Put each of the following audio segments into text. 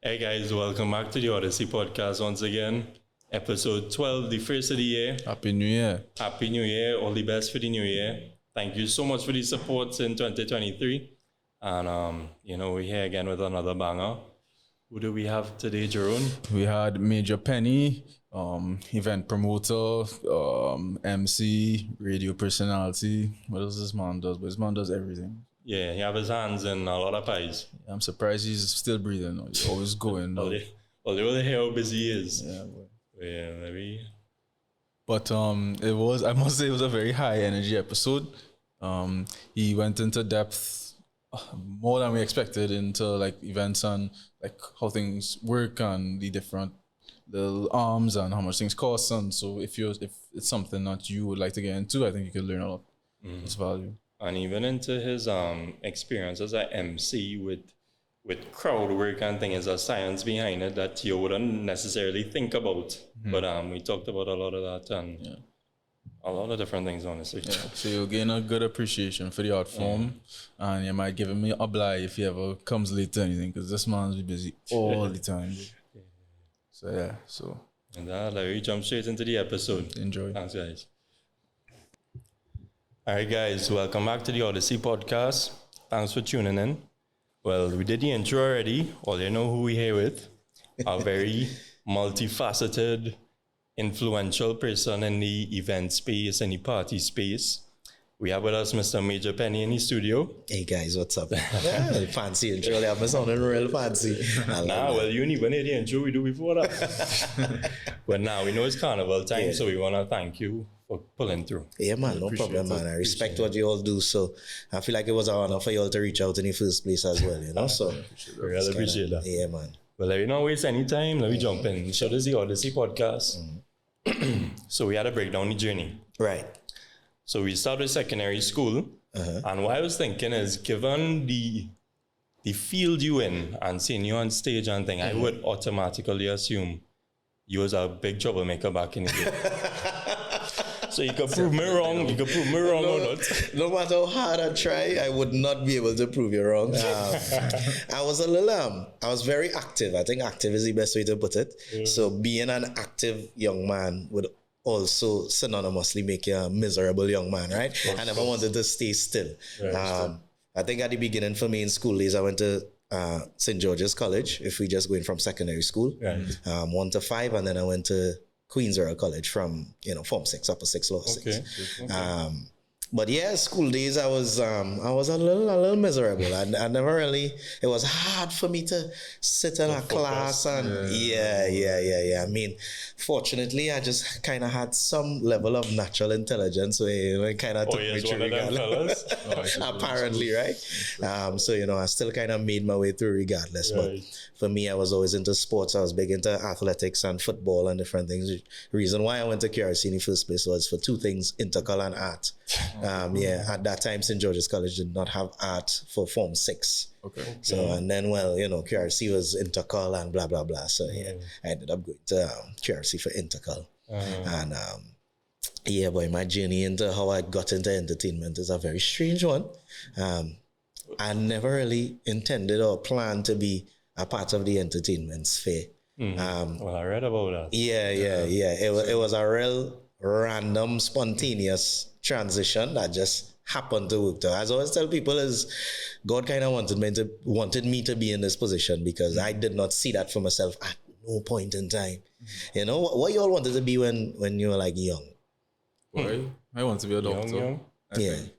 Hey guys, welcome back to the Odyssey podcast once again. Episode 12, the first of the year. Happy New Year. Happy New Year, all the best for the new year. Thank you so much for the support in 2023. And, we're here again with another banger. Who do we have today, Jerome? We had Major Penny, event promoter, MC, radio personality. What else this man does? But this man does everything. Yeah, he have his hands in a lot of pies. I'm surprised he's still breathing. He's always going. Although hear how busy he is. Yeah, maybe. But I must say it was a very high energy episode. He went into depth more than we expected into like events and like how things work and the different little arms and how much things cost. And so if it's something that you would like to get into, I think you could learn a lot. It's value. And even into his experience as an MC with crowd work and things, there's a science behind it that you wouldn't necessarily think about. But we talked about a lot of that and a lot of different things, honestly. Yeah. So you'll gain a good appreciation for the art form, and you might give him a blight if he ever comes late to anything, because this man's be busy all the time. So And let me jump straight into the episode. Enjoy. Thanks, guys. All right, guys, welcome back to the Odyssey podcast. Thanks for tuning in. Well, we did the intro already. Well, you know who we're here with. A very multifaceted, influential person in the event space and the party space. We have with us Mr. Major Penny in the studio. Hey guys, what's up? Fancy intro, they have me sounding real fancy. Well, you didn't even hear the intro we do before that. But now we know it's Carnival time, so we want to thank you for pulling through. Yeah, man, no problem, man. I respect what you all do, so I feel like it was an honor for you all to reach out in the first place as well, you know? So we really appreciate that. Yeah, man. Well, let me not waste any time. Let me jump in. So this is the Odyssey podcast. So we had to break down the journey. Right. So we started secondary school. And what I was thinking is, given the field you in and seeing you on stage and thing, I would automatically assume you was a big troublemaker back in the day. So you could prove me wrong. You could prove me wrong or not. No matter how hard I try, I would not be able to prove you wrong. I was very active. I think active is the best way to put it. So being an active young man would also synonymously make you a miserable young man, right? I never wanted to stay still. I think at the beginning for me in school days, I went to St. George's College, if we just going from secondary school, 1 to 5, and then I went to Queensborough College from, Form 6, upper 6, lower 6. But yeah, school days, I was a little miserable. I never really, it was hard for me to sit in a class and I mean, fortunately, I just kind of had some level of natural intelligence, so it kind of took me through regardless. Apparently, right? So, I still kind of made my way through regardless. Right. But for me, I was always into sports. I was big into athletics and football and different things. The reason why I went to QRC in the first place was for two things, intercol and art. At that time, St. George's College did not have art for Form 6. Okay. So, and then, QRC was intercol and blah, blah, blah. So, I ended up going to QRC for intercol. And, boy, my journey into how I got into entertainment is a very strange one. I never really intended or planned to be a part of the entertainment sphere. Well, I read about that. It was a real random, spontaneous transition that just happened to work. As I always tell people, is God kind of wanted me to be in this position because I did not see that for myself at no point in time. What you all wanted to be when you were like young? Well, I want to be a doctor. Young.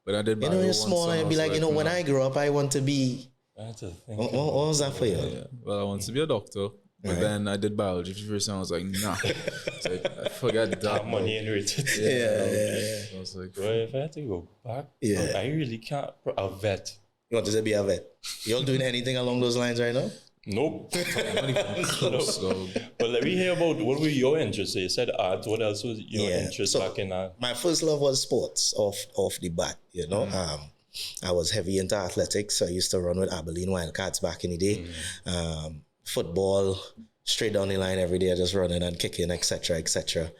But I did. You're small and you'd be like, when I grow up, I want to be. That's a thing. What was that for you? Well, I want to be a doctor. But then I did biology for the first time. I was like, nah. I forgot that. Money and rate. Yeah. I was like, well, if I had to go back, I really can't. A vet. You wanted to be a vet? You all doing anything along those lines right now? Nope. not even close. So. But let me hear about what were your interests? You said art. What else was your interest back in that? My first love was sports off the bat, I was heavy into athletics. I used to run with Abilene Wildcats back in the day. Football, straight down the line every day, just running and kicking, etc., etc.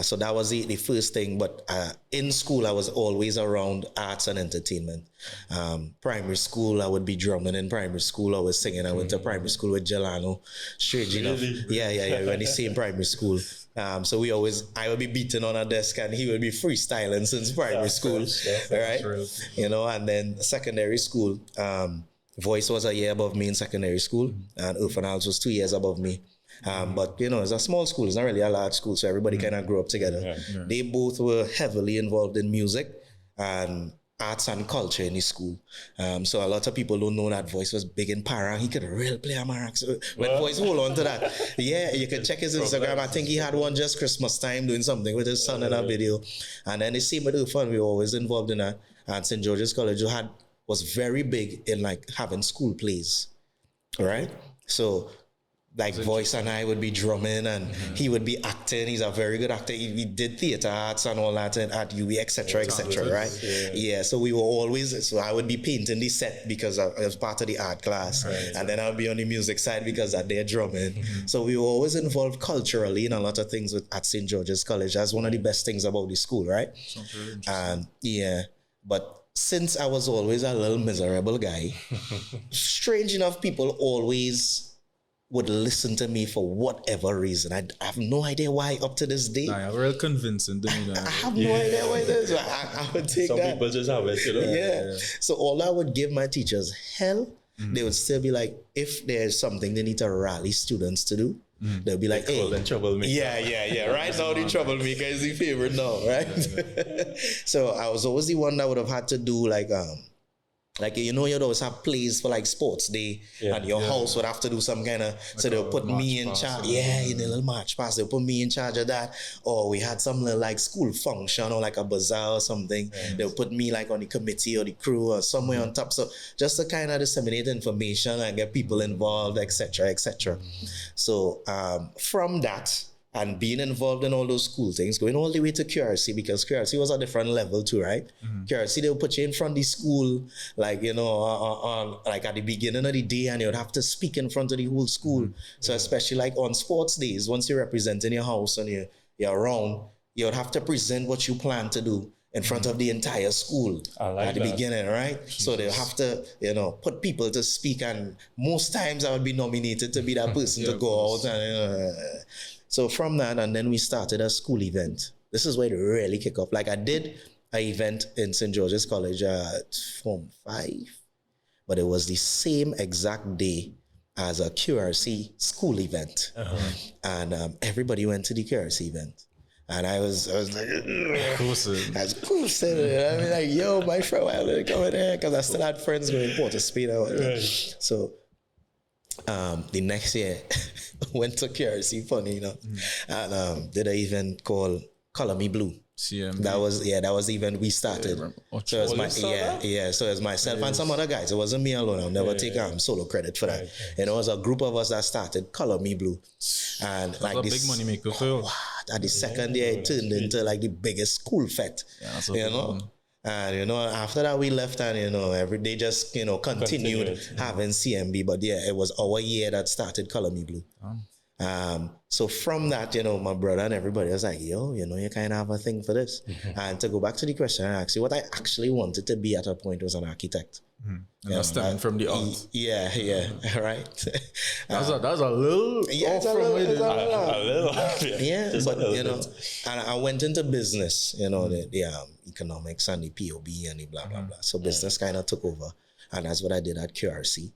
So that was the first thing. But in school, I was always around arts and entertainment. Primary school, I would be drumming in primary school. I was singing. I went to primary school with Jelano. Strange enough. Yeah. When he same primary school. So I would be beating on a desk and he would be freestyling since primary school. Right? And then secondary school, Voice was a year above me in secondary school, and Urfanals was 2 years above me. But it's a small school, it's not really a large school, so everybody kind of grew up together. They both were heavily involved in music and arts and culture in the school. So a lot of people don't know that Voice was big in para. He could really play a marac. So when Voice hold on to that, you can check his Instagram. I think he had one just Christmas time doing something with his son in a video. And then the same with Urfan, we were always involved in that. And St. George's College was very big in like having school plays, right? So like Voice and I would be drumming and he would be acting. He's a very good actor. He did theater arts and all that at UE, etc., right? Yeah. So we were always, so I would be painting the set because I was part of the art class. And then I'll be on the music side because they're drumming. So we were always involved culturally in a lot of things at St. George's College. That's one of the best things about the school, right? And but since I was always a little miserable guy, strange enough, people always would listen to me for whatever reason. I have no idea why up to this day. Nah, you're real convincing to me. I have no idea why it is. I would take Some that. people just have it, Yeah. So all I would give my teachers hell, they would still be like, if there's something they need to rally students to do, they'll be like, hey. Troublemaker. Yeah. Right now the troublemaker is the favorite now, right? So I was always the one that would have had to do you'd always have plays for like sports day and your house would have to do some kind of, so they'll put me in charge. In a little march pass, they'll put me in charge of that. Or we had some little like school function or like a bazaar or something. They'll put me like on the committee or the crew or somewhere on top. So just to kind of disseminate information and get people involved, etc. So from that, and being involved in all those school things, going all the way to QRC, because QRC was a different level too, right? QRC, they'll put you in front of the school, like, like at the beginning of the day, and you would have to speak in front of the whole school. So especially like on sports days, once you're representing your house and you're around, you would have to present what you plan to do in front of the entire school at the beginning, right? So they'll have to, put people to speak, and most times I would be nominated to be that person to go out and so from that, and then we started a school event. This is where it really kicked off. Like I did an event in St. George's College at Form 5, but it was the same exact day as a QRC school event. And everybody went to the QRC event. And I was like, that's cool. I mean, like, yo, my friend, why did I go in there? Because I still had friends going Port of Spain. So the next year, went to QRC, funny, and did an event called Color Me Blue. CMB. That was the event we started. So it was so it was myself and some other guys. It wasn't me alone. I'll never take solo credit for that. And it was a group of us that started Color Me Blue. And that's like a big money maker for you. At the second year, it turned into like the biggest school fete. And after that we left, and every day just continued having CMB. But it was our year that started Color Me Blue. So from that, my brother and everybody was like, yo, you kind of have a thing for this. And to go back to the question, actually, what I actually wanted to be at a point was an architect. Stemming from the art. Yeah, right. That was a little. Yeah, it's a little. Yeah, but and I went into business. The economics and the POB and the blah blah blah. So business kind of took over, and that's what I did at QRC.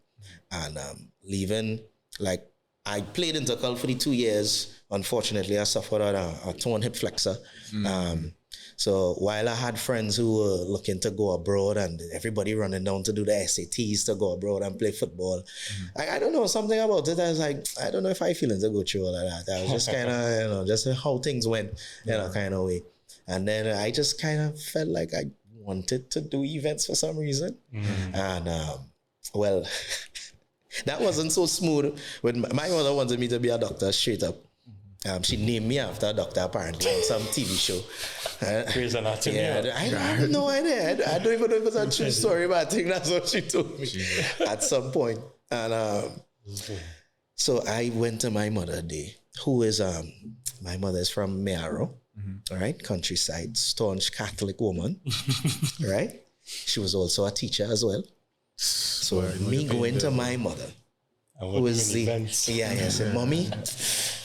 And leaving, like, I played intercul for the 2 years. Unfortunately, I suffered a torn hip flexor. So while I had friends who were looking to go abroad and everybody running down to do the SATs to go abroad and play football, I don't know, something about it. I was like, I don't know if I feeling to go through all of that. I was just kind of, just how things went in a kind of way. And then I just kind of felt like I wanted to do events for some reason. And well, that wasn't so smooth. When my mother wanted me to be a doctor straight up. She named me after a doctor apparently on some TV show. Grey's Anatomy. I have no idea. I don't even know if it's a true story, but I think that's what she told me at some point. And so I went to my mother day, who is my mother is from Mearo. all right, countryside, staunch Catholic woman, right? She was also a teacher as well. So me going to my mother, who was the say, mommy, I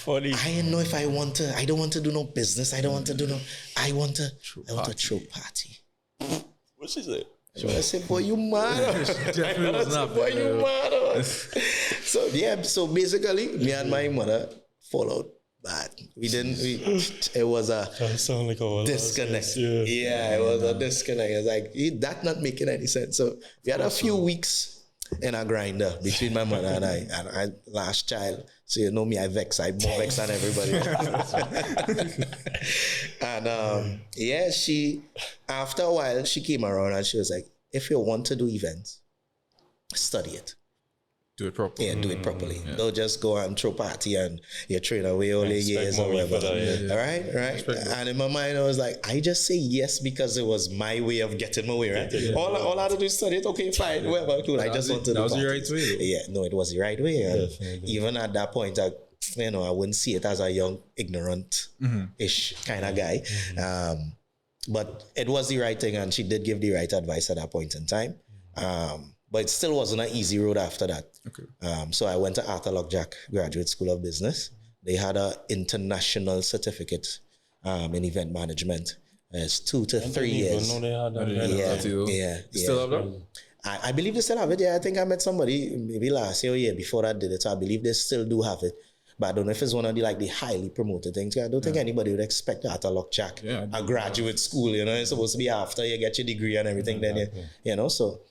don't know if I want to. I don't want to do no business. I don't want to do no. I want to throw party. What she said? I said, boy, you mad? Boy, you mad? So basically, me and my mother followed. But it was a disconnect. Yeah, it was a disconnect. It's like, that not making any sense. So we had a few weeks in a grinder between my mother and I last child. So you know me, I'm more vexed than everybody else. And after a while, she came around and she was like, if you want to do events, study it. Do it properly. Yeah, do it properly. Yeah. Don't just go and throw party and you train away all the years or whatever. All right? And in my mind, I was like, I just say yes because it was my way of getting my way, right? All I had to do is study it. Okay, fine, whatever, cool. I just want to do that was the right way, though. Yeah, no, it was the right way. And even at that point, I wouldn't see it as a young, ignorant-ish kind of guy. But it was the right thing, and she did give the right advice at that point in time. But it still wasn't an easy road after that. Okay. So I went to Arthur Lockjack Graduate School of Business. They had an international certificate in event management. It's 2 to 3 years. I didn't even know they had that. Yeah. Still have that? I believe they still have it. Yeah, I think I met somebody maybe last year or year before I did it. So I believe they still do have it. But I don't know if it's one of the highly promoted things. I don't think anybody would expect Arthur Lockjack, a graduate school. It's supposed to be after you get your degree and everything. So.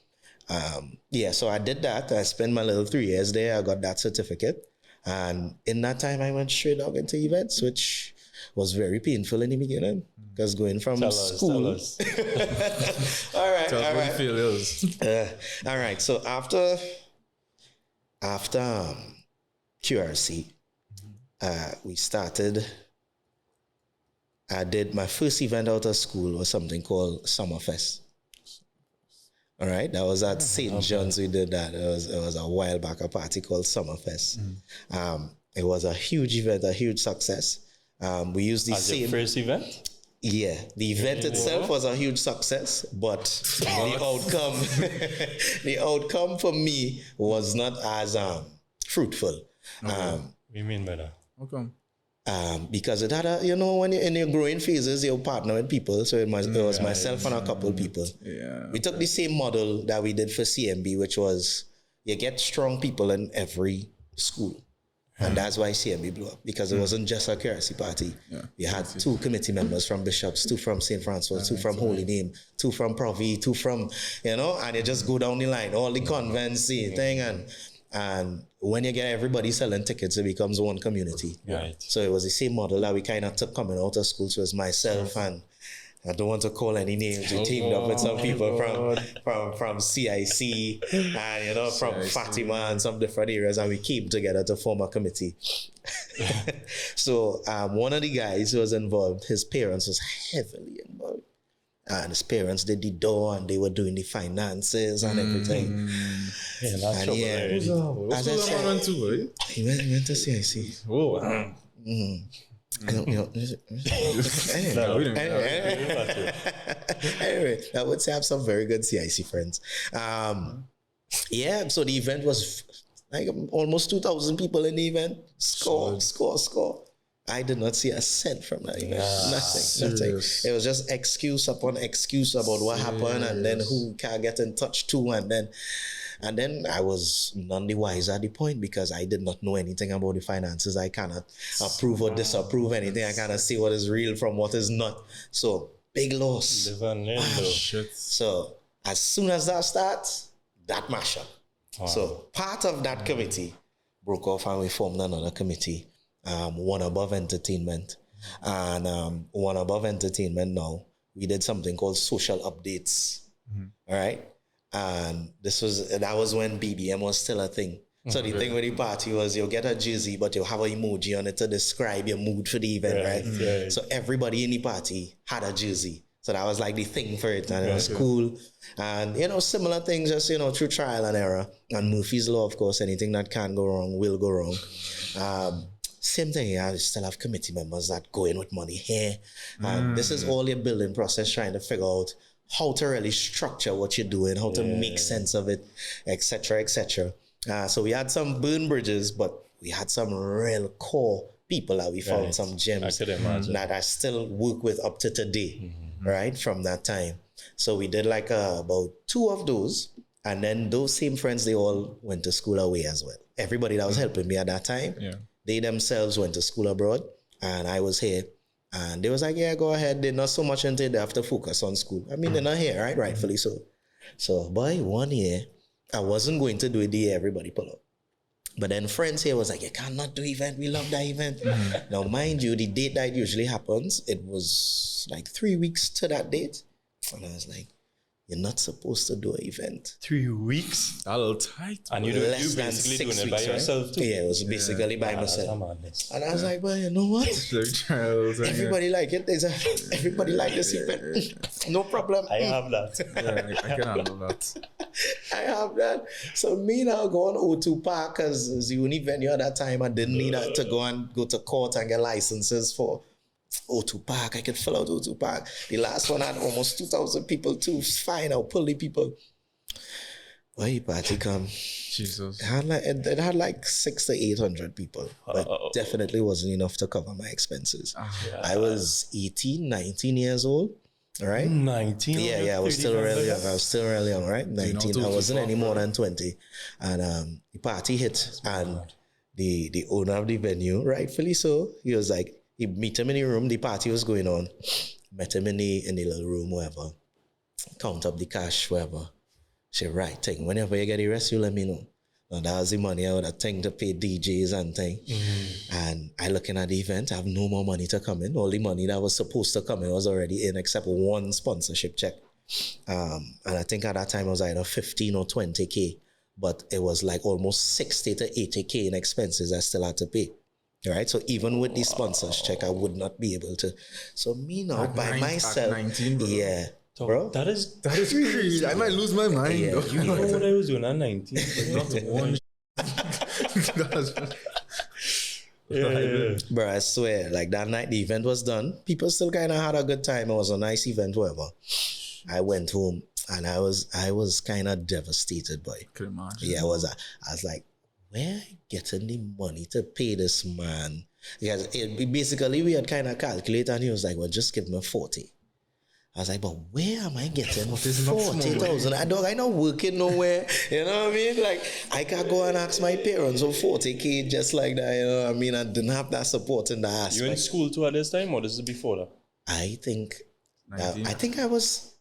So I did that. I spent my little 3 years there. I got that certificate. And in that time, I went straight up into events, which was very painful in the beginning. Because going from school. Tell us. All right. Tell us what you feel is. All right. So after QRC, we started. I did my first event out of school was something called Summerfest. All right, that was at St. John's. We did that. It was a while back, a party called Summerfest. It was a huge event, a huge success. We used the same. Your first event? Yeah, the event itself was a huge success, but the outcome for me was not as fruitful. What do you mean by that? Okay. Because it had when you're in your growing phases, you partner with people. So it was myself and a couple people. Yeah. We took the same model that we did for CMB, which was you get strong people in every school. And that's why CMB blew up, because it wasn't just a currency party. Yeah. You had 2 committee members from Bishops, 2 from St. Francis, 2 from Holy Name, 2 from Provi, 2 from, and you just go down the line, all the convents, the thing, and when you get everybody selling tickets, it becomes one community. Right. So it was the same model that we kind of took coming out of school. So it was myself and I don't want to call any names. We teamed up with some people from CIC and from Fatima and some different areas, and we came together to form a committee. So one of the guys who was involved, his parents was heavily involved. And his parents did the door and they were doing the finances and everything. Yeah, that's trouble. As I said, he went to CIC. Oh, Anyway, I would say I have some very good CIC friends. So the event was like almost 2,000 people in the event. Score. I did not see a cent from that event. Nothing. It was just excuse upon excuse about what happened and then who can get in touch to, and then I was none the wiser at the point because I did not know anything about the finances. I cannot approve or disapprove anything. I cannot see what is real from what is not. So big loss. Shit. So as soon as that starts, that mash up. Wow. So part of that committee broke off and we formed another committee. One above entertainment, and one above entertainment now we did something called social updates. All right, and that was when BBM was still a thing. So the thing with the party was you'll get a jersey, but you'll have an emoji on it to describe your mood for the event, right? So everybody in the party had a jersey. So that was like the thing for it, and it was cool. And, similar things just, through trial and error. And Murphy's Law, of course, anything that can go wrong will go wrong. same thing. I still have committee members that go in with money here. And this is all your building process, trying to figure out how to really structure what you're doing, how to make sense of it, etc., etc. So we had some burn bridges, but we had some real core people that we found, some gems that I still work with up to today, right, from that time. So we did like about 2 of those, and then those same friends, they all went to school away as well. Everybody that was helping me at that time, they themselves went to school abroad, and I was here. And they was like, yeah, go ahead. They're not so much into it. They have to focus on school. I mean, they're not here, right? Rightfully so. So by 1 year, I wasn't going to do it the year everybody pull up. But then friends here was like, you cannot do event. We love that event. Now, mind you, the date that usually happens, it was like 3 weeks to that date. And I was like, you're not supposed to do an event. 3 weeks? A little tight. And you Less than basically 6 doing it by weeks, yourself too? Yeah, it was basically by myself. Madness. And I was like, well, you know what? Everybody like it. Everybody like this event. No problem. I have that. I can handle that. I have that. So me now going O2 Park, because it's the only venue at that time, I didn't need to go to court and get licenses for O2 Park. I could fill out O2 Park. The last one had almost 2,000 people too. Fine, I'll pull the people. Why party come? Jesus. It had like 600 to 800 people, but definitely wasn't enough to cover my expenses. I was 18, 19 years old. All right. 19? Yeah, I was still really young. I was still really young, right? 19. I wasn't any more than 20. And the party hit, and the owner of the venue, rightfully so, he was like, he meet him in the room, the party was going on, met him in the little room, wherever, count up the cash, wherever. She right thing, whenever you get the rest, you let me know. Now that was the money I would have thing to pay DJs and thing. And I looking at the event, I have no more money to come in. All the money that was supposed to come in was already in, except one sponsorship check. And I think at that time it was either 15 or 20K, but it was like almost 60 to 80K in expenses I still had to pay. All right, so even with the sponsors check, I would not be able to. So me now by myself, 19, bro. yeah, bro. That is Crazy. I might lose my mind. Yeah. You know what I was doing at 19? Not one. Bro, I swear, like that night the event was done, people still kind of had a good time. It was a nice event, whatever. I went home and I was kind of devastated, boy. Could imagine. Yeah, I was like, where I getting the money to pay this man? Because basically we had kind of calculated, and he was like, well, just give me 40. I was like, but where am I getting 40,000? I'm not working nowhere. You know what I mean? Like, I can't go and ask my parents for 40K just like that. You know what I mean? I didn't have that support in that aspect. You in school too at this time, or this is before that? I think I was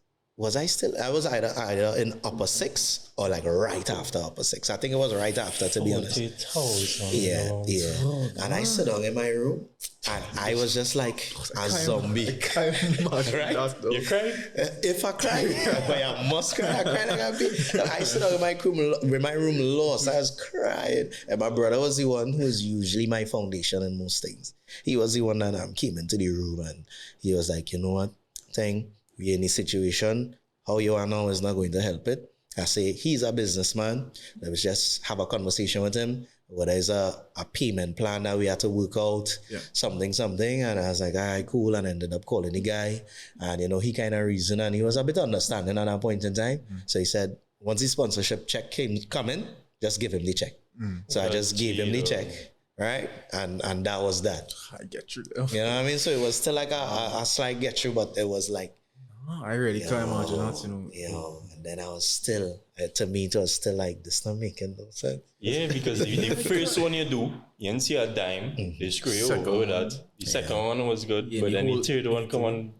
either in upper 6 or like right after upper 6. I think it was right after, to be honest. 40,000. Yeah. And I sit down in my room and I was just like a zombie. I can't imagine Right? that, though. You cried? If I cry, but I must cry. I cry like a bitch. I sit down in my room lost. I was crying. And my brother was the one who was usually my foundation in most things. He was the one that came into the room and he was like, you know what, thing, we're in this situation. How you are now is not going to help it. I say, he's a businessman. Let's just have a conversation with him. Whether it's a payment plan that we had to work out, something. And I was like, all right, cool. And I ended up calling the guy. And, you know, he kind of reasoned and he was a bit understanding at that point in time. So he said, once the sponsorship check come in, just give him the check. So I just gave him the check. Right? And that was that. I get you. You know what I mean? So it was still like a slight get through, but it was like, I really can't imagine that, you know. And then I was still, to me, it was still like, this not making no sense. Yeah, because the first one you do, you didn't see a dime, they screw you over with that. The second one was good, but then the third one come on.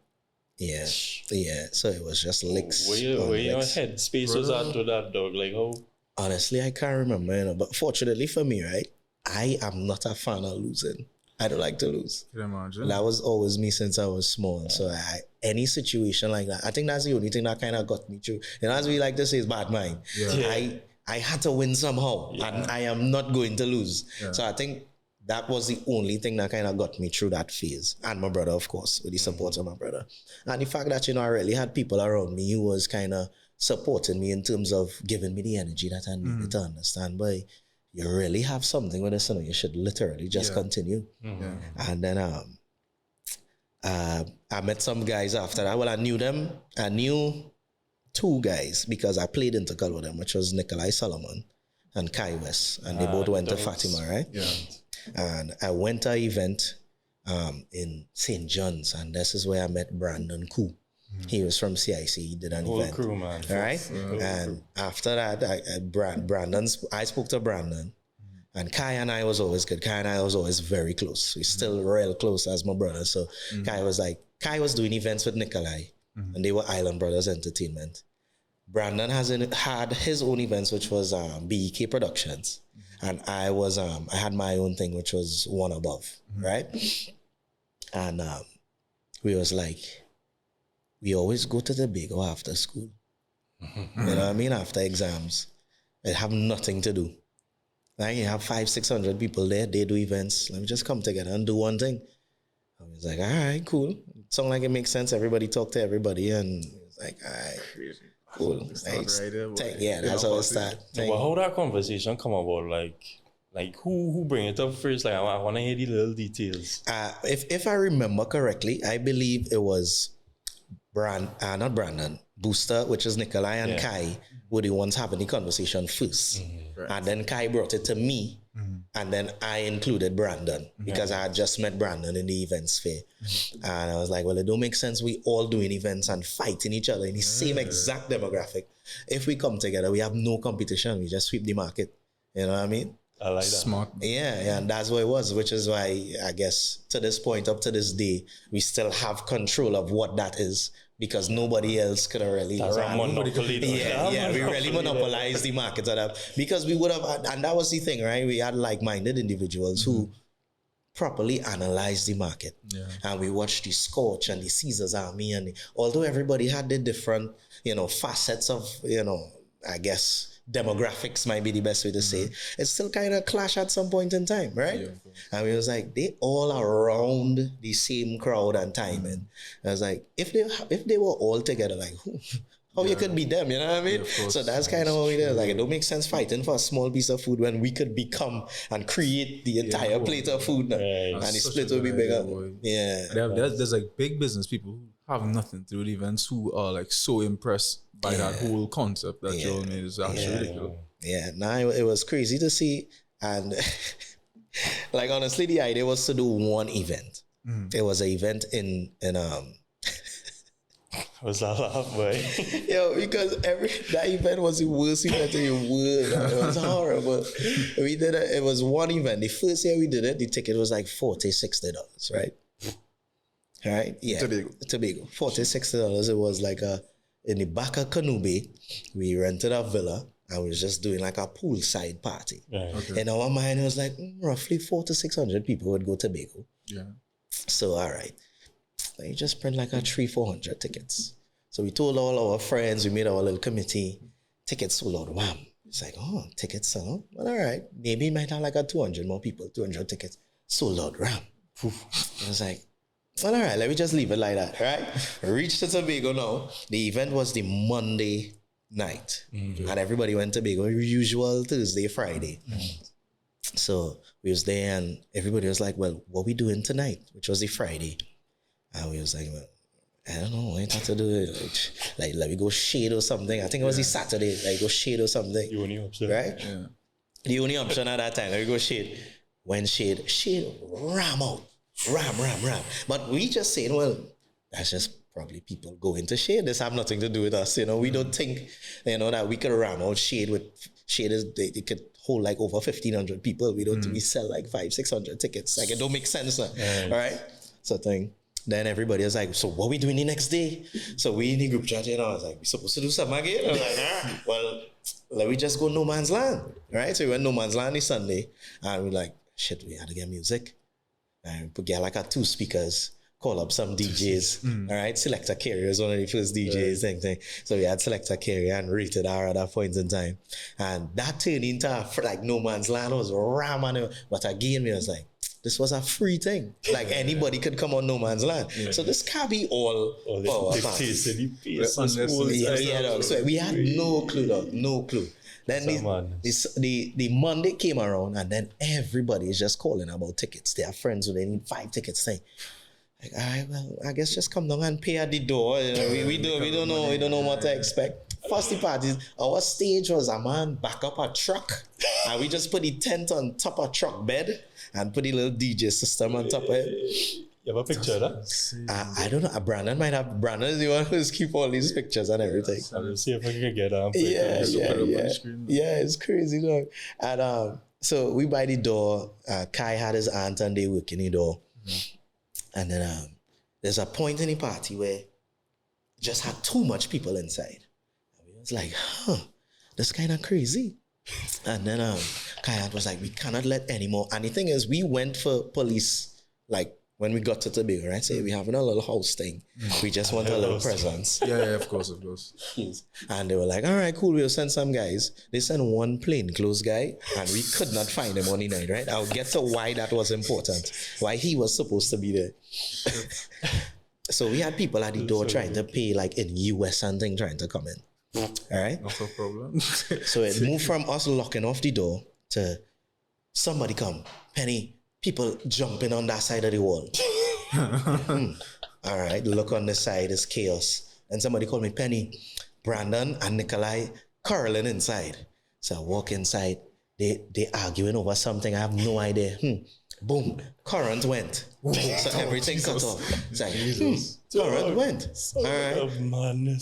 Yeah. So it was just licks. Where your head space was at with that dog? Like, how? Honestly, I can't remember, you know, but fortunately for me, right, I am not a fan of losing. I don't like to lose. Can you imagine? That was always me since I was small. So any situation like that, I think that's the only thing that kind of got me through. And as we like to say, it's bad mind. I had to win somehow, and I am not going to lose. So I think that was the only thing that kind of got me through that phase. And my brother, of course, with the support of my brother. And the fact that, you know, I really had people around me who was kind of supporting me in terms of giving me the energy that I needed to understand, boy, you really have something with this, you should literally just continue. And then I met some guys after that. Well, I knew them. I knew 2 guys because I played intercal with them, which was Nikolai Solomon and Kai West, and they both went to Fatima, right? Yeah. And I went to an event in St. John's, and this is where I met Brandon Koo. He was from CIC. He did an event. Crew, man. All right. And after that, I spoke to Brandon, and Kai and I was always good. Kai and I was always very close. We're still real close as my brother. So Kai was doing events with Nikolai, and they were Island Brothers Entertainment. Brandon had his own events, which was BEK Productions, and I had my own thing, which was One Above, right? And we was like, we always go to the Tobago after school. You know what I mean? After exams. They have nothing to do. Like you have 500-600 people there, they do events. Let me just come together and do one thing. I was like, all right, cool. Sound like it makes sense. Everybody talk to everybody, and it was like, all right, cool. That's how it started. Well, how that conversation come about? Like who bring it up first? Like I want to hear the little details. If I remember correctly, I believe it was not Brandon, Booster, which is Nikolai and Kai, were the ones having the conversation first. Right. And then Kai brought it to me, and then I included Brandon because I had just met Brandon in the event sphere. And I was like, well, it don't make sense we all doing events and fighting each other in the same exact demographic. If we come together, we have no competition. We just sweep the market. You know what I mean? I like that. Smart. Yeah, and that's what it was, which is why I guess to this point, up to this day, we still have control of what that is, because nobody else could have really. We really monopolized the market of that, because we would have, and that was the thing, right? We had like-minded individuals who properly analyzed the market, and we watched the Scorch and the Caesar's Army, and although everybody had the different, facets of, I guess, demographics might be the best way to say it. It still kind of clash at some point in time, right? And we was like, they all around the same crowd and timing. I was like, if they were all together, like how you could beat them, you know what I mean? So that's kind of how it is. Like, it don't make sense fighting for a small piece of food when we could become and create the entire plate of food now. And the split will be bigger. There's like big business people who have nothing to do with events who are like so impressed by that whole concept that you all made. Is actually ridiculous. It was crazy to see. And like, honestly, the idea was to do one event. It was an event in was that laugh, boy? Because that event was the worst event in the world. It was horrible. It was one event. The first year we did it, the ticket was like $40-$60, right? All right? Yeah. Tobago. $40-$60. It was like in the back of Canoe Bay, we rented a villa and we was just doing like a poolside party. In our mind, it was like roughly 400 to 600 people would go to Tobago. So, all right. You just print like a 300-400 tickets. So we told all our friends, we made our little committee, tickets sold out, wham. It's like, tickets sold. Well, all right. Maybe it might have like a 200 more people, 200 tickets sold out, ram. I was like, well, all right, let me just leave it like that, right? Reached to Tobago now. The event was the Monday night, and everybody went to Tobago, usual Thursday, Friday. So we was there, and everybody was like, well, what we doing tonight? Which was the Friday. And we was like, well, I don't know, what to do? Like, let me go shade or something. I think it was the Saturday, like go shade or something. The only option. Right? Yeah. The only option at that time, let me go shade. When shade ram out. Ram. But we just saying, well, that's just probably people go into shade. This have nothing to do with us. We don't think, that we could ram out shade with shade is they could hold like over 1,500 people. We don't we sell like 500-600 tickets. Like, it don't make sense. All right? So thing. Then everybody was like, so what we doing the next day? So we in the group chat, I was like, we supposed to do something again? I was like, well, let me just go No Man's Land. Right? So we went No Man's Land this Sunday, and we like, shit, we had to get music. And we get like 2 speakers, call up some DJs. All right? Selector Carrier was one of the first DJs. Thing. So we had Selector Carrier and Rated R at that point in time. And that turned into like No Man's Land was ramming. But again, we was like, this was a free thing. Like anybody could come on no man's land. So this can't be all power. Dog. So we had no clue, dog. No clue. Then the Monday came around, and then everybody is just calling about tickets. They have friends who they need 5 tickets. Like, all right, well, I guess just come down and pay at the door. You know, we don't know what to expect. First parties, our stage was a man back up a truck, and we just put the tent on top of truck bed and put the little DJ system on top of it. You have a picture of that? I don't know. Brandon might have. Brandon is the one who's keep all these pictures and everything. I'll see if I can get them. Yeah, it's crazy, dog. And so we by the door. Kai had his aunt and they working the door. And then there's a point in the party where just had too much people inside. And we was like, that's kind of crazy. And then Kai was like, we cannot let any more. And the thing is, we went for police, like, when we got to Tobago, right? Say, we having a little house thing. We just want a little presence. Yeah, of course. And they were like, all right, cool, we'll send some guys. They sent one plainclothes guy, and we could not find him on the night, right? I'll get to why that was important, why he was supposed to be there. So we had people at the door trying to pay, like in US and thing, trying to come in. All right? Not a problem. So it moved from us locking off the door to somebody come, Penny, people jumping on that side of the wall. All right, look on the side, it's chaos. And somebody called me, Penny, Brandon and Nikolai quarreling inside. So I walk inside, they arguing over something, I have no idea. Boom, current went. So everything cut off. It's like, current went. All right.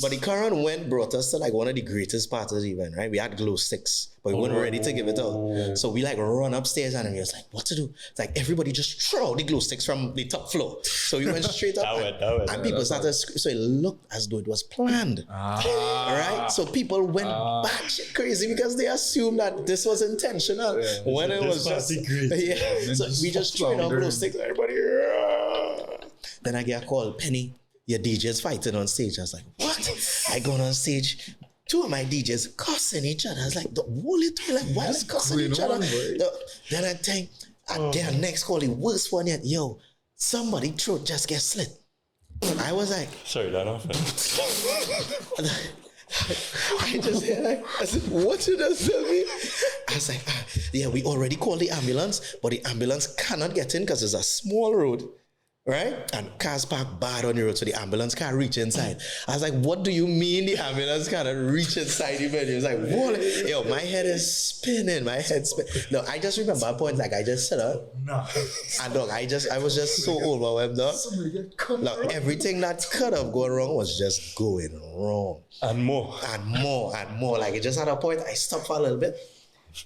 But the current went brought us to like one of the greatest parts of the event, right? We had glow sticks, but we weren't ready to give it out. So we like run upstairs and we was like, what to do? It's like everybody just throw the glow sticks from the top floor. So we went straight up and people started screaming. So it looked as though it was planned. All right. So people went batshit crazy because they assumed that this was intentional when it was just So we just threw out glow sticks. Everybody. Then I get a call, Penny, your DJ's fighting on stage. I was like, what? I go on stage, 2 of my DJs cussing each other. I was like, the whole it like, why is cussing each other? Then I think, their next call, the worst one yet, yo, somebody throat just get slit. I was like, sorry, that happened. I just hear like, I said, what you just tell me? I was like, yeah, we already called the ambulance, but the ambulance cannot get in because it's a small road, right? And cars park bad on the road, so the ambulance can't reach inside. I was like, what do you mean the ambulance cannot reach inside the venue? It's like, what? Yo, my head is spinning. No, I just remember a point, like I just said, and dog, I was just so overwhelmed, dog. Like everything that could have gone wrong was just going wrong. And more. Like it just had a point, I stopped for a little bit.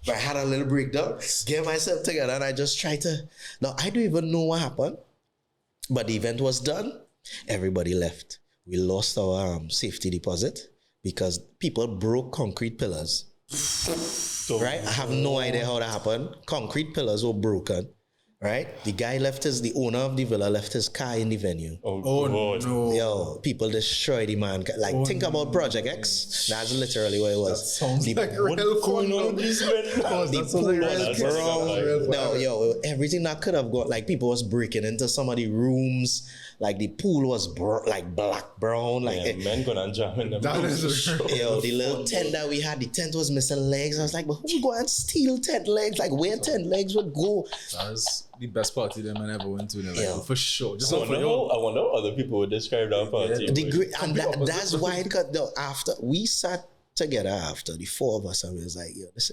But I had a little breakdown, get myself together, and I just tried to. Now, I don't even know what happened, but the event was done. Everybody left. We lost our safety deposit because people broke concrete pillars. Right? I have no idea how that happened. Concrete pillars were broken. Right? The guy the owner of the villa left his car in the venue. Oh no. Yo, people destroyed the man. Like, think about Project X. That's literally what it was. That sounds like real going on these men? The pool was no, yo, everything that could have got, like, people was breaking into some of the rooms. Like, the pool was like black brown. Like, men gonna jam in the that is yo, the little tent that we had, the tent was missing legs. I was like, but who would go and steal tent legs? Like, where tent legs would go? That's the best party that man ever went to in their life, for sure. Just I wonder how other people would describe that party. That's why it cut though. After we sat together, after the 4 of us, and we was like, yo, this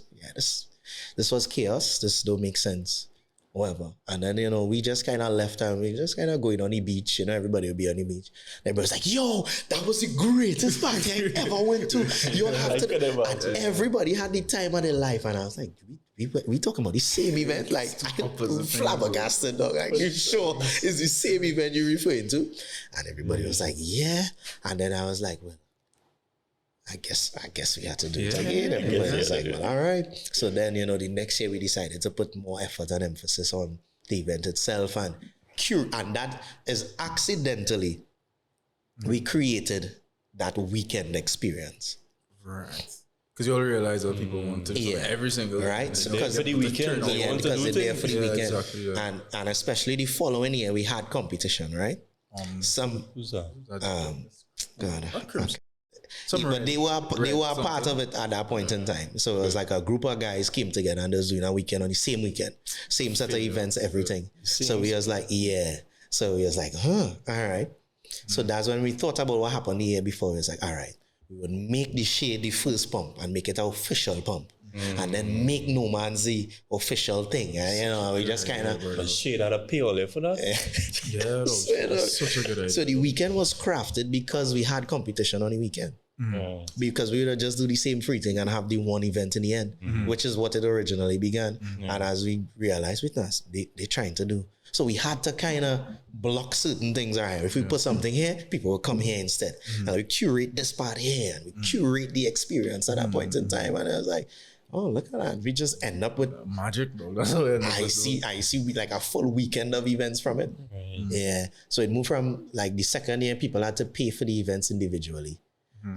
was chaos. This don't make sense. Whatever. And then, you know, we just kind of left and we just kind of going on the beach. You know, everybody will be on the beach. Everybody's like, yo, that was the greatest party I ever went to. You'll have to. And everybody had the time of their life. And I was like, we talking about the same event? Like, I'm flabbergasted, dog. Like, you sure it's the same event you're referring to? And everybody was like, yeah. And then I was like, well, I guess we had to do it again. Everybody was like, well, all right. So then, you know, the next year we decided to put more effort and emphasis on the event itself and that is accidentally we created that weekend experience. Right. Because you all realize that people want to do every single right. day. Because for the weekend, they want to because do they're there things. for the weekend, exactly, yeah. and especially the following year we had competition, right? Some Who's that? God, Some but they were part of it at that point in time. So it was like a group of guys came together and they was doing a weekend on the same weekend, same set of events, everything. So we was like, So we was like, all right. So that's when we thought about what happened the year before. We was like, all right, we would make the shade the first pump and make it our official pump. And then make No Man's the official thing. And, we just kind of... The shade had a pay all there for that. that's such a good idea. So the weekend was crafted because we had competition on the weekend. Because we would just do the same free thing and have the one event in the end, which is what it originally began. And as we realized with us, they're trying to do. So we had to kind of block certain things. All right, if we put something here, people will come here instead. And we curate this part here and we curate the experience at that point in time. And I was like, oh, look at that. We just end up with magic, bro. That's how it I see like a full weekend of events from it. Yeah. So it moved from like the second year, people had to pay for the events individually.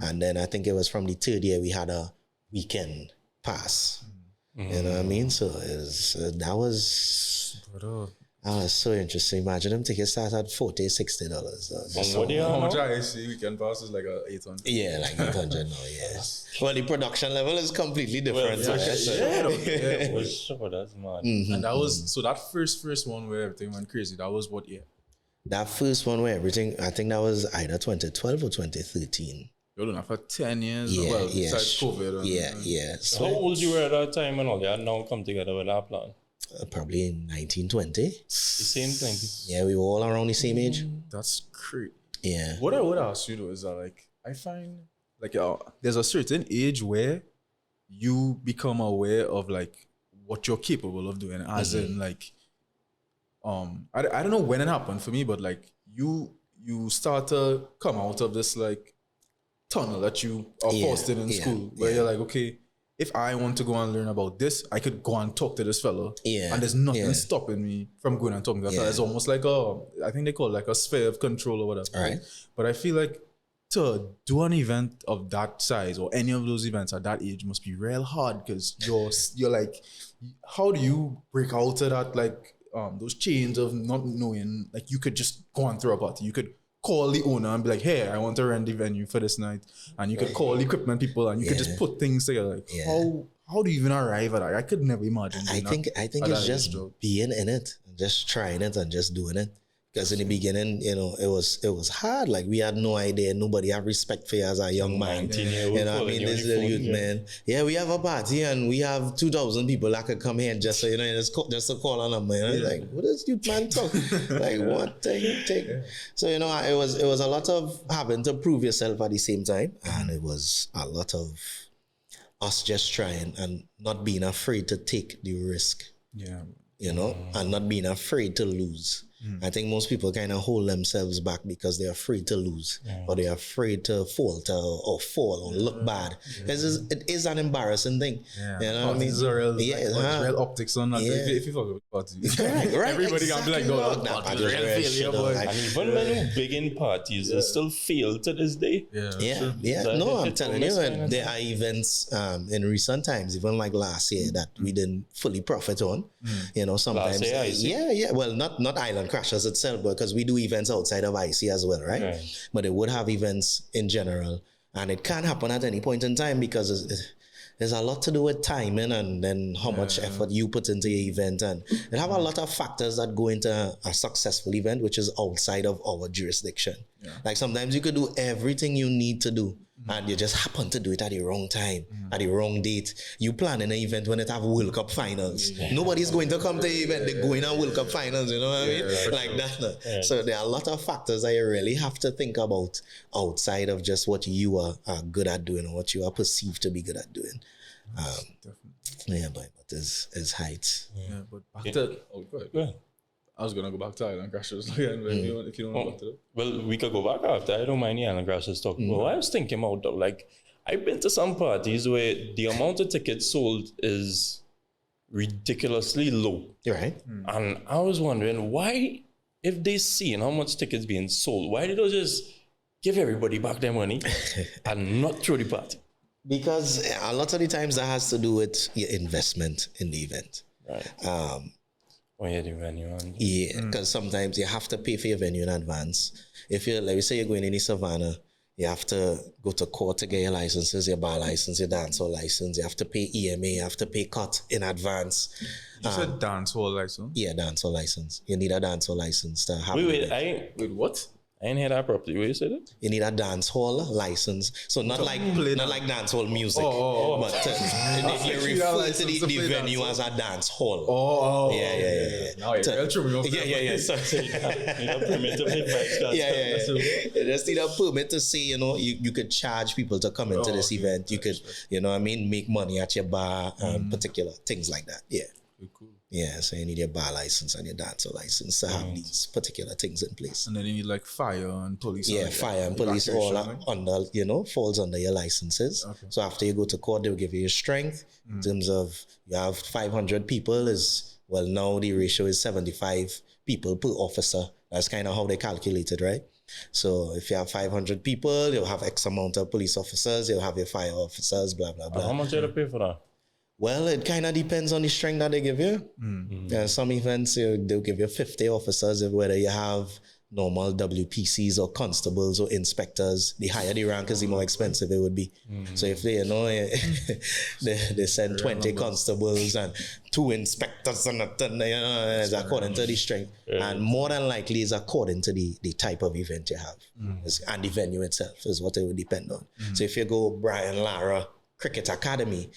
And then I think it was from the third year, we had a weekend pass. You know what I mean? So that was so interesting. Imagine them tickets start at $40, $60. How much I see weekend pass is like a 800. Yeah, like 800 now, yeah. Well, the production level is completely different. For sure, that's mad. And that was, so that first one where everything went crazy, that was what year? That first one where everything, I think that was either 2012 or 2013. You're doing that for 10 years? Yeah, well, besides COVID. Yeah. So how old you were at that time and all that now come together with that plan? Probably in 1920. The same thing. Yeah, we were all around the same age. That's great. Yeah. What I would ask you though is that like, I find like there's a certain age where you become aware of like what you're capable of doing, as in like, I don't know when it happened for me, but like you start to come out of this like tunnel that you are forced in school, where you're like, okay, if I want to go and learn about this, I could go and talk to this fellow. Yeah. And there's nothing stopping me from going and talking to that fellow. It's almost like I think they call it like a sphere of control or whatever. Right. But I feel like to do an event of that size or any of those events at that age must be real hard, because you're like, how do you break out of that, like those chains of not knowing, like you could just go and throw a party. You could call the owner and be like, hey, I want to rent the venue for this night. And you could call the equipment people and you could just put things together. Like, how do you even arrive at that? I could never imagine. I think it's just being in it, just trying it and just doing it. Because in the beginning, you know, it was hard. Like we had no idea. Nobody had respect for you as a young man. You know what I mean? This little youth man. Yeah, we have a party and we have 2,000 people that could come here and just so, you know, just to call on them. Man. Like, what does youth man talk? Like, what take? So, you know, it was a lot of having to prove yourself at the same time. And it was a lot of us just trying and not being afraid to take the risk. Yeah. You know, and not being afraid to lose. I think most people kind of hold themselves back because they're afraid to lose or they're afraid to falter or fall or look bad. It is an embarrassing thing. You know what I mean? It's a real, real optics on that. If you talk about parties, everybody can be like, no, that party is real failure, boy. And even men who big in parties, they still fail to this day. No, I'm telling you, there are events in recent times, even like last year, that we didn't fully profit on. You know, sometimes. Well, not Island Crashers itself, because we do events outside of IC as well, right? But they would have events in general, and it can happen at any point in time because there's a lot to do with timing and then how much effort you put into your event, and it have a lot of factors that go into a successful event, which is outside of our jurisdiction. Like sometimes you could do everything you need to do, and you just happen to do it at the wrong time, at the wrong date. You plan an event when it have World Cup finals. Nobody's going to come to the event. They're going on World Cup finals, you know what I mean? Like that. So there are a lot of factors that you really have to think about outside of just what you are good at doing or what you are perceived to be good at doing. But it's heights. But back to... Oh, go ahead. I was gonna go back to Island Crashers again, if you don't want to. Well, we could go back after. I don't mind the Island Crashers talk. But what I was thinking about though, like I've been to some parties where the amount of tickets sold is ridiculously low. Right. And I was wondering why, if they seen how much tickets being sold, why did they just give everybody back their money and not throw the party? Because a lot of the times that has to do with your investment in the event. Right. Oh yeah, the venue. Yeah, because sometimes you have to pay for your venue in advance. If you're, like we say, you're going in the savannah, you have to go to court to get your licenses, your bar license, your dancehall license. You have to pay EMA, you have to pay cut in advance. You said dancehall license? Yeah, dancehall license. You need a dancehall license to have. Wait, what? I didn't hear that properly. What you said it? You need a dancehall license. So not like dancehall music. But if you refer to the venue as a dance hall. Yeah. Now you're true. Yeah. So, You know, permit to play bikes. yeah. You just need a permit to say, you could charge people to come into this event. You could, make money at your bar and particular things like that. Yeah. Cool. Yeah, so you need your bar license and your dancer license to have these particular things in place. And then you need like fire and police. Yeah, fire and police all are under, falls under your licenses. Okay. So after you go to court, they'll give you your strength. In terms of you have 500 people now the ratio is 75 people per officer. That's kind of how they calculate it, right? So if you have 500 people, you'll have X amount of police officers, you'll have your fire officers, blah, blah, blah. How much do you have to pay for that? Well, it kind of depends on the strength that they give you. Some events, they'll give you 50 officers, whether you have normal WPCs or constables or inspectors. The higher the rank is, the more expensive it would be. So if they, they send 20 constables and 2 inspectors and it's according to the strength. And more than likely it's according to the type of event you have. And the venue itself is what it would depend on. So if you go Brian Lara Cricket Academy,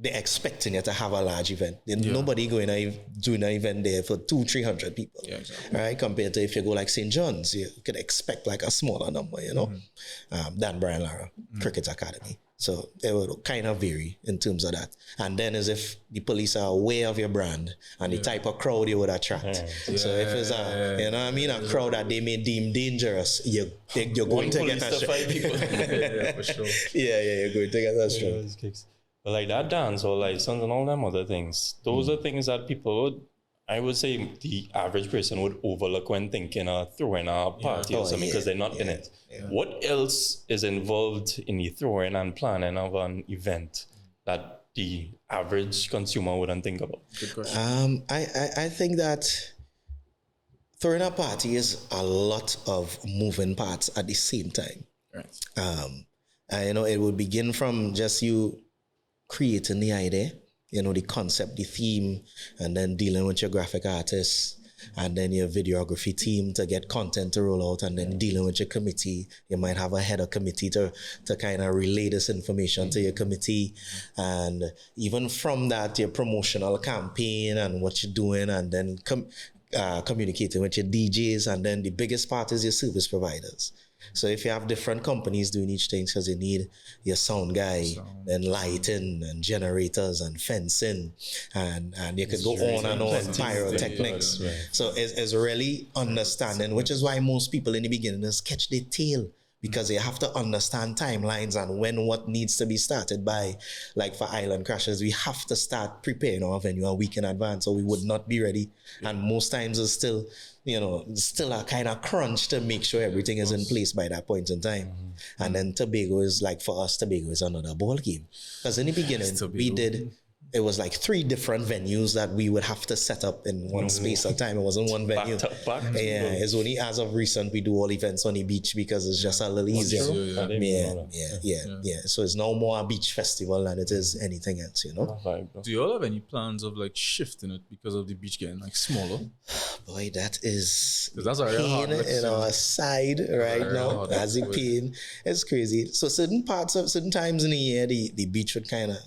they're expecting you to have a large event. Nobody going to do an event there for 200-300 people. Yeah, exactly. Right? Compared to if you go like St. John's, you could expect like a smaller number, than Brian Lara Cricket Academy. So it would kind of vary in terms of that. And then as if the police are aware of your brand and the type of crowd you would attract. So if it's a crowd that they may deem dangerous, you're going to get a strike. For sure. You're going to get a strike. But like that dance or license and all them other things, those are things that people I would say the average person would overlook when thinking of throwing a party or something because they're not in it. What else is involved in the throwing and planning of an event that the average consumer wouldn't think about? Good question. I think that throwing a party is a lot of moving parts at the same time. Right. It would begin from just you creating the idea, the concept, the theme, and then dealing with your graphic artists, and then your videography team to get content to roll out, and then dealing with your committee. You might have a head of committee to kind of relay this information to your committee. And even from that, your promotional campaign and what you're doing, and then communicating with your DJs. And then the biggest part is your service providers. So if you have different companies doing each thing, because you need your sound guy, and lighting and generators and fencing, and you could go on and on, pyrotechnics. So it's really understanding, which is why most people in the beginning just catch their tail, because you have to understand timelines and when what needs to be started by. Like for Island Crashers, we have to start preparing our venue a week in advance, or we would not be ready. And most times it's still a kind of crunch to make sure everything is in place by that point in time. And then Tobago is for us, Tobago is another ball game. Because in the beginning, it was like 3 different venues that we would have to set up in one space at a time. It wasn't one venue. It's only as of recent we do all events on the beach because it's just a little easier. So it's now more a beach festival than it is anything else, Do you all have any plans of shifting it because of the beach getting smaller? Boy, that is that's a real hard in our side right now. That's the pain. It's crazy. So certain times in the year, the beach would kind of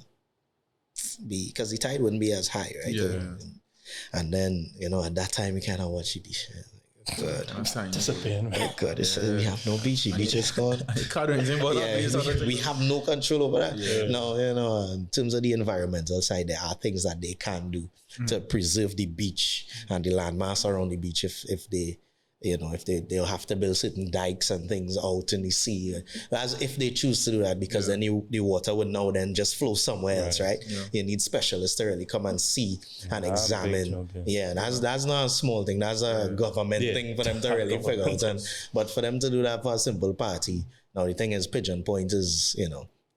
be, because the tide wouldn't be as high, right? And then at that time we kind of watch the beach. God, disappearing. God, we have no beach. The beach is gone. We have no control over that. Now, in terms of the environmental side, there are things that they can do to preserve the beach and the landmass around the beach if they. If they'll have to build certain dikes and things out in the sea, as if they choose to do that, because then the water would now then just flow somewhere else, right? You need specialists to really come and see and examine. That's not a small thing. That's a government thing for them to really figure out. But for them to do that for a simple party, now the thing is, Pigeon Point is,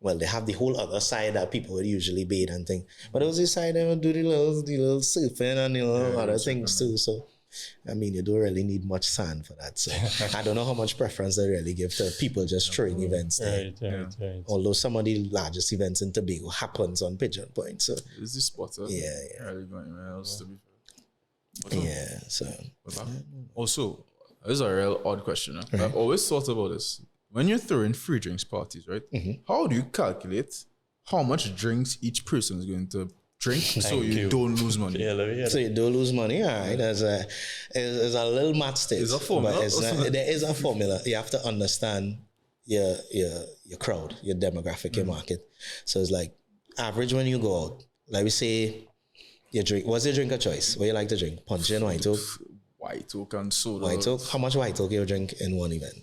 well, they have the whole other side that people would usually bathe and thing. But there was this side that would do the little surfing and other things too. So, I mean, you don't really need much sand for that. So, I don't know how much preference they really give to people just throwing events there. Right. Although some of the largest events in Tobago happens on Pigeon Point. So, Is this spot? yeah. Really going anywhere else to be Yeah, so. Also, this is a real odd question. I've always thought about this. When you're throwing free drinks parties, right? How do you calculate how much drinks each person is going to drink so you don't lose money? So you don't lose money, all right. There's a little math stage. There's a formula? There is a formula. You have to understand your crowd, your demographic, your market. So it's like average when you go out. Like we say, you drink. What's your drink of choice? What you like to drink? Punch and white oak. White oak and soda. White oak. How much white oak you drink in one event?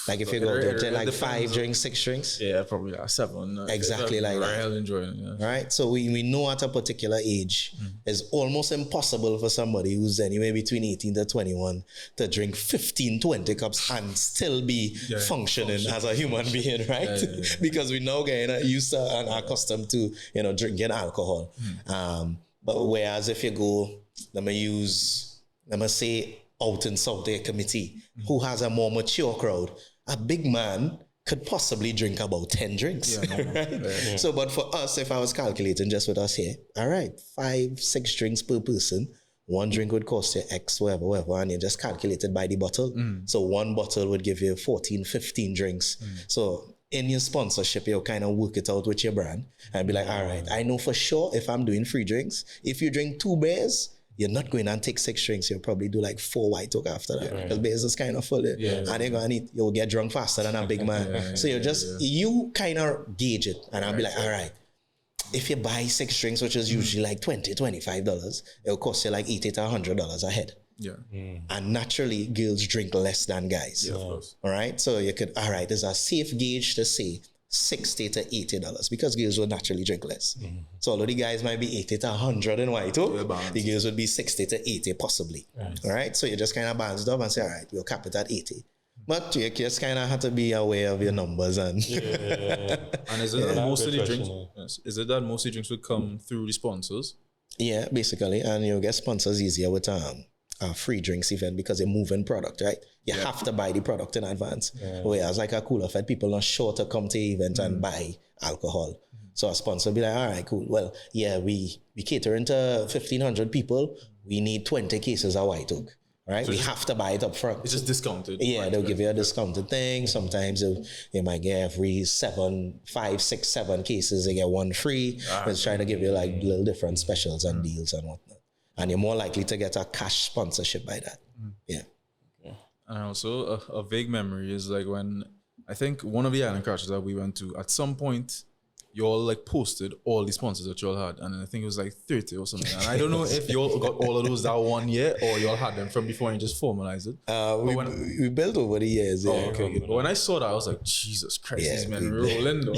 Like if you go to like 5 drinks, 6 drinks? Yeah, probably like 7. Exactly like that. I'll enjoy it. Yeah. Right? So we know at a particular age, it's almost impossible for somebody who's anywhere between 18 to 21 to drink 15, 20 cups and still be functioning as a human being, right? Because we now getting used to and accustomed to, drinking alcohol. But whereas if you go, let me say out in South Air Committee, who has a more mature crowd, a big man could possibly drink about 10 drinks, right? So, but for us, if I was calculating just with us here, all right, 5, 6 drinks per person, one drink would cost you X, whatever, and you just calculate it by the bottle. So one bottle would give you 14, 15 drinks. So in your sponsorship, you'll kind of work it out with your brand and be like, all right, I know for sure if I'm doing free drinks, if you drink 2 beers, you're not going to take 6 drinks. You'll probably do like 4 white oak after that. Because beers is kind of full. And they're going to you'll get drunk faster than a big man. So you kind of gauge it. And I'll be like, all right, if you buy 6 drinks, which is usually like $20, $25, it'll cost you like $80 to $100 a head. Yeah. And naturally, girls drink less than guys. Yeah, of course. All right. So you could, all right, there's a safe gauge to say $60 to $80 because girls will naturally drink less. So although the guys might be $80 to $100 in white oak, the girls would be $60 to $80 possibly. All right. So you just kind of balance it up and say, all right, we'll cap it at $80. But you just kind of have to be aware of your numbers and. And is it that most of the drinks? Is it that most of the drinks would come through the sponsors? Yeah, basically, and you'll get sponsors easier with a free drinks event because they're moving product, right? You have to buy the product in advance. Whereas like a Cooler Fed, people are sure to come to the event and buy alcohol. So a sponsor will be like, all right, cool. Well, yeah, we catering to 1,500 people. We need 20 cases of white oak. Right? So we have to buy it up front. It's just discounted. Yeah, they'll give you a discounted thing. Sometimes they might get every 5, 6, 7 cases, they get 1 free. It's trying to give you like little different specials and deals and whatnot. And you're more likely to get a cash sponsorship by that. Yeah. And also a vague memory is like when I think one of the island crashes that we went to, at some point, you all like posted all the sponsors that you all had, and I think it was like 30 or something. And I don't know if you all got all of those that one year or you all had them from before and you just formalized it. We built over the years. Yeah. Okay. But when I saw that, I was like, Jesus Christ, these men rolling though.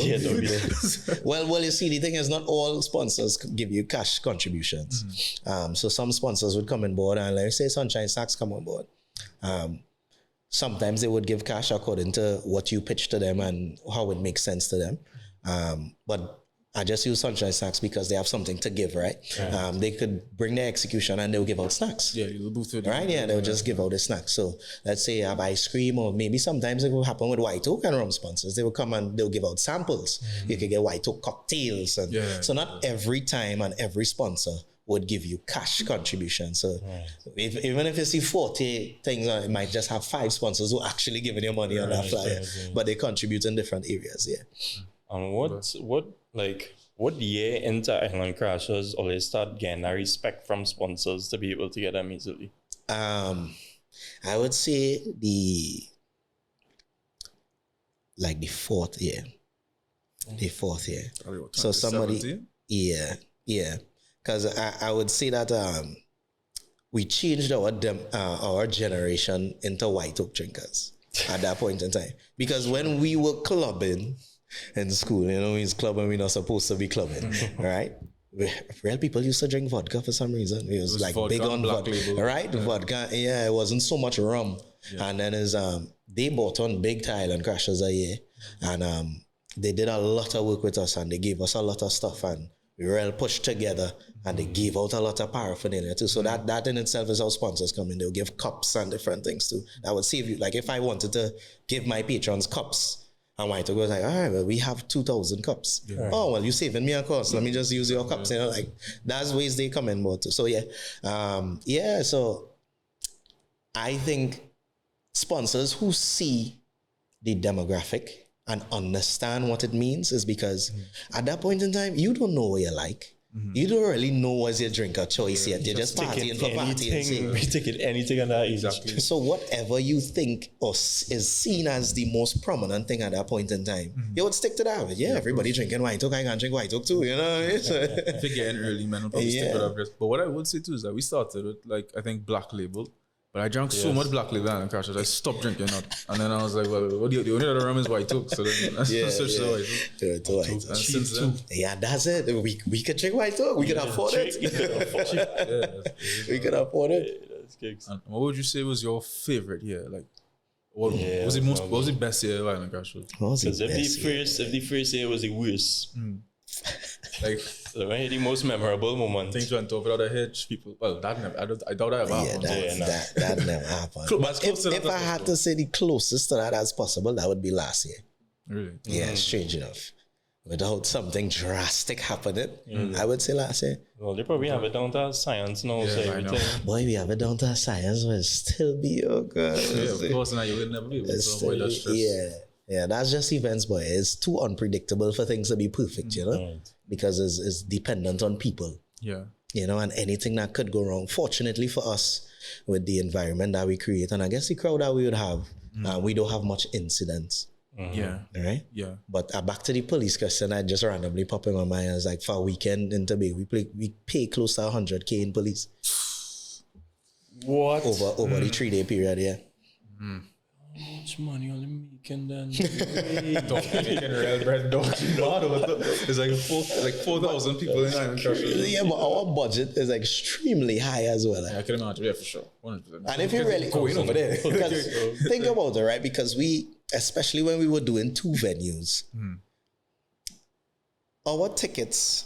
Well, you see, the thing is not all sponsors give you cash contributions. So some sponsors would come on board and like say Sunshine Snacks come on board. Sometimes they would give cash according to what you pitch to them and how it makes sense to them. But I just use Sunshine Snacks because they have something to give, right? They could bring their execution and they'll give out snacks. Yeah, you'll booth it. Right? Yeah, they'll just give out the snacks. So let's say I have ice cream, or maybe sometimes it will happen with White Oak and rum sponsors. They will come and they'll give out samples. You could get White Oak cocktails. And so not every time and every sponsor would give you cash contribution. So even if you see 40 things, it might just have 5 sponsors who actually giving you money on that flyer, but they contribute in different areas. What year into Island Crashers always start getting a respect from sponsors to be able to get them easily? I would say the 4th year. The 4th year. So somebody, yeah. Because I would say that we changed our generation into White Oak drinkers at that point in time. Because when we were clubbing in school, it's clubbing, we're not supposed to be clubbing, right? Real people used to drink vodka for some reason. It was like big on vodka, right? Vodka, it wasn't so much rum. And then they bought on big Thailand crashers a year. And they did a lot of work with us and they gave us a lot of stuff and we were all pushed together and they gave out a lot of paraphernalia too. So that in itself is how sponsors come in. They'll give cups and different things too. That would save you. Like if I wanted to give my patrons cups, I wanted to go like, all right, well, we have 2,000 cups. Yeah. Oh, well, you're saving me a cost. Let me just use your cups. You know, like that's ways they come in more too. So so I think sponsors who see the demographic and understand what it means is because at that point in time, you don't know what you like. You don't really know what's your drink of choice yet. You're just partying for partying's sake. We take it anything on that age. Exactly. So whatever you think or is seen as the most prominent thing at that point in time, you would stick to that. Yeah, everybody drinking white oak, I can drink white oak too, you know what I mean? So, If you're getting early, man, I'll probably stick with that. But what I would say too is that we started with like, I think Black Label. But I drank so much Black Label and crashes, I stopped drinking that. And then I was like, well, the only other rum is white oak. So then I switched to white oak. And since then, that's it. We could drink white oak. We could afford it. We could afford it. And what would you say was your favorite year? Like, what was the best year of Island Crash? Because if the first year was the worst. Like, so the most memorable moment. Things went over the hedge. People, well, that never. I doubt that ever happened. That never happened. But if I had to say the closest to that as possible, that would be last year. Really? Yeah, strange enough. Without something drastic happening, I would say last year. Well, they probably have it down to science now, so everything. Boy, we have it down to science, will still be okay. Yeah, of course, now you will never be able to avoid that stress. Yeah, that's just events, boy. It's too unpredictable for things to be perfect, you know? Because it's dependent on people. Yeah. You know, and anything that could go wrong. Fortunately for us, with the environment that we create, and I guess the crowd that we would have, we don't have much incidents. Yeah. Right? Yeah. But back to the police question, I just randomly pop in my mind. I was like, for a weekend in Tobago, we pay close to 100K in police. What? Over the 3-day period, yeah. How much money are they making then? Making real bread, dog. It's like 4,000 people in Island Crash. Yeah, but our budget is extremely high as well. Yeah, I can imagine. Yeah, for sure. 100%. And if you really going over there, because think about it, right? Because we, especially when we were doing 2 venues, our tickets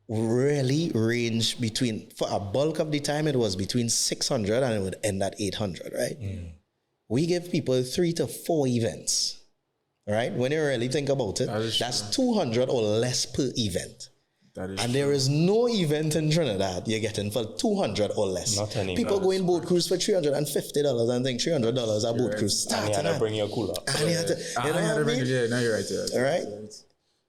really range between, for a bulk of the time, it was between 600 and it would end at 800, right? We give people 3 to 4 events, right? When you really think about it, that's 200 or less per event. And there is no event in Trinidad you're getting for 200 or less. Not any. People go in boat cruise for $350 and think $300 a boat cruise. And you had to bring your cooler. And you had to, you know what I mean? Yeah, now you're right. Yeah. All right?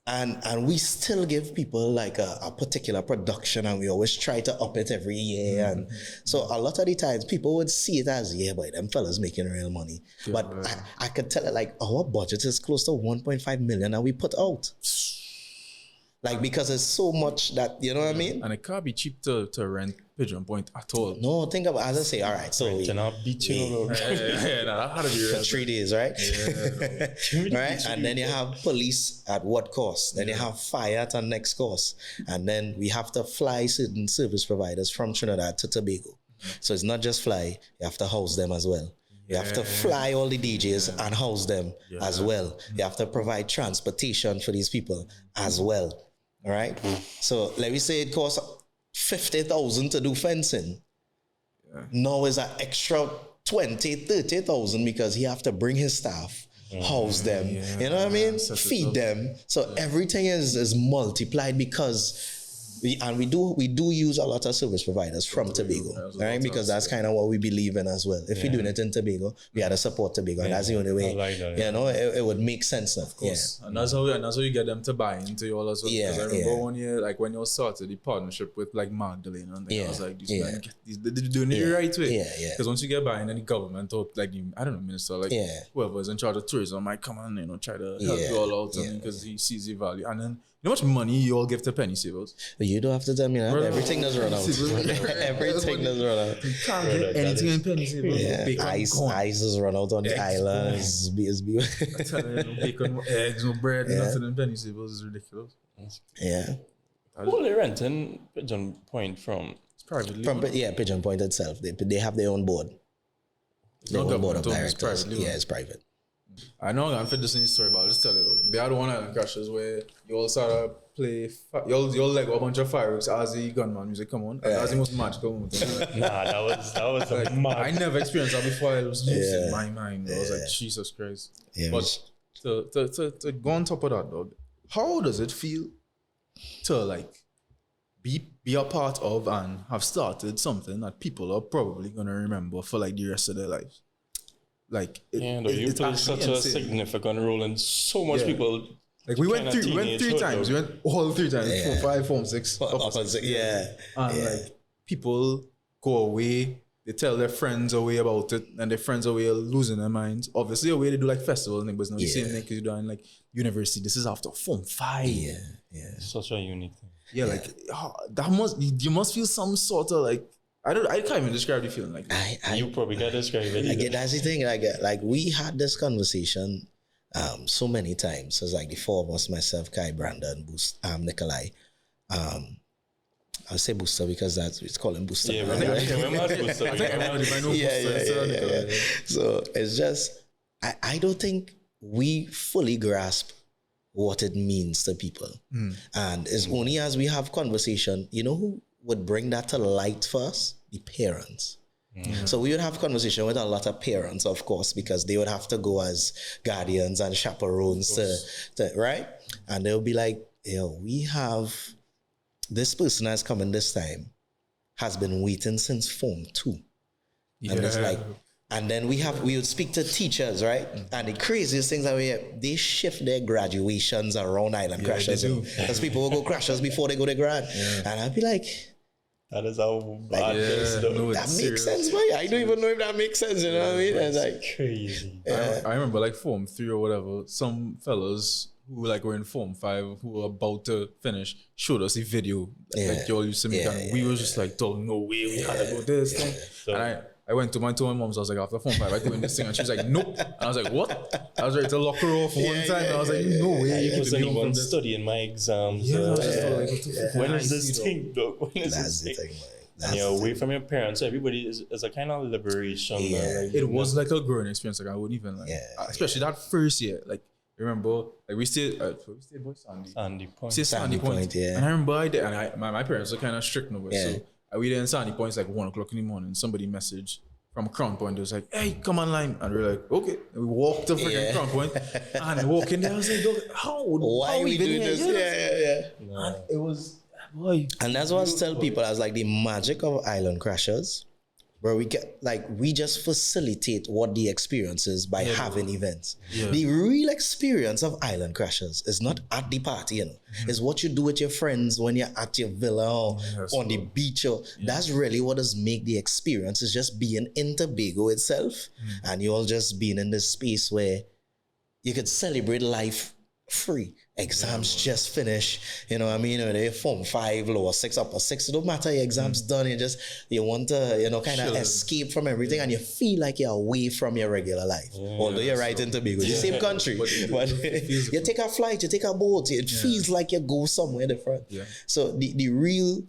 And we still give people like a particular production and we always try to up it every year. And so a lot of the times people would see it as, yeah, boy, them fellas making real money. Yeah, but I could tell it like our budget is close to 1.5 million and we put out. Like, because it's so much that, you know what I mean? And it can't be cheap to rent Pigeon Point at all. No, think about, as I say, all right, so we... Renting out beach, that had to be for 3 days, right? Yeah. Right? And then you have police at what cost? Then you have fire at our next cost. And then we have to fly certain service providers from Trinidad to Tobago. So it's not just fly, you have to house them as well. You have to fly all the DJs and house them as well. You have to provide transportation for these people as well. All right. So let me say it costs 50,000 to do fencing. Now it's an extra 20, 30,000 because he have to bring his staff, house them. You know what I mean? Feed them. So everything is multiplied because we do use a lot of service providers from Tobago, right? Because that's kind of what we believe in as well. If we're doing it in Tobago, we had to support Tobago, and that's the only way. Like that, you know, it would make sense. Of course, and that's how you get them to buy into you all as well. Because I remember one year, like when you started the partnership with like Magdalene, and I was like, they're doing it the right way. Because once you get buying, then the government or like the, I don't know, minister, like whoever's in charge of tourism might come and try to help you all out, because he sees the value, and then. You know how much money you all give to penny savers? You don't have to tell me that. Everything does run out. Everything does run out. You can't get anything in penny savers. Yeah. Ice has run out on the islands. I'm telling you, no bacon, no eggs, no bread, nothing in penny savers is ridiculous. Yeah. Who are they renting Pigeon Point from? It's privately. Pigeon Point itself. They have their own board. Their own board of directors. It's private. I know I'm fit this in story, but I'll just tell you. They had one island crashes where you all started play, you all like a bunch of fireworks as the gunman music come on. That's the most magical moment. Nah, that was like, mad. I never experienced that before. It was just in my mind. I was like, Jesus Christ. Yeah, but to go on top of that, dog, how does it feel to like be a part of and have started something that people are probably gonna remember for like the rest of their lives? Like, you play such a significant role in so much people. Like we went three times. We went all 3 times. 4, 5, 4, 6. And like people go away. They tell their friends away about it, and their friends away are losing their minds. Obviously, away they do like festivals, but it's not the same thing because you're doing like university. This is after Form 5. Yeah. Such a unique thing. Yeah, like you must feel some sort of like I can't even describe the feeling like that. You probably can't describe it. That's the thing. Like we had this conversation so many times. So it's like the 4 of us, myself, Kai, Brandon, Nikolai. I'll say Booster because it's called him Booster. Yeah, I remember Booster. I think everybody know Booster. Yeah. So it's just I don't think we fully grasp what it means to people. And it's only as we have conversation, you know who would bring that to light for us? The parents. So we would have conversation with a lot of parents, of course, because they would have to go as guardians and chaperones to right? And they'll be like, we have this person that's coming this time has been waiting since Form 2. And it's like, and then we would speak to teachers, right? And the craziest things are they shift their graduations around island crashers. Because people will go crashers before they go to grad. And I'd be like, that is how bad this is. That makes sense, boy. I don't even know if that makes sense, you know what I mean? It's like crazy. I remember like Form 3 or whatever, some fellas who like were in Form 5 who were about to finish showed us a video like y'all used to make and we were just like, no way, we had to go this thing. So, and I went to my mom's. I was like, after Form 5, I go in this thing, and she was like, nope. And I was like, what? I was ready to lock her off one time. And I was like, no way. I wasn't even studying my exams. Yeah, I was just like, when is this thing, dog? When is this thing? And you're away from your parents. So everybody is a kind of liberation. It was like a growing experience. Like I wouldn't even like, especially that first year. Like remember, like we stayed boy Sandy Point. Sandy Point. Yeah. And I remember my parents were kind of strict over so. We there in Sandy Point, it's like 1 o'clock in the morning. Somebody messaged from Crown Point. It was like, hey, come online. And we were like, okay. And we walked to freaking Crown Point and walking there. I was like, why we doing this? Yeah. No. And it was, boy. And that's what I tell people. I was like, the magic of island crashers, where we just facilitate what the experience is by having events. Yeah. The real experience of island crashers is not at the party, It's what you do with your friends when you're at your villa or on the beach. That's really what does make the experience, is just being in Tobago itself. And you all just being in this space where you could celebrate life free. Exams just finished, you know what I mean? Or they Form 5, lower 6, upper 6. It don't matter, your exams done. You want to, kind of escape from everything and you feel like you're away from your regular life. Although you're right in Tobago, the same country. But you take a flight, you take a boat, it feels like you go somewhere different. Yeah. So the real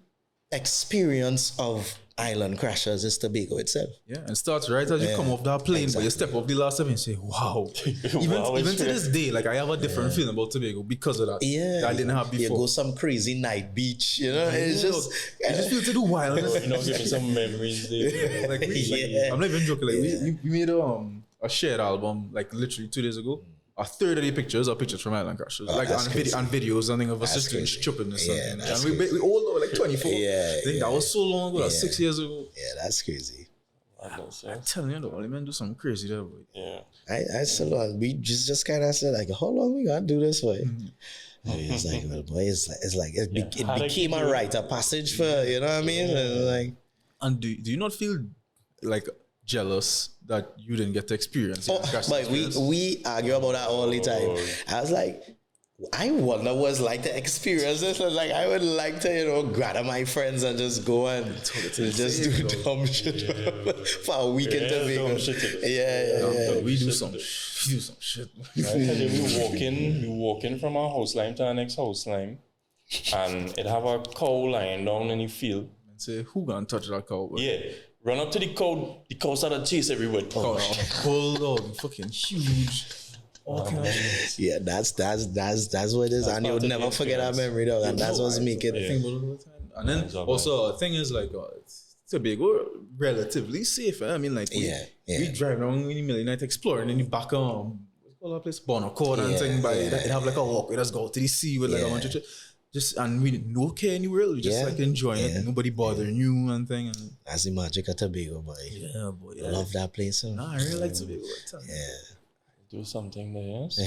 experience of island crashers is Tobago itself. Yeah, and starts right as you come off that plane, but you step off the last 7 and say, wow. Even to this day, like I have a different feeling about Tobago because of that. Yeah. That I didn't have before. You go some crazy night beach, it's just... You just feel to do wild. Give me some memories there. I'm not even joking. Like we made a shared album like literally 2 days ago. A third of the pictures are pictures from island crashes, and videos, something of us just doing stupidness. And we all know like 24. I think that was so long ago, 6 years ago. Yeah, that's crazy. I'm telling you, all the men do something crazy there, boy. Yeah. I still we just kind of said like, how long we gonna do this for? It's like, well, boy, it's like it became a rite of passage for, you know what I mean? And do you not feel like jealous that you didn't get to experience it? But we argue about that all the time. I was like, I wonder what's like to experience this. Like, I would like to, gather my friends and just go and just do dumb shit for a weekend to make we do some shit. We walking from our house line to our next house line, and it have a cow lying down in the field. And say, who gonna touch that cow? Boy? Yeah. Run up to the cow started chase everywhere. Bulldog, fucking huge. Yeah, that's what it is, and you would never forget that memory, though, and that's what's making it. Think about it all the time. And then also the thing is like it's Tobago relatively safe. I mean, like we drive around in the middle of the night exploring in the back what's called that place, Bonacord and thing. By it have like a walkway that's go to the sea with like a bunch of just, and we no care anywhere. We just like enjoying it. Nobody bothering you and thing. And that's the magic of Tobago, boy. Yeah, boy. I love that place. So. Nah, I really like Tobago. Do something there, yes.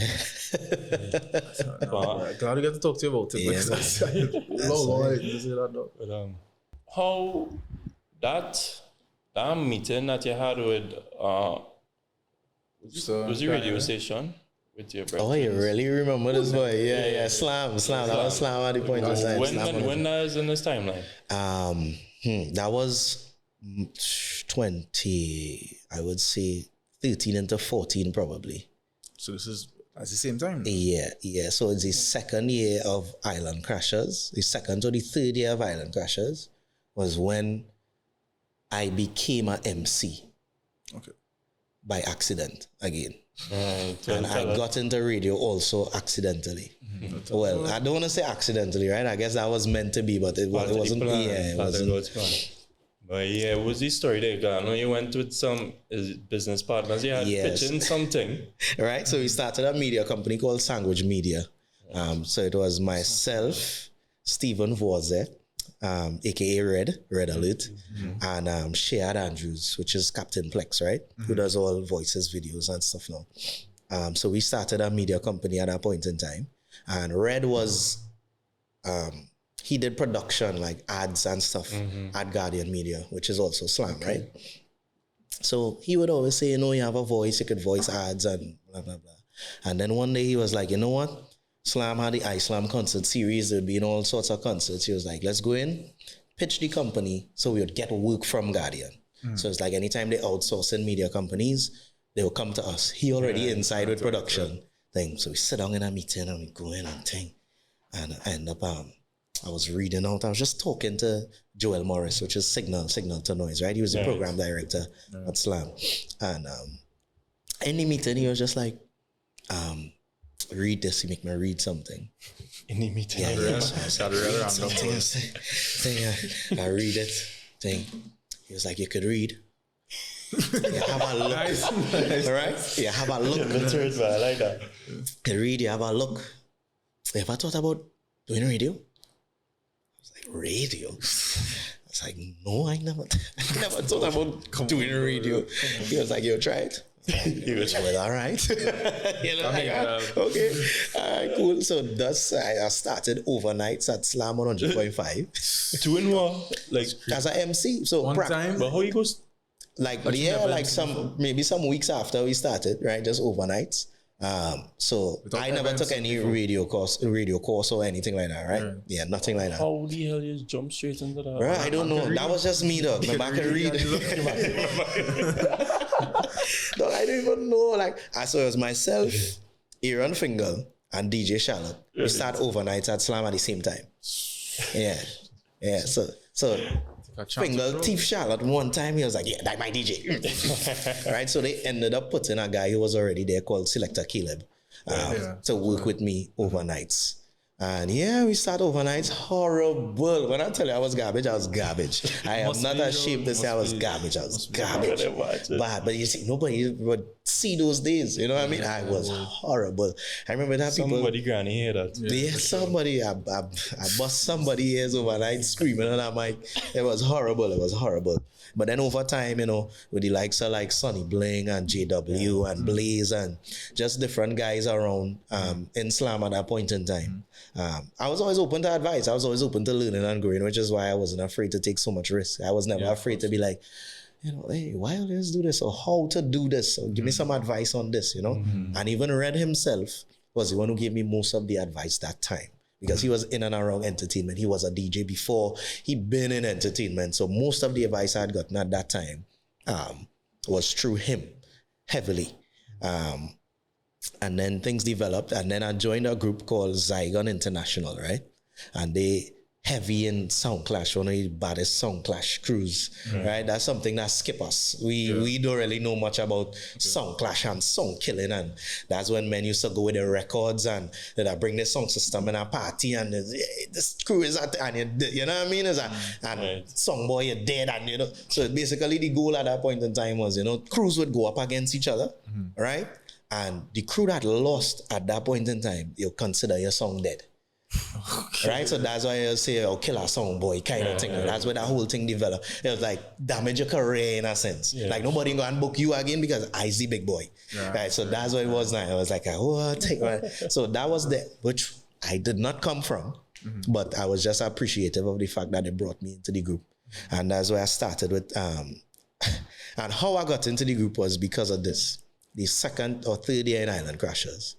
Glad to get to talk to you about it. But, how that meeting that you had with was the radio station with your brother? Oh, you really remember this boy? Yeah. Slam. That was Slam at the point of time. When that is in this timeline? That was 20, I would say 13 into 14 probably. So this is at the same time? Yeah. So it's the second year of Island Crashers. The second to the third year of Island Crashers was when I became an MC. Okay. By accident again. And I got into radio also accidentally. Well, I don't want to say accidentally, right? I guess that was meant to be, but it wasn't. It wasn't. But yeah, what was the story there? I know you went with some business partners. You had pitching something. Right. So we started a media company called Sandwich Media. So it was myself, Stephen Voze, aka Red Alert, and Shayad Andrews, which is Captain Plex, right? Who does all voices, videos, and stuff now. So we started a media company at that point in time. And Red was he did production like ads and stuff at Guardian Media, which is also Slam, right? So he would always say, you have a voice, you could voice ads and blah, blah, blah. And then one day he was like, you know what? Slam had the iSlam concert series. There'd be in all sorts of concerts. He was like, let's go in, pitch the company so we would get work from Guardian. So it's like anytime they outsource in media companies, they will come to us. He already inside with production thing. So we sit down in a meeting and we go in and thing. And I end up, I was reading out. I was just talking to Joel Morris, which is Signal to Noise, right? He was the program director at Slam. And in the meeting, he was just like, read this. He make me read something. In the meeting? I read it. Thing. He was like, you could read. You have a look. Nice. All right? You have a look. I like that. You read, you have a look. You ever thought about doing radio? I was like, radio? I was like, no, I never thought about doing radio. He was like, yo, try it. He was like, well, all right. Okay. All right, cool. So thus I started overnights at Slam 100.5. Doing what? Like as an MC. So one time. But how you goes? Like maybe some weeks after we started, right? Just overnights. So I never took any radio course or anything like that, right? Yeah, nothing like that. How the hell you jump straight into that? Right, I don't know. That was just me, though. I can read. Dog, I don't even know. Like, so it was myself, Aaron Fingal, and DJ Charlotte. We start overnight at Slam at the same time. Yeah. So Fingal, Thief Charlotte, one time he was like, yeah, that's my DJ. Right? So they ended up putting a guy who was already there called Selector Caleb to work with me overnights. And we start overnights. Horrible. When I tell you I was garbage, I was garbage. I am not ashamed to say I was garbage. I was garbage. But you see, nobody would see those days. You know what I mean? I was horrible. I remember that somebody granny hear that. Yeah, somebody. I bust somebody ears overnight screaming on that mic. It was horrible. But then over time, with the likes of like Sonny Bling and JW and Blaze and just different guys around in Slam at that point in time, I was always open to advice. I was always open to learning and growing, which is why I wasn't afraid to take so much risk. I was never afraid to be like, hey, why let's do this or how to do this or give me some advice on this, And even Red himself was the one who gave me most of the advice that time. Because he was in and around entertainment. He was a DJ before. He'd been in entertainment. So most of the advice I had gotten at that time was through him, heavily. And then things developed. And then I joined a group called Zygon International, right? And they heavy in sound clash, one of the baddest sound clash crews, right? That's something that skip us. We don't really know much about sound clash and sound killing, and that's when men used to go with the records and they bring the sound system in a party, and this crew is at, and you know what I mean? And song boy, you're dead, and you know. So basically the goal at that point in time was, you know, crews would go up against each other, right? And the crew that lost at that point in time, you'll consider your song dead. Right, so that's why I say, "Oh, kill a song boy," kind of thing. That's where that whole thing developed. It was like damage your career in a sense. Like nobody gonna book you again because I see big boy. Right, so that's what it was. Now it was like, "Oh, take one." So that was the which I did not come from, but I was just appreciative of the fact that they brought me into the group, and that's where I started with. And how I got into the group was because of this. The second or third year in Island Crashers,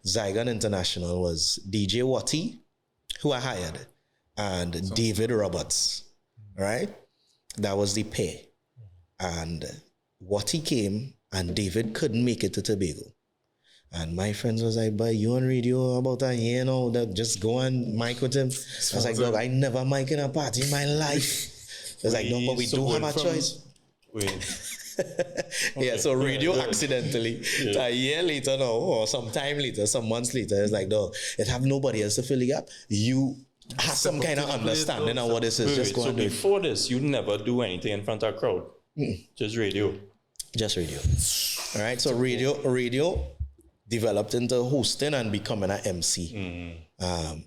Zygon International was DJ Watty, who I hired, and David Roberts, right? That was the pair. And Watty came and David couldn't make it to Tobago. And my friends was like, "But you on radio about a year now, that just go and mic with him." I was like, "Look, I never mic in a party in my life." I was like, "No, but we do have a choice." Yeah, so radio accidentally a year later now, or some time later, some months later, it's like, no, it have nobody else to fill the gap. You have some kind of understanding of what this is. Just go and do it. Before this, you never do anything in front of a crowd. Just radio. Just radio. All right, so radio developed into hosting and becoming an MC.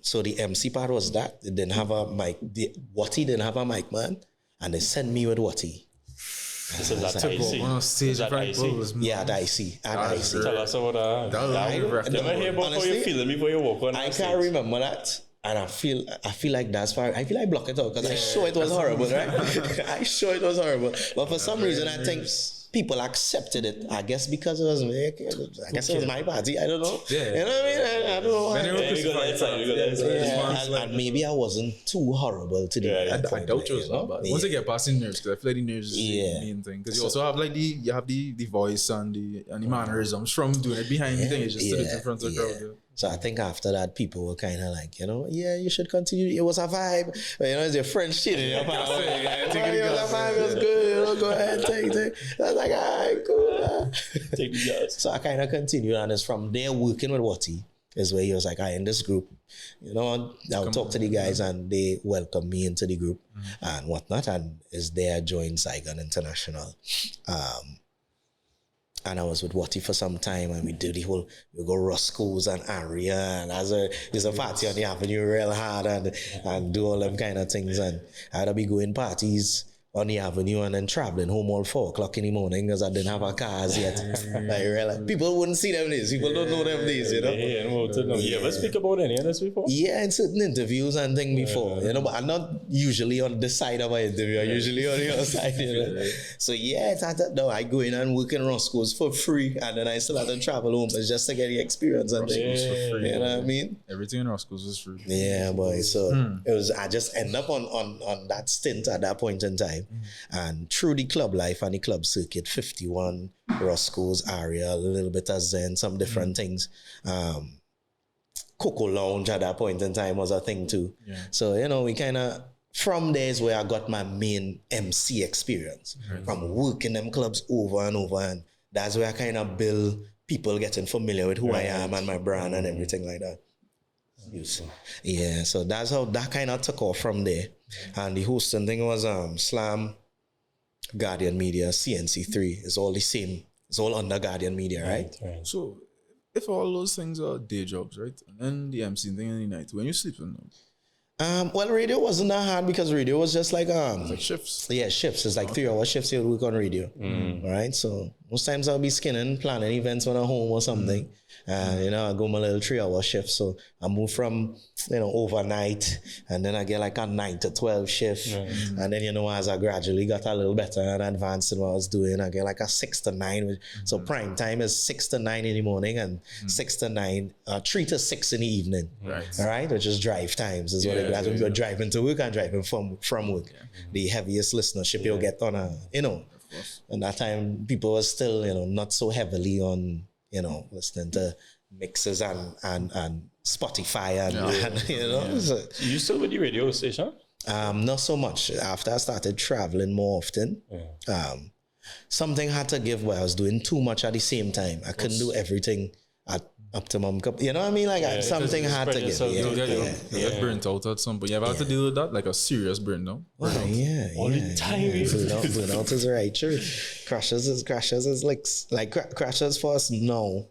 So the MC part was that. It didn't have a mic. Watty didn't have a mic, man. And they sent me with Watty. This is that IC. Is that IC? Yeah, the IC. Tell us about that. Never hear about how you feeling before you walk on. I can't remember that. And I feel like that's far. I feel like block it out because I sure it was horrible, right? I sure it was horrible. But for some reason, I think people accepted it. I guess because it was me. I guess it was my party. I don't know. You know what I mean? I don't know. And maybe I wasn't too horrible to do. I doubt you was not bad. Once you get past the nerves, because I feel like the nerves is the main thing. Because you also have like the voice and the mannerisms from doing it behind the thing. It's just in front of the crowd. So I think after that, people were kind of like, you know, you should continue. It was a vibe. But, you know, it's your French shit. It was a vibe. It was good. You know, go ahead, take. I was like, all right, cool. Take the gas. So I kind of continued. And it's from there working with Watty is where he was like, in this group, you know, I'll talk to the guys and they welcome me into the group and whatnot. And is there I joined Zygon International. And I was with Watty for some time, and we go Roscoe's and Aria, and there's a party on the avenue real hard, and do all them kind of things. And I'd be going parties on the avenue and then traveling home all 4 o'clock in the morning because I didn't have a cars yet. Like, people wouldn't see them days. People don't know them days, you know. You ever speak about any of this before? Yeah, in certain interviews and things before, you know, but I'm not usually on this side of my interview. I'm usually on the other side, you know. So yeah, I go in and work in Roscoe's for free, and then I still have to travel home just to get the experience and things. You know what I mean? Everything in Roscoe's was free. Yeah, boy. So it was. I just end up on that stint at that point in time. And through the club life and the club circuit, 51, Roscoe's, Aria, a little bit of Zen, some different things. Coco Lounge at that point in time was a thing too. Yeah. So, you know, we kind of, from there is where I got my main MC experience. From working them clubs over and over. And that's where I kind of build people getting familiar with who I am and my brand and everything like that. Yeah, so that's how that kind of took off from there. And the hosting thing was Slam, Guardian Media, CNC3. It's all the same. It's all under Guardian Media, right? So if all those things are day jobs, right? And then the MC thing in the night, when you sleeping? Well, radio wasn't that hard because radio was just like like shifts. Yeah, shifts. It's like 3-hour shifts you work on radio. All right. So most times I'll be skinning, planning events when I'm home or something. You know, I go my little 3-hour shift. So I move from, you know, overnight, and then I get like a 9 to 12 shift. And then, you know, as I gradually got a little better and advanced in what I was doing, I get like a 6 to 9. So prime time is 6 to 9 in the morning and 6 to 9, 3 to 6 in the evening. All right. Which is drive times is what it is. When you're driving to work and driving from work. The heaviest listenership you'll get on you know, and that time people were still, you know, not so heavily on, you know, listening to mixes and Spotify and you know. So, You still with the radio station? not so much. After I started traveling more often, something had to give where I was doing too much at the same time. I couldn't do everything at optimum. You know what I mean? Like something had to give. You get burnt out at some point. You ever had to deal with that? Like a serious burnout? All the time. Burnout is right. True. Crashes is like crashes for us now.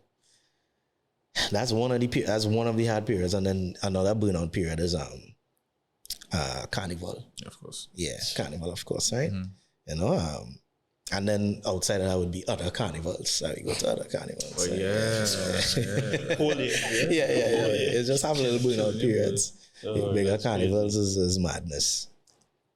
That's one of the hard periods, and then another burnout period is Carnival. Yeah, of course. Yeah, Carnival, of course, right? You know, and then outside of that would be other carnivals. So we go to other carnivals. Oh, yeah. Holy. Yeah. It's just have little burnout periods. Bigger carnivals is madness.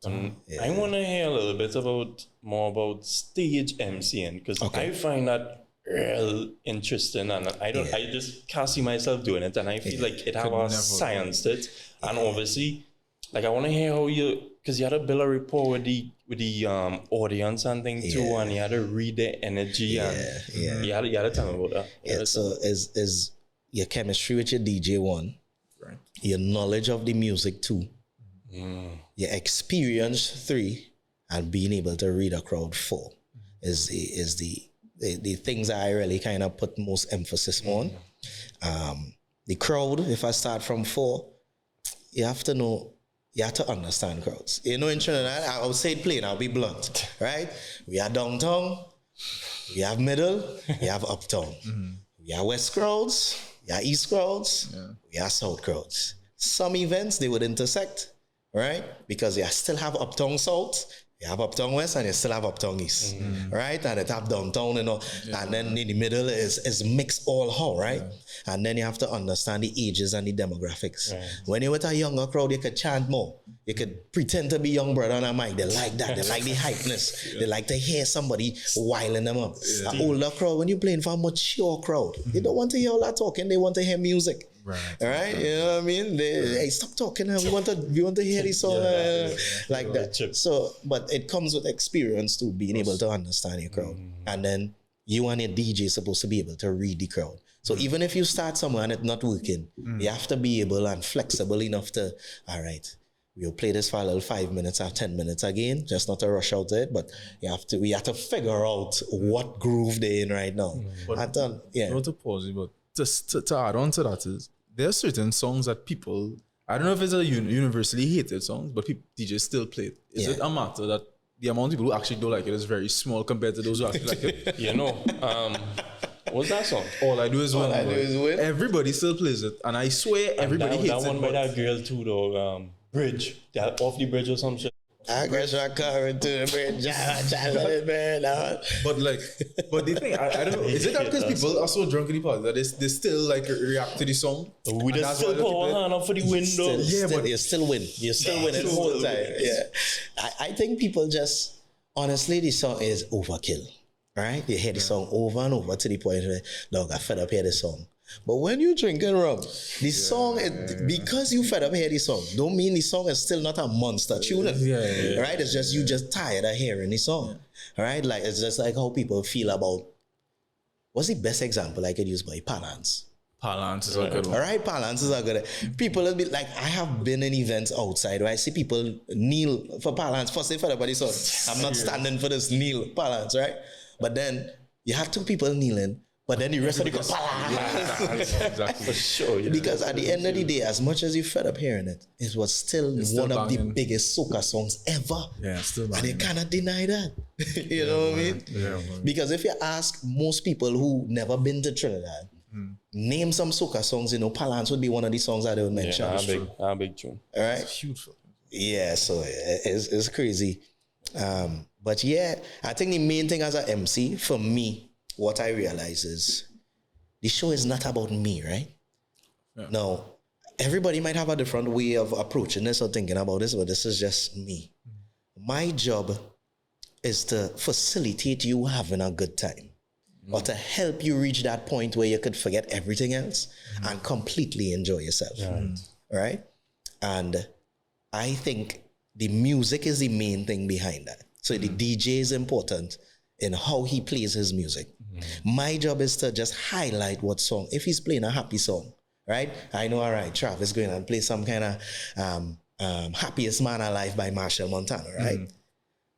I want to hear a little bit more about stage MCing, because I find that real interesting, and I just can't see myself doing it, and I feel like it have a science to it, and obviously, like I want to hear how because you had to build a rapport with the audience and thing too, and you had to read their energy, and you had to tell me about that. Yeah, so is your chemistry with your DJ 1, Right. your knowledge of the music 2, your experience 3, and being able to read a crowd 4 is the things that I really kind of put most emphasis on. The crowd, if I start from 4, you have to understand crowds. You know, in Trinidad, I'll say it plain, I'll be blunt, right? We are downtown, we have middle, we have uptown. We are west crowds, we are east crowds, we are south crowds. Some events, they would intersect, right? Because you still have uptown south, you have uptown west, and you still have uptown east, right? And it have downtown, you know, and then in the middle is mixed all how, right? And then you have to understand the ages and the demographics. When you're with a younger crowd, you could chant more. You could pretend to be young brother on a mic. They like that. They like the hypeness. They like to hear somebody wiling them up. An older crowd, when you're playing for a mature crowd, they don't want to hear all that talking. They want to hear music. Right. All right. You know what I mean? Hey, stop talking. We want to hear this song like that. So, but it comes with experience too, being able to understand your crowd, and then you and your DJ is supposed to be able to read the crowd. So even if you start somewhere and it's not working, you have to be able and flexible enough to, all right, we'll play this for a little 5 minutes or 10 minutes again, just not to rush out to it, but we have to figure out what groove they're in right now. Not to pause you, but just to add on to that is, there are certain songs that people, I don't know if it's a universally hated song, but DJs still play it. Is it a matter that the amount of people who actually don't like it is very small compared to those who actually like it? You know, what's that song? All I Do Is Win. Everybody still plays it, and I swear everybody hates it. That one by that girl too, though. Bridge. That off the bridge or some shit. I guess I'm coming to the bridge. But the thing, I don't know. Is it that because people are so drunk in the party that they still like react to the song? We just still put our hand up for the window. But you still win. You still win it the whole time. Yeah. I think people just, honestly, the song is overkill. Right? You hear the song over and over to the point where, dog, I fed up hear the song. But when you drinking rum, the song, because you fed up hear the song, don't mean the song is still not a monster tune. Right? It's just you just tired of hearing the song. Right? Like it's just like how people feel about, what's the best example I could use by Palance? Palance is a good one. All right, Palance is a good one. People will be like, I have been in events outside where I see people kneel for Palance. First they fed up by the song. I'm not standing for this kneel Palance, right? But then you have 2 people kneeling, but then the rest of the go, exactly. For sure. Yeah. Because at the end of the day, as much as you fed up hearing it, it was still one of the biggest soca songs ever. Yeah, still and you cannot deny that. You know what I mean? Yeah, because if you ask most people who never been to Trinidad, name some soca songs, Palance would be one of the songs that they would mention. Yeah, big tune. All right? It's huge. Yeah, so it's crazy. But yeah, I think the main thing as an MC, for me, what I realize is the show is not about me, right? Yeah. Now, everybody might have a different way of approaching this or thinking about this, but this is just me. My job is to facilitate you having a good time or to help you reach that point where you could forget everything else and completely enjoy yourself. Right? And I think the music is the main thing behind that. So the DJ is important in how he plays his music. My job is to just highlight what song. If he's playing a happy song, right? I know, all right, Trav is going to play some kind of Happiest Man Alive by Marshall Montana, right?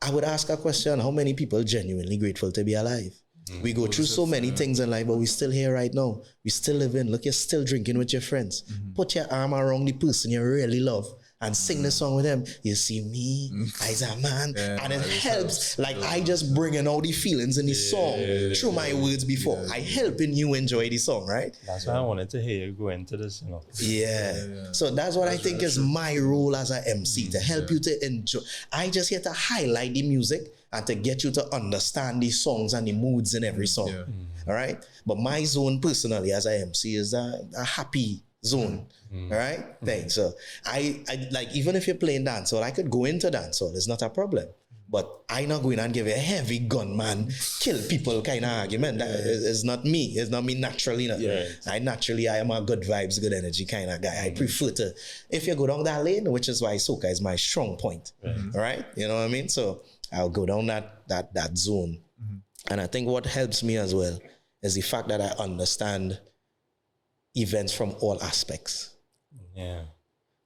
I would ask a question, how many people genuinely grateful to be alive? We go through so many things in life, but we're still here right now. We still living. Look, you're still drinking with your friends. Put your arm around the person you really love and sing the song with them. You see me as a man. And it helps. Like I just bringing all the feelings in the song through my words before. I helping you enjoy the song, right? That's why I wanted to hear you go into this, So that's what I think is my role as an MC, to help you to enjoy. I just here to highlight the music and to get you to understand the songs and the moods in every song. All right? But my zone personally as an MC is a happy zone. All right? Thanks. So I like, even if you're playing dancehall, I could go into dancehall. It's not a problem. But I not going and give a heavy gunman, kill people kind of argument. That is not me. It's not me naturally. I am a good vibes, good energy kind of guy. I prefer to, if you go down that lane, which is why soca is my strong point. All right? You know what I mean? So I'll go down that zone. And I think what helps me as well is the fact that I understand events from all aspects.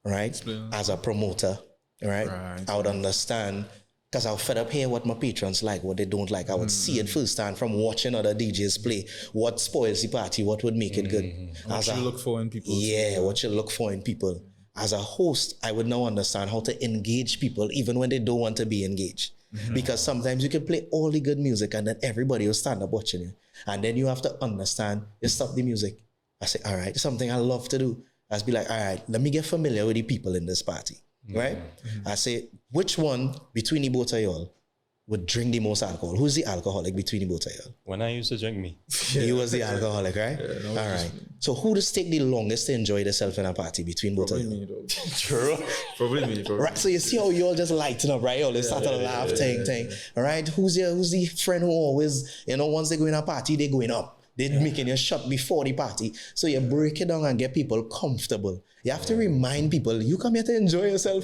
Right? As a promoter, right? I would understand, because I'll fed up here what my patrons like, what they don't like. I would see it firsthand from watching other DJs play. What spoils the party? What would make it good? What you look for in people. What you look for in people. As a host, I would now understand how to engage people even when they don't want to be engaged. Because sometimes you can play all the good music and then everybody will stand up watching you. And then you have to understand, you stop the music. I say, all right, something I love to do. I be like, all right, let me get familiar with the people in this party, right? I say, which one between the both of y'all would drink the most alcohol? Who's the alcoholic between the both of y'all? When I used to drink, me. He was the alcoholic, right? All right. So who does take the longest to enjoy themselves in a party between both of you? True. Probably me. Right. So you see how you all just lighten up, right? All they start to laugh, thing. All right. Who's the friend who always, once they go in a party, they going up. They're making a shot before the party. So you break it down and get people comfortable. You have to remind people, you come here to enjoy yourself,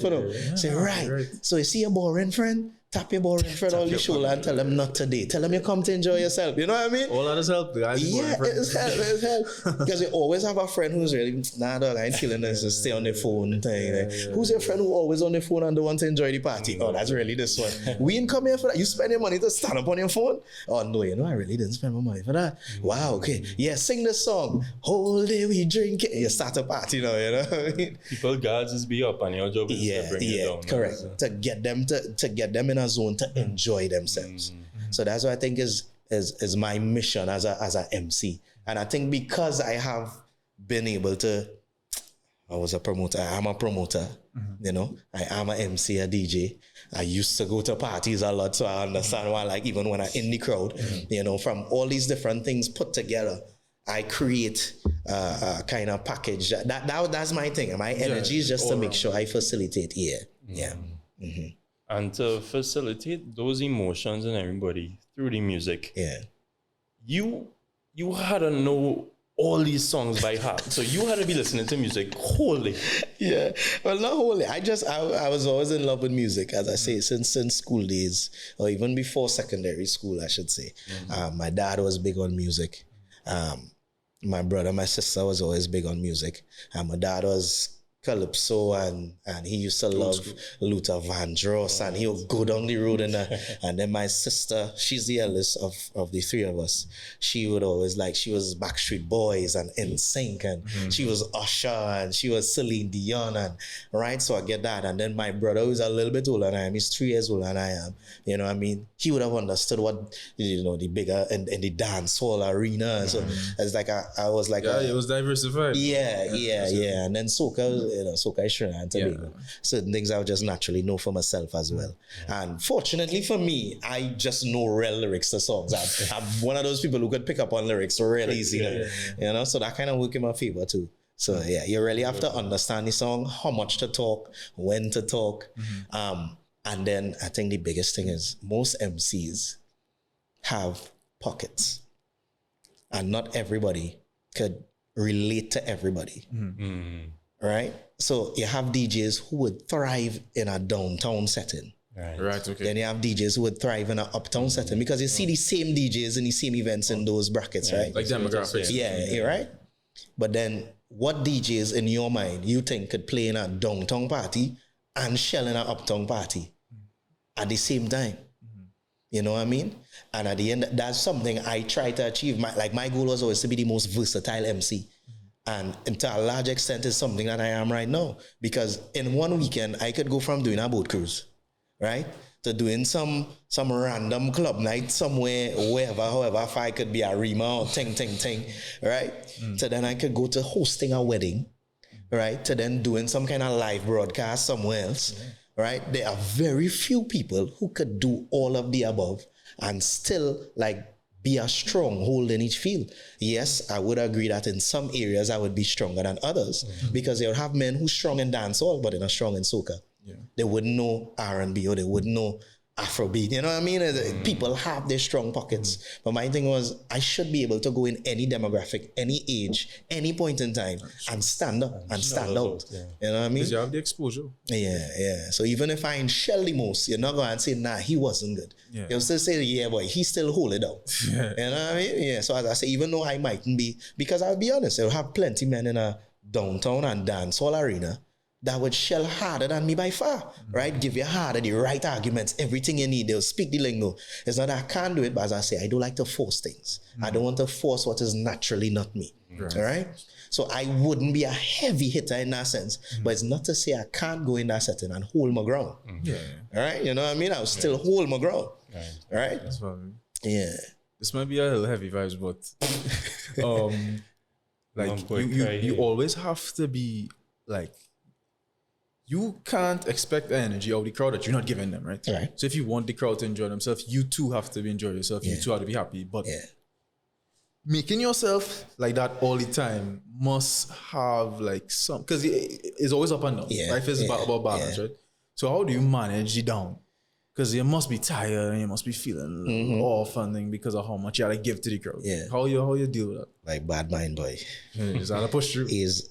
Say, right. So you see your boring friend, tap your boring friend on the shoulder and tell them not today. Tell them you come to enjoy yourself. You know what I mean? All that is help, guys. It's help. Because you always have a friend who's really, nah, dog, I ain't feeling this, just stay on the phone. Who's your friend who always on the phone and don't want to enjoy the party? Oh, that's really this one. We didn't come here for that. You spend your money to stand up on your phone? Oh, no, I really didn't spend my money for that. Wow, okay. Yeah, sing the song. Whole day we drink it. You start a party now, you know what I mean? People guards is be up and your job is to bring it down. Correct. So. To get them in a zone to enjoy themselves. So that's what I think is my mission as a MC. And I think because I have been able to, I was a promoter, I am a promoter, I am an MC, a DJ. I used to go to parties a lot, so I understand why, like, even when I'm in the crowd, from all these different things put together, I create a kind of package. That's my thing. My energy is just to make sure I facilitate here. And to facilitate those emotions in everybody through the music. You had to know all these songs by heart. So you had to be listening to music wholly. Well, not wholly. I was always in love with music, as I say, since school days, or even before secondary school, I should say. My dad was big on music. My brother, my sister was always big on music. My dad was calypso and he used to love Luther Vandross, and he would go down the road and then my sister, she's the eldest of the three of us, she would always she was Backstreet Boys and NSYNC, and she was Usher and she was Celine Dion, and right, so I get that. And then my brother, who's a little bit older than I am, he's 3 years older than I am, you know what I mean, he would have understood what the bigger in the dance hall arena. So it's like I was like it was diversified. And then soca, soca is Trinidad and Tobago. Certain things I would just naturally know for myself as well. And fortunately for me, I just know real lyrics to songs. I'm one of those people who could pick up on lyrics real easy. So that kind of work in my favor too. So you really have to understand the song, how much to talk, when to talk. And then I think the biggest thing is most MCs have pockets. And not everybody could relate to everybody. Right? So you have DJs who would thrive in a downtown setting. Right. Okay. Then you have DJs who would thrive in an uptown setting because you see the same DJs in the same events in those brackets, right? Like demographics. Yeah, right? But then what DJs in your mind you think could play in a downtown party and shell in an uptown party at the same time? You know what I mean? And at the end, that's something I try to achieve. My goal was always to be the most versatile MC. And to a large extent is something that I am right now. Because in one weekend, I could go from doing a boat cruise, right? To doing some random club night somewhere, wherever, however far, it could be a Rima or ting, right? So then I could go to hosting a wedding, right? To then doing some kind of live broadcast somewhere else, right? There are very few people who could do all of the above and still like be a stronghold in each field. Yes, I would agree that in some areas I would be stronger than others because you'll have men who's strong in dancehall but they're not strong in soca. Yeah. They wouldn't know R&B or they wouldn't know Afrobeat. You know what I mean? People have their strong pockets. But my thing was, I should be able to go in any demographic, any age, any point in time and stand up and stand out. Yeah. You know what I mean? Because you have the exposure. Yeah. So even if I ain't shell the most, you're not going to say, nah, he wasn't good. Yeah. You'll still say, yeah, boy, he still hold it out. Yeah. You know what I mean? Yeah. So as I say, even though I mightn't be, because I'll be honest, you'll have plenty men in a downtown and dancehall arena that would shell harder than me by far, right? Give you harder, the right arguments, everything you need. They'll speak the lingo. It's not that I can't do it, but as I say, I don't like to force things. I don't want to force what is naturally not me, all right? So I wouldn't be a heavy hitter in that sense, but it's not to say I can't go in that setting and hold my ground, all right? You know what I mean? I'll still hold my ground, all right? That's what I mean. Yeah. This might be a little heavy vibes, but like you always have to be like, you can't expect the energy of the crowd that you're not giving them, right? Right. So if you want the crowd to enjoy themselves, you too have to enjoy yourself. You too have to be happy. But making yourself like that all the time must have like some, because it's always up and down. Life is about balance, right? So how do you manage the down? Because you must be tired and you must be feeling off and thing because of how much you gotta give to the crowd. Yeah. How you deal with that? Like bad mind, boy. Just gotta push through.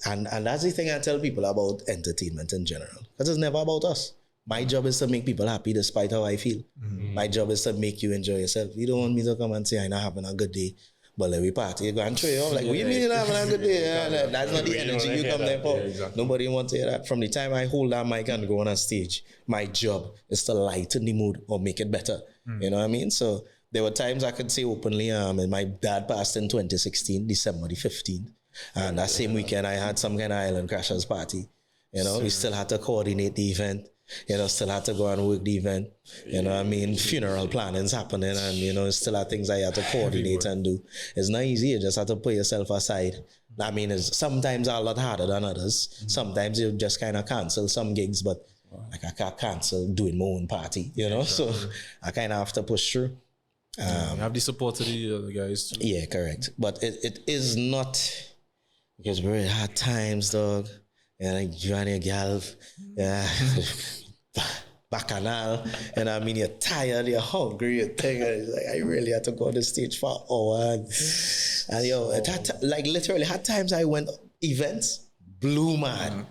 And that's the thing I tell people about entertainment in general. Because it's never about us. My job is to make people happy despite how I feel. My job is to make you enjoy yourself. You don't want me to come and say I'm not having a good day, but let me party. You go and throw you off. Like, what do you mean you're not having a good day? That's not the energy you come there for. Nobody wants to hear that. From the time I hold that mic and go on a stage, my job is to lighten the mood or make it better. You know what I mean? So there were times I could say openly, and my dad passed in 2016, December the 15th. And that same weekend, I had some kind of Island Crashers party. You know, we still had to coordinate the event. You know, still had to go and work the event. You know what I mean? Funeral planning's happening and, you know, still are things I had to coordinate and do. It's not easy. You just have to put yourself aside. I mean, it's sometimes a lot harder than others. Sometimes you just kind of cancel some gigs, but like I can't cancel doing my own party, you know? So I kind of have to push through. You have the support of the other guys too. Yeah, correct. But it is not, because we had times, dog. And like Johnny Gal, bacchanal, and I mean, you're tired, you're hungry, you're thinking, like, I really had to go on the stage for an hour. And yo, it had like literally had times I went events, blue man,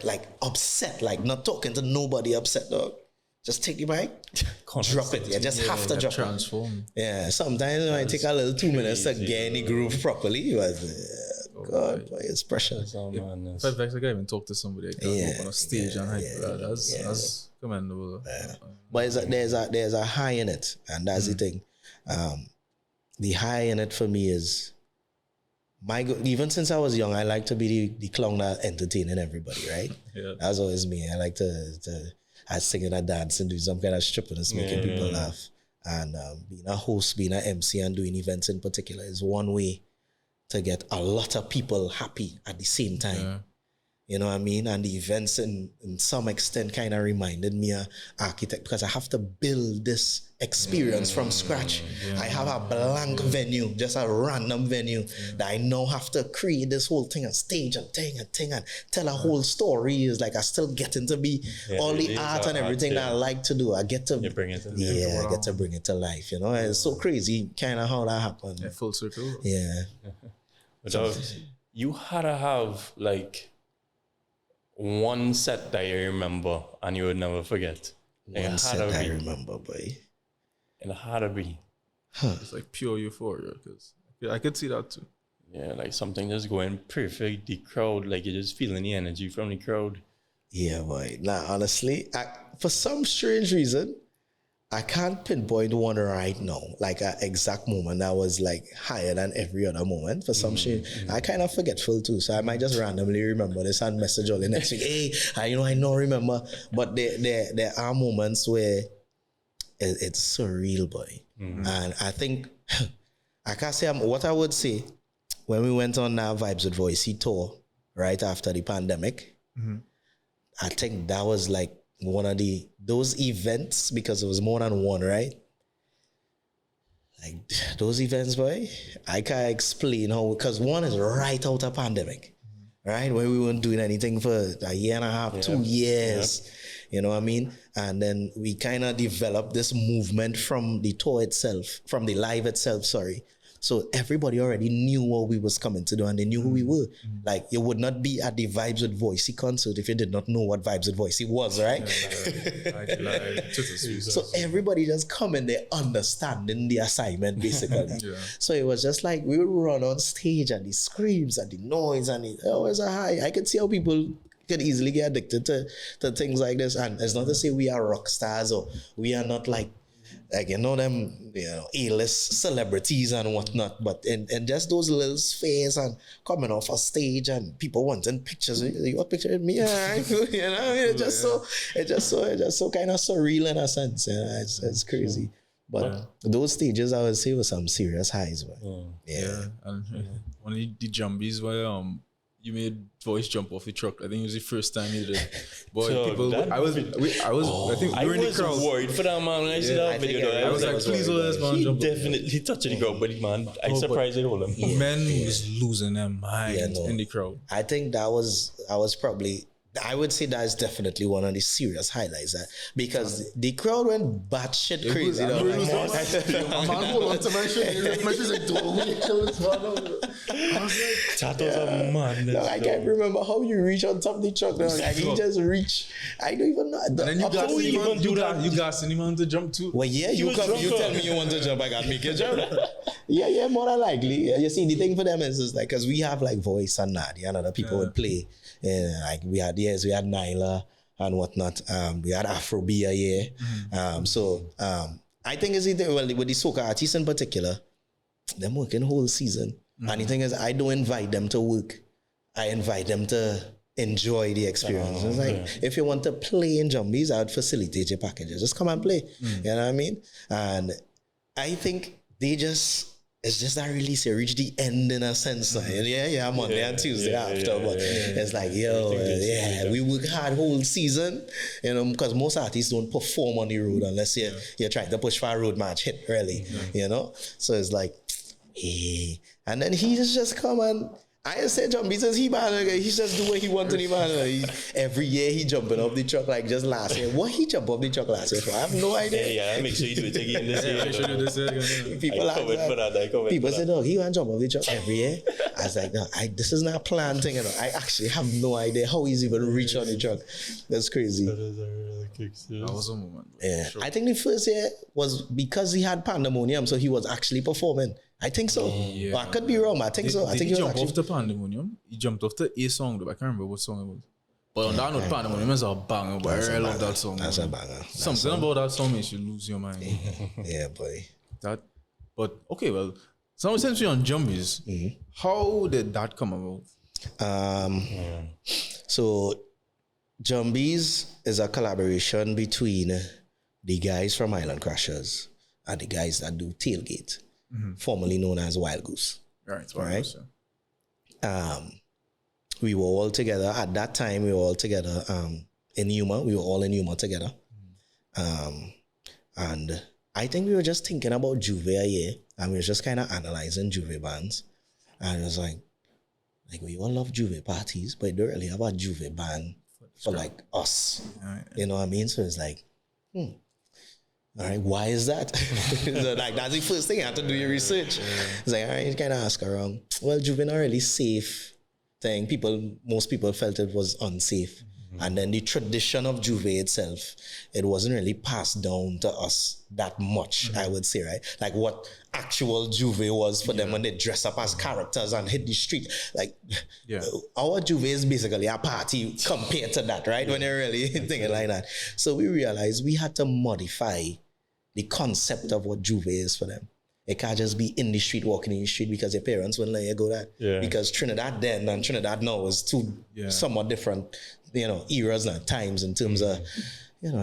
like upset, like not talking to nobody, upset, dog. Just take your mic, drop it. You just have to drop transform. it. Yeah, sometimes it might take a little 2 minutes to get in the groove properly, but God, boy, it's pressure. If I can't even talk to somebody, I can't go on a stage and hype that. That's commendable. But there's a high in it, and that's the thing. The high in it for me is even since I was young, I like to be the clown that entertaining everybody, right? That's always me. I like to I sing and I dance and do some kind of strippiness, making people laugh. And being a host, being an MC and doing events in particular is one way to get a lot of people happy at the same time. You know what I mean? And the events in some extent kind of reminded me of architect, because I have to build this experience from scratch. I have a blank venue, just a random venue that I now have to create this whole thing and stage and thing and tell a whole story. Is like I still getting to be all the art and everything that I like to do. I get to bring it to life. I get to bring it to life. You know, it's so crazy kind of how that happened. Full circle. Yeah. So you had to have like one set that you remember and you would never forget. One set I remember, boy. It had to be. It's like pure euphoria, because I could see that too. Yeah, like something just going perfect. The crowd, like you're just feeling the energy from the crowd. Yeah, boy. Now, honestly, for some strange reason, I can't pinpoint one right now, like an exact moment that was like higher than every other moment. For some shit, I kind of forgetful too, so I might just randomly remember this and message all the next week. Hey, I don't remember, but there are moments where it's surreal, boy. And I think I can't say what I would say when we went on that Vibes with Voice tour right after the pandemic. I think that was like one of those events, because it was more than one, right? Like those events, boy, I can't explain how, because one is right out of pandemic, right? When we weren't doing anything for a year and a half, 2 years, you know what I mean? And then we kind of developed this movement from the tour itself, from the live itself, sorry. So everybody already knew what we was coming to do, and they knew who we were. Like, you would not be at the Vibes with Voicey concert if you did not know what Vibes with Voicey was, right? So everybody just coming there understanding the assignment, basically. So it was just like we would run on stage, and the screams and the noise and it was a high. I could see how people could easily get addicted to things like this. And it's not to say we are rock stars or we are not like them, A-list celebrities and whatnot, but and just those little spheres and coming off a stage and people wanting pictures. You want a picture with me? Yeah, it's just so kind of surreal in a sense. It's crazy. But those stages, I would say, were some serious highs. And one of the Jumbeez where you made Voice jump off the truck. I think it was the first time you did it. Boy, So people, that- I think I during the was crowd. worried for that man when I see that video. I was like, please let this man he jump. definitely touched the ground, but man, I'm surprised they hold him. Men was losing their mind in the crowd. I think that was probably, I would say that is definitely one of the serious highlights, because the crowd went batshit crazy. That was a madness. No, I can't remember how you reach on top of the truck. Like, he just reached. I don't even know. And then you got anyone to jump too. Well, yeah, you was drunk, tell me you want to jump, I got to make you jump. Yeah, more than likely. You see, the thing for them is like, because we have like Voice and Nadia and other people would play. Like we had Nyla and whatnot. We had Afrobia here. I think it's either, well, with the soca artists in particular, they're working whole season. And the thing is, I don't invite them to work. I invite them to enjoy the experience. It's like, if you want to play in Jumbeez, I would facilitate your packages. Just come and play. You know what I mean? And I think it's just that release, you reach the end in a sense. Monday and Tuesday after. But it's like, we work hard whole season, because most artists don't perform on the road unless you're trying to push for a road match hit, really, So it's like, hey. And then he just come and, I say Jumbeez says he just do what he wants in the man. Every year he jumping off the truck, like just last year. What he jump off the truck last year for? I have no idea. Make sure you do it again this year. People say, no, he want to jump off the truck every year. I was like, no, this is not a planned thing. I actually have no idea how he's even reach on the truck. That's crazy. That was a moment. Yeah. Sure. I think the first year was because he had pandemonium, so he was actually performing. I think so. Yeah. Well, I could be wrong, but I think so. I think he jumped off the pandemonium. He jumped off the A song, though. I can't remember what song it was. But on that note, pandemonium is a banger. But I really love that song. That's a banger. Something about that song makes you lose your mind. Yeah, boy. But okay, well, so since we're on Jumbeez, how did that come about? So Jumbeez is a collaboration between the guys from Island Crashers and the guys that do Tailgate. Formerly known as Wild Goose. Right. We were all together at that time. We were all together in Yuma. We were all in Yuma together. And I think we were just thinking about Juve a year, and we were just kind of analyzing Juve bands. And it was like we all love Juve parties, but they don't really have a Juve band for like us. You know what I mean? So it's like, all right, why is that? So like, that's the first thing you have to do your research. It's like, all right, you kind of ask around. Well, Juve not really safe thing. Most people felt it was unsafe. And then the tradition of Juve itself, it wasn't really passed down to us that much, I would say, right? Like what actual Juve was for them when they dress up as characters and hit the street. Like our Juve is basically a party compared to that, right? When you're really thinking like that. So we realized we had to modify the concept of what Juve is for them. It can't just be in the street, walking in the street because your parents wouldn't let you go that. Yeah. Because Trinidad then and Trinidad now is two somewhat different, eras and times in terms of,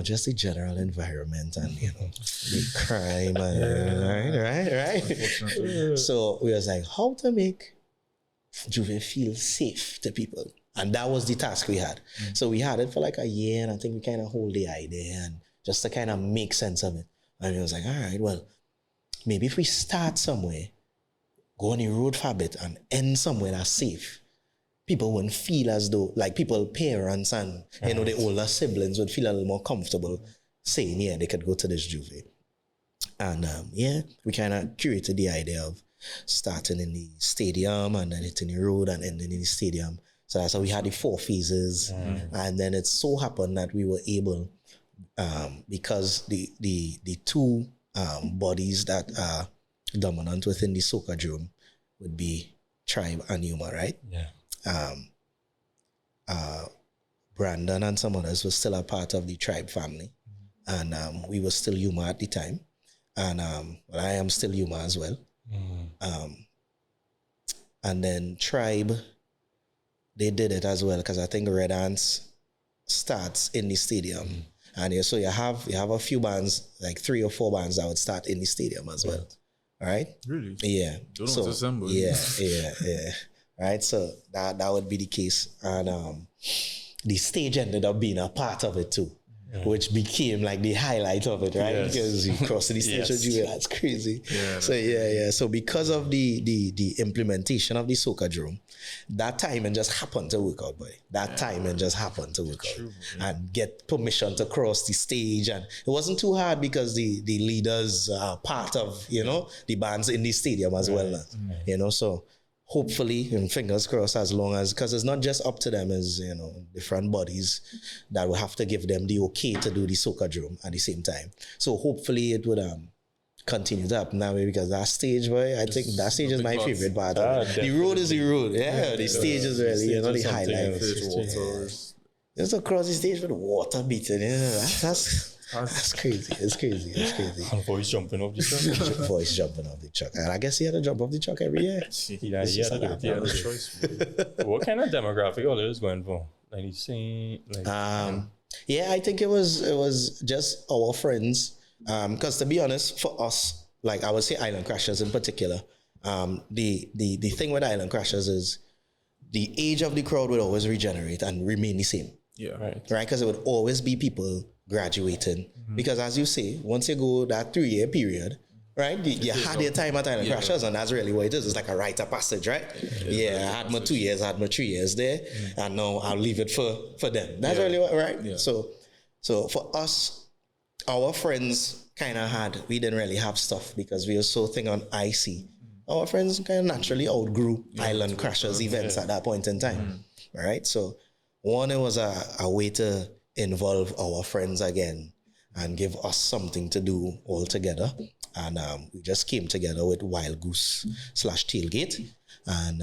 just the general environment and, the crime and right. So we was like, how to make Juve feel safe to people? And that was the task we had. So we had it for like a year, and I think we kind of hold the idea and just to kind of make sense of it. And we was like, all right, well, maybe if we start somewhere, go on the road for a bit and end somewhere that's safe, people wouldn't feel as though, like parents and, the older siblings would feel a little more comfortable saying, yeah, they could go to this Juve. And we kind of curated the idea of starting in the stadium and then hitting the road and ending in the stadium. So that's how we had the 4 phases. And then it so happened that we were able, because the 2 bodies that are dominant within the soca drum would be Tribe and Yuma, right? Yeah. Brandon and some others were still a part of the Tribe family. And we were still Yuma at the time. And I am still Yuma as well. And then Tribe, they did it as well because I think Red Ants starts in the stadium. And so you have a few bands, like 3 or 4 bands that would start in the stadium as well. All right? Really? Yeah. Don't know what's assembled. Yeah. Right? So that would be the case. And the stage ended up being a part of it too, which became like the highlight of it, right? Yes. Because you cross the stage with you, that's crazy. Yeah, so So because of the implementation of the soca drum, that timing just happened to work out, boy. That timing just happened to work out. And get permission to cross the stage. And it wasn't too hard because the leaders are part of, the bands in the stadium as well. So hopefully, and fingers crossed, as long as, because it's not just up to them, as different bodies that will have to give them the okay to do the soca drum at the same time. So hopefully it would continue to happen that way, because that stage, boy, I think that stage is my favorite part. The road is the road, the stage is really, the highlight. Just across the stage with water beating, that's crazy. It's crazy. And voice jumping off the truck. Voice jumping off the truck. And I guess he had to jump off the truck every year. He had a choice. What kind of demographic all is going for? Like you saying, I think it was just our friends. Because to be honest, for us, like I would say Island Crashers in particular, the thing with Island Crashers is the age of the crowd would always regenerate and remain the same. Yeah. Right? Because it would always be people graduating. Because as you say, once you go that 3-year period, right? You had your time at Island Crashers, and that's really what it is. It's like a rite of passage, right? I had my 2 years, I had my 3 years there, and now I'll leave it for them. That's really what, right? Yeah. So for us, our friends kind of we didn't really have stuff because we were so thing on IC. Our friends kind of naturally outgrew Island Crashers events at that point in time, right? So one, it was a way to involve our friends again and give us something to do all together. And we just came together with Wild Goose / Tailgate. And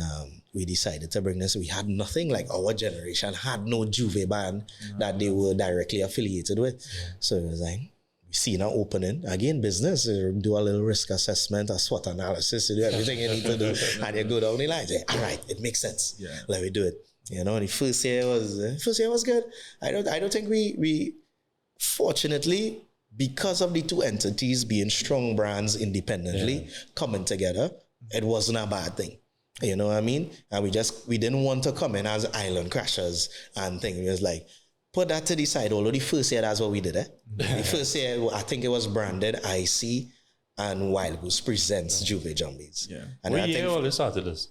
we decided to bring this. We had nothing, like our generation had no Juve band that they were directly affiliated with. So it was like, we seen an opening. Again, business, you do a little risk assessment, a SWOT analysis, you do everything you need to do. And you go down the line, say, all right, it makes sense. Yeah. Let me do it. The first year was good. I don't think we fortunately, because of the 2 entities being strong brands independently coming together, it wasn't a bad thing. You know what I mean? And we didn't want to come in as Island Crashers and things. It was like, put that to the side. Although the first year, that's what we did. The first year, I think it was branded IC and Wild Goose presents Jumbeez. Yeah. And I think all this started this.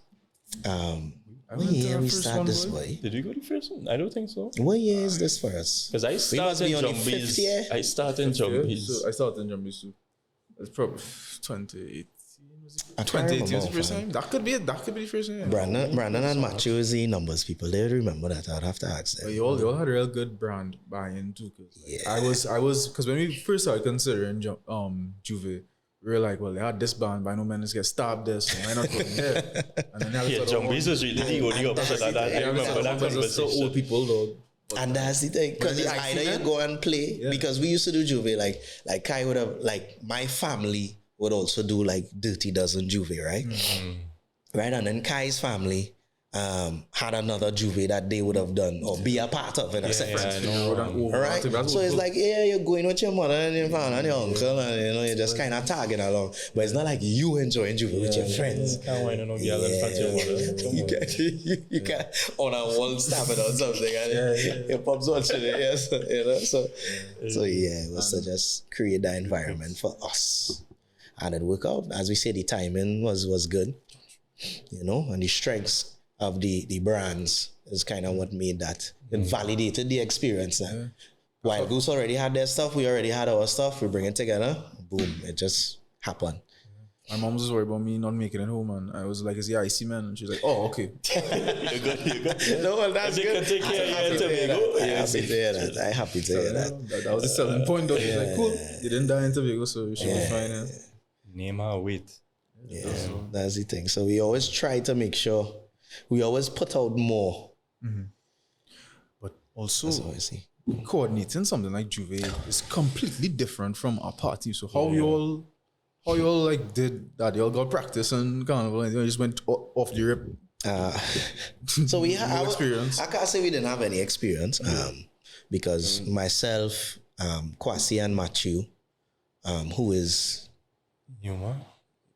What year we start this way? Did we go the first one? I don't think so. What year is this for us? Because I started in Jumbeez. I started in Jumbeez. So I started in Jumbeez too. It's probably 2018. 2018 was the first time. That could be it. That could be the first time. Brandon and Matthew is the numbers people. They remember that. I'd have to ask them. But you all had a real good brand buy-in too. Cause I was because when we first started considering Juve, we were like, well, they had this band, by no means get stabbed this, so why not go in there? And then Jumbeez was really the only opposite of that. I remember that conversation. So old people though. And that's the thing, because it's either you go and play, because we used to do Juve, like Kai would have, like my family would also do like Dirty Dozen Juve, right? Right, and then Kai's family had another Juve that they would have done or be a part of in a sense. Right? So it's like, you're going with your mother and your father and your uncle, and you're just kind of tagging along. But it's not like you enjoying Juve with your friends. You can on a wall stab it or something, and your pops watching it, yes. So it was to just create that environment for us. And it worked out. As we say, the timing was good, and the strengths of the brands is kind of what made that. It validated the experience. Wild Goose already had their stuff, we already had our stuff, we bring it together, boom, it just happened. My mom was worried about me not making it home, and I was like, is he icy, man? And she's like, oh, okay. You're good. No, well, that's good. Take care of Tobago. I'm happy to hear that. I'm happy to hear that. That was a selling point, though. She's like, cool, you didn't die in Tobago, so you should be fine. Name her weight. That's the thing. So we always try to make sure we always put out more. But also, coordinating something like Juve is completely different from our party. So how you all like did that? You all got practice and Carnival and you just went off the rip. So we have experience. I can't say we didn't have any experience because myself, Kwasi and Matthew, who is Yuma?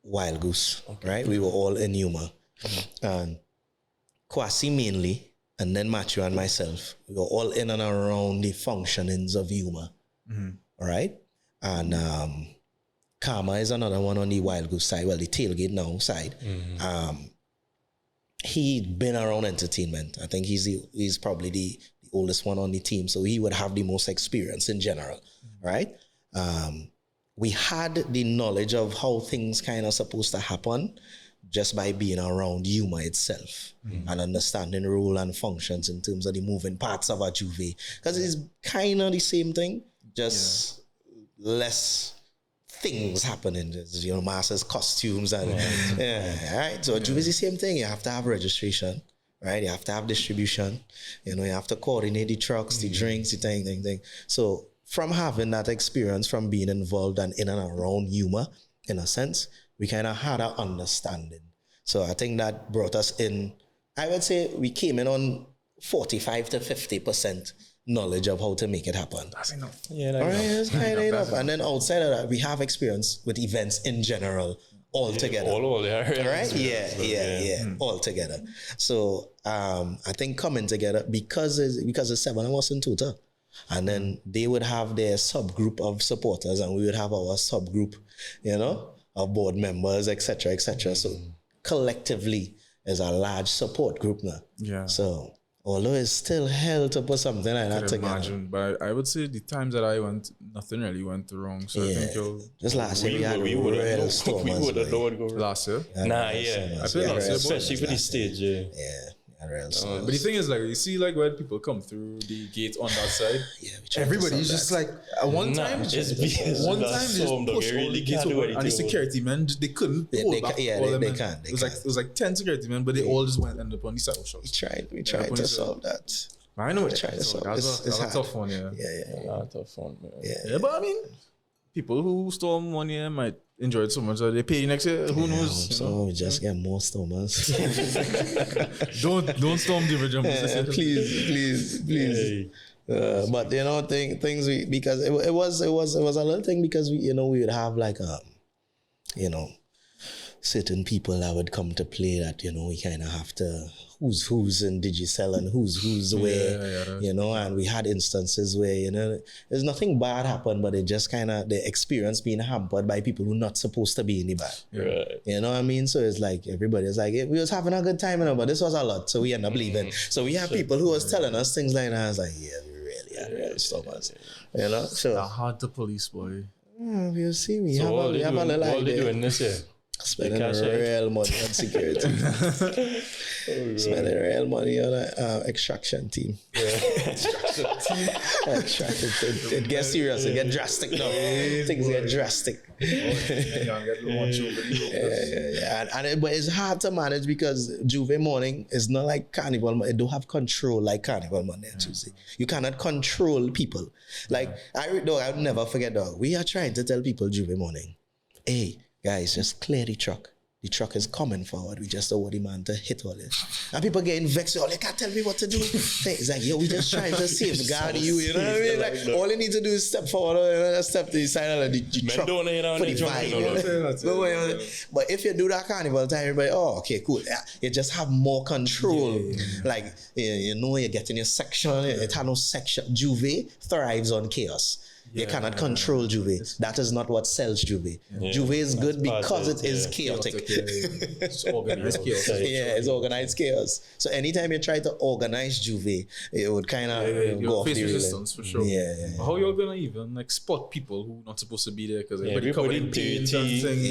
Wild Goose, right? We were all in Yuma. And Kwasi mainly, and then Matthew and myself, we were all in and around the functionings of Yuma. All right? And Karma is another one on the Wild Goose side, well, the tailgate now side. He'd been around entertainment. I think he's probably the oldest one on the team, so he would have the most experience in general, right? We had the knowledge of how things kind of supposed to happen just by being around Yuma itself and understanding role and functions in terms of the moving parts of a Juve. Because it's kind of the same thing, just less things happening. There's, masters, costumes, and right? So Juve is the same thing. You have to have registration, right? You have to have distribution. You have to coordinate the trucks, the drinks, the thing. So from having that experience, from being involved and in and around Yuma, in a sense, we kind of had an understanding. So I think that brought us in, I would say we came in on 45 to 50% knowledge of how to make it happen. That's enough. Yeah, all right, that's kind of enough. And then outside of that, we have experience with events in general altogether. All right? Yeah, all together. So I think coming together, because it's 7 of us in total, and then they would have their subgroup of supporters and we would have our subgroup, of board members, etc. So collectively is a large support group now. Yeah. So although it's still hell to put something like that together. Imagine, but I would say the times that I went, nothing really went wrong. So I think just last year we had stormers. Last year? I played last year, especially for the stage. But the thing is, like, you see, like, when people come through the gate on that side, everybody's just like, one time they just pushed all the gates over, and the security men, they couldn't hold back all them. It was like 10 security men, but they all just went up on the side of shops. We tried to solve that. I know it. That's a tough one, Yeah. A tough one, man. Yeah, but I mean, people who storm 1 year might enjoy it so much that they pay you next year. Who knows? So we just get more stormers. don't storm the Jumbeez. Please. But things because it was a little thing because we would have like certain people that would come to play that we kind of have to who's in Digicel and who's where and we had instances where there's nothing bad happened, but it just kind of the experience being hampered by people who are not supposed to be in the band. Right. You know what I mean? So it's like everybody's like, we was having a good time, but this was a lot, so we end up leaving. So we have people who was telling us things like that. I was like, we really had stormers. So hard to police, boy. We'll see. We so have a little idea. What are they doing this year? Spending cash out. real money on security. Spending real money on an extraction team. Extraction team. It gets serious. It gets drastic now. Things get drastic. But it's hard to manage because Juve morning is not like Carnival. It don't have control like Carnival Monday and Tuesday. You cannot control people. Like I'll never forget. Dog, we are trying to tell people Juve morning, hey guys, just clear the truck. The truck is coming forward. We just don't want the man to hit all this. And people getting vexed. Oh, they can't tell me what to do. It's like, yo, we just trying to safeguard you. You know what I mean? Like, all you need to do is step forward and step to the side of the truck for the vibe. But if you do that Carnival time, everybody, oh, okay, cool. Yeah, you just have more control. Like, you know, you're getting your section. It has no section. Juve thrives on chaos. You cannot control Juve. That is not what sells Juve. Juve is good because it is chaotic. It's organized chaos. It's organized chaos. So anytime you try to organize Juve, it would kind of go off face the resistance for sure. How you're gonna even like spot people who not supposed to be there because everybody covered in paint and thing.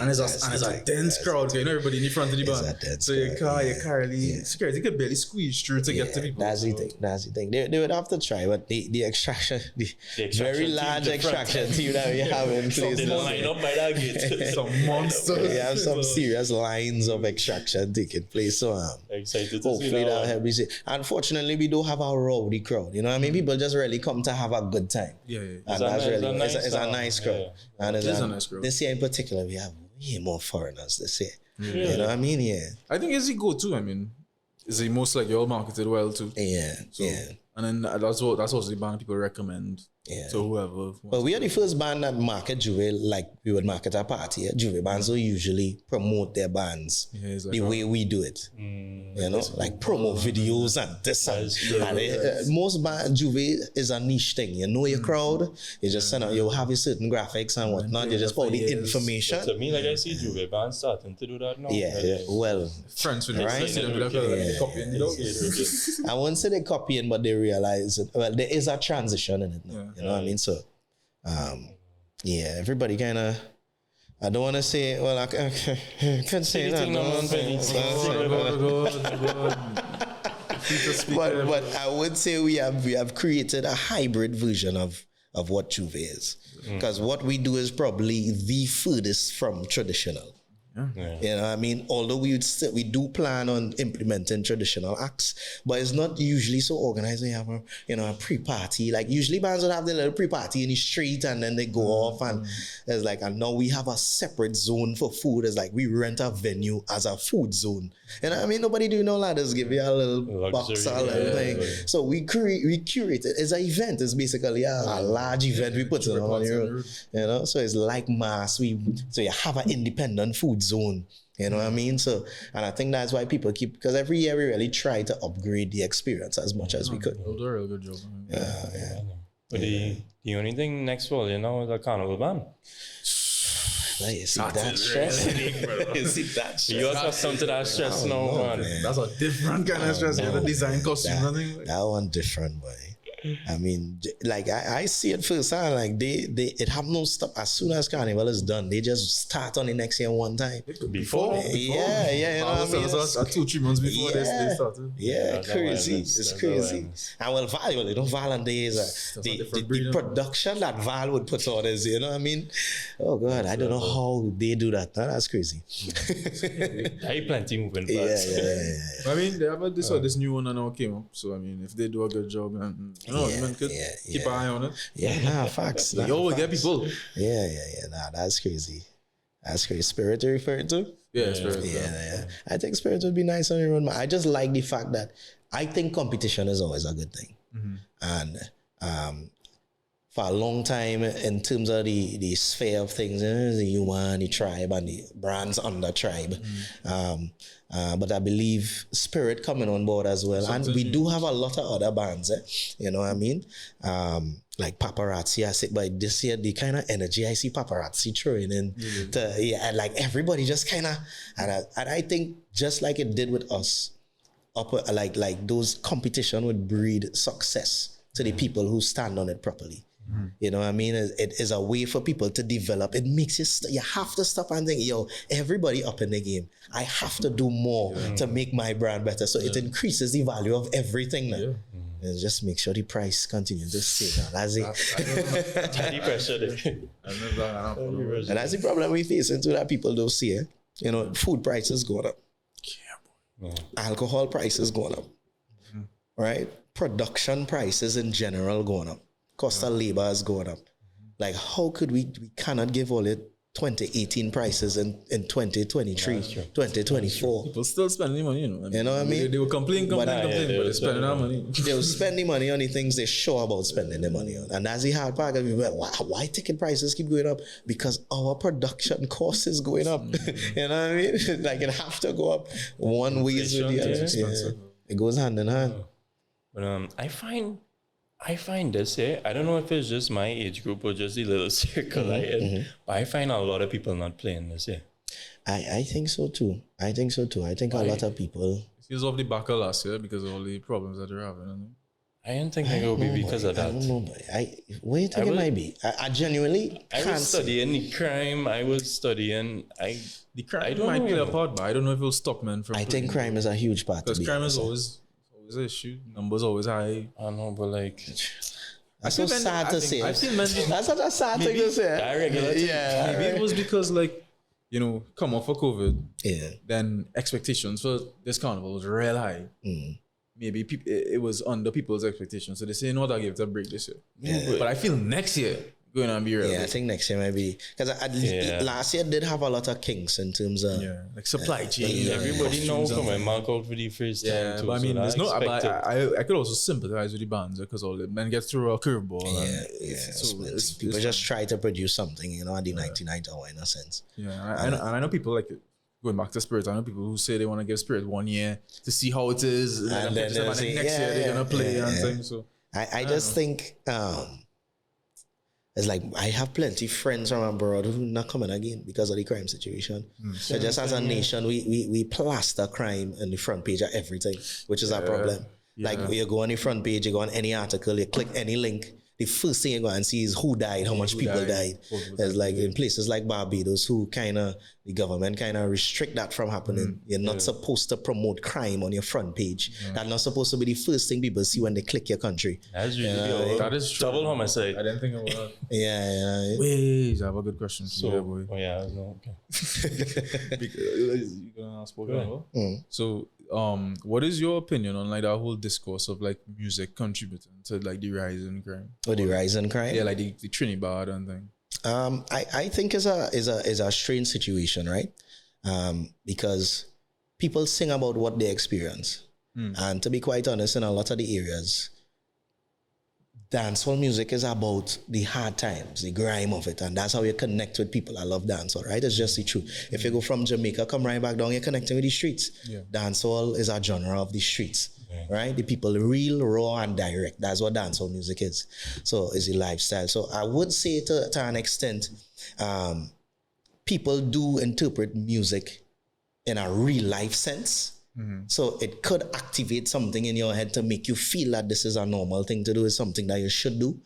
And it's a dense crowd. You know, everybody in the front of the band. So your car security could barely squeeze through to get to people. That's the thing. They would have to try, but the extraction, the very large extraction team that we have in place. They line up by that gate. Some monsters. We have some serious lines of extraction taking place. So excited to hopefully see that'll help me see. Unfortunately, we don't have a rowdy crowd. You know what I mean? People just really come to have a good time. And that's really it's a nice crowd. And it is a nice crowd. This year in particular, we have way more foreigners this year. You know what I mean? I think it's a go too. I mean, it's the most like you're marketed well too. And then that's also the band people recommend to whoever. But we are the first band that market Juve like we would market a party. Juve bands don't usually promote their bands the way we do it. You know, like promo videos and this and most band Juve is a niche thing. You know your crowd. You just send out. You have a certain graphics and whatnot. You just put the information. To me, like I see Juve bands starting to do that now. Well, friends with copying. I won't say they're copying, but they realize it. Well, there is a transition in it now. You know what I mean? So, everybody kind of. I don't want to say. Well, I can say that. But I would say we have created a hybrid version of what Juve is, because what we do is probably the furthest from traditional. You know what I mean? Although we do plan on implementing traditional acts, but it's not usually so organized. We have a pre-party. Like usually bands would have their little pre-party in the street and then they go off and it's like, and now we have a separate zone for food. It's like we rent a venue as a food zone. You know what I mean? Nobody do no ladders, give you a little box or a little thing. So we curate it. It's an event. It's basically a large event we put it on the road. You know, so it's like mass. So you have an independent food zone. You know what I mean? So, and I think that's why people because every year we really try to upgrade the experience as much as we could. We'll do a real good job. But the only thing next fall, is a Carnival band. You see that stress? You accustomed to that stress now, man. That's a different kind of stress. The design costume. That one different, boy. I mean, like I see it firsthand. Like it have no stop as soon as Carnival is done. They just start on the next year one time. Before? Yeah. You know what I mean? 2-3 months before they started. Yeah, crazy. It's crazy. And well, Val days the production that Val would put on is, you know what I mean? Oh God, I don't know how they do that. That's crazy. I plenty moving fast. Yeah. I mean, they have this new one that now came up. So I mean, if they do a good job, man could keep an eye on it. Yeah, facts. We'll get people. Yeah. Nah, that's crazy. Spirit you referring to? Yeah, Spirit. Yeah. I think Spirit would be nice on your own. I just like the fact that I think competition is always a good thing. And for a long time, in terms of the sphere of things, the human, the tribe, and the brands under tribe. But I believe Spirit coming on board as well. And we do have a lot of other bands, you know what I mean? Like Paparazzi, I say, but this year, the kind of energy I see Paparazzi throwing in, and like everybody just kind of, and I think just like it did with us, like those competition would breed success to the people who stand on it properly. You know what I mean? It is a way for people to develop. It makes you, you have to stop and think, yo, everybody up in the game. I have to do more to make my brand better. So it increases the value of everything now. And just make sure the price continues to stay down. That's it. Tiny pressure there. And that's the problem we face into that people don't see it. You know, food prices going up. Alcohol prices going up. Right? Production prices in general going up. Cost of labor is going up. Like, how could we cannot give all it 2018 prices in 2023, 2024? People still spending money, you know. You know what I mean? They will complain, but they're spending our money. They will spend the money on the things they're sure about spending the money on. And that's the hard part. Why ticket prices keep going up? Because our production cost is going up. You know what I mean? Like, it have to go up one way with the other. Yeah. It goes hand in hand. But I find this, I don't know if it's just my age group or just the little circle I in, but I find a lot of people not playing this, I think so too. I think a lot of people. It's off the back of last year because of all the problems that they're having. I don't think it will be because of that. I don't know, boy. What do you think it might be? I genuinely I was studying the crime. I was studying. The crime might play a part, but I don't know if it'll stop men from. I think crime is a huge part. Because crime is always an issue. Numbers always high. I know, but like, that's so sad to say. I feel men. That's such a sad thing to say. Yeah, maybe it was because like, you know, come off of COVID. Yeah. Then expectations for this carnival was real high. Maybe it was under people's expectations, so they say, "No, I'll give it a break this year." Yeah. But I feel next year going to be real. Yeah, I think next year might be because last year did have a lot of kinks in terms of like supply chain. Everybody knows from my mark out for the first time. Yeah, too, but I mean, so there's no. I could also sympathize with the bands because all the men get through a curveball. People just try to produce something, you know, at the 99th hour in a sense. Yeah, and I know people like going back to Spirit. I know people who say they want to give Spirit 1 year to see how it is, and then next year they're gonna play and things. So I just think it's like I have plenty friends from abroad who not coming again because of the crime situation. So just as a nation, we plaster crime on the front page of everything, which is our problem. Like you go on the front page, you go on any article, you click any link. The first thing you go and see is who died, how much people died. It's like in places like Barbados, who the government kind of restrict that from happening. You're not supposed to promote crime on your front page. That's not supposed to be the first thing people see when they click your country. That's really that is true. double homicide. I didn't think about that. Yeah. Wait, I have a good question for you, boy. Oh yeah, no, okay. You gonna ask So, what is your opinion on like that whole discourse of like music contributing to like the rise in crime? The rise in crime? Yeah, like the TriniBad and thing. I think is a strange situation, right? Because people sing about what they experience, and to be quite honest, in a lot of the areas, dancehall music is about the hard times, the grime of it, and that's how you connect with people. I love dancehall, right? It's just the truth. If you go from Jamaica, come right back down, you're connecting with the streets. Dancehall is a genre of the streets. Right? The people real, raw, and direct. That's what dancehall music is. So it's a lifestyle. So I would say to an extent, people do interpret music in a real life sense. So it could activate something in your head to make you feel that this is a normal thing to do, is something that you should do.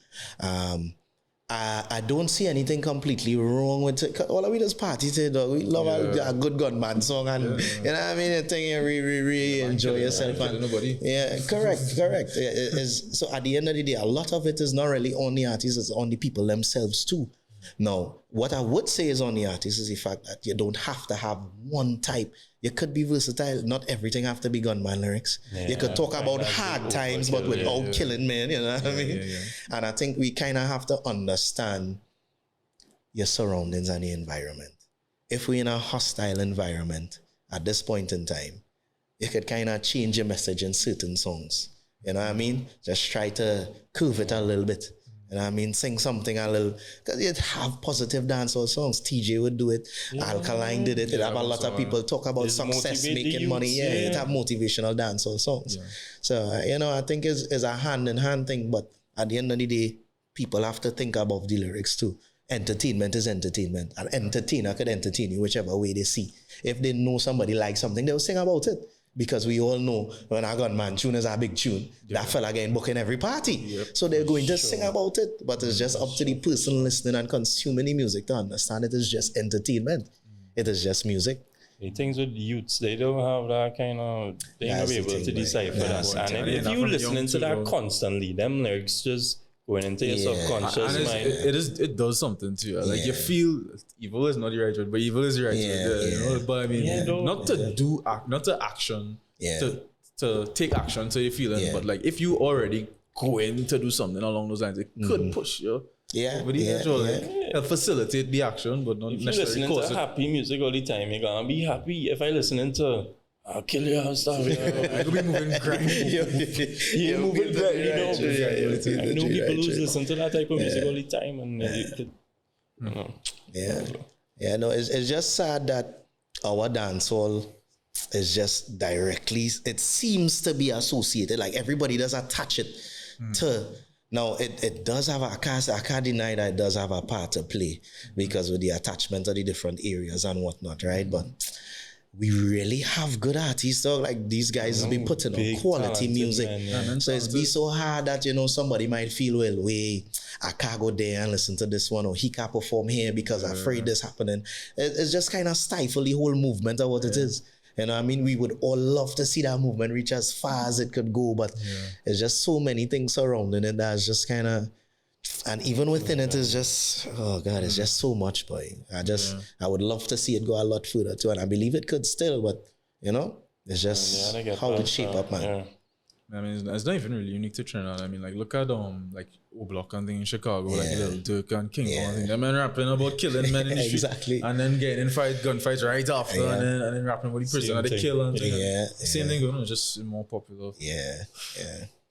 I don't see anything completely wrong with it. All of we just party today, dog. We love a good gunman song, and you know what I mean. You think you really enjoy yourself. And, correct. So at the end of the day, a lot of it is not really on the artists; it's on the people themselves too. Now, what I would say is on the artists is the fact that you don't have to have one type. You could be versatile. Not everything have to be gunman lyrics. You could talk about hard times, but without killing men, you know what I mean? And I think we kind of have to understand your surroundings and the environment. If we're in a hostile environment at this point in time, you could kind of change your message in certain songs. You know what I mean? Just try to curve it a little bit. You know what I mean? Sing something a little, because you'd have positive dancehall songs. TJ would do it. Alkaline did it. You'd have a lot of people talk about success, making money. You'd have motivational dancehall songs. So, you know, I think it's a hand-in-hand thing, but at the end of the day, people have to think about the lyrics too. Entertainment is entertainment. An entertainer could entertain you whichever way they see. If they know somebody likes something, they'll sing about it. Because we all know when a gunman tune is a big tune, that fella getting booked in every party. So they're going to sing about it, but it's just up to the person listening and consuming the music to understand it is just entertainment. It is just music. The things with youths, they don't have that kind of, they're not able to decipher that. And if you listening to that constantly, them lyrics just going into your subconscious mind. It does something to you. Like you feel evil is not the right word, but evil is the right word. You know? But I mean, not to action, to take action to your feeling, but like if you already going to do something along those lines, it could push you. Over the edge, like facilitate the action, but not necessarily cause it. If you're listening to happy music all the time, you're gonna be happy. If I'm listening to I'll kill you and stuff, I could be moving grimy. You're moving grimy. I know people who listen to that type of music all the time, and no, it's just sad that our dancehall is just directly. It seems to be associated, like everybody does attach it to. Now, it does have I can't deny that it does have a part to play because with the attachment of the different areas and whatnot, right? But we really have good artists, though. Like these guys have been putting on quality music. So it's be so hard that, somebody might feel, well, I can't go there and listen to this one, or he can't perform here because I'm afraid this happening. It's just kind of stifle the whole movement of what it is. I mean, we would all love to see that movement reach as far as it could go, but there's just so many things surrounding it that's just kind of, and even within it is just, oh God, it's just so much, boy. I would love to see it go a lot further too, and I believe it could still, but it's just how it shape up, man. Yeah. I mean, it's not even really unique to Trinidad. I mean, like, look at like O-Block and thing in Chicago, like Little Dirk and King Kong. I think that man rapping about killing men in the street, exactly, and then getting in gunfights right after, and then rapping about the prison and the kill and same thing going on, just more popular.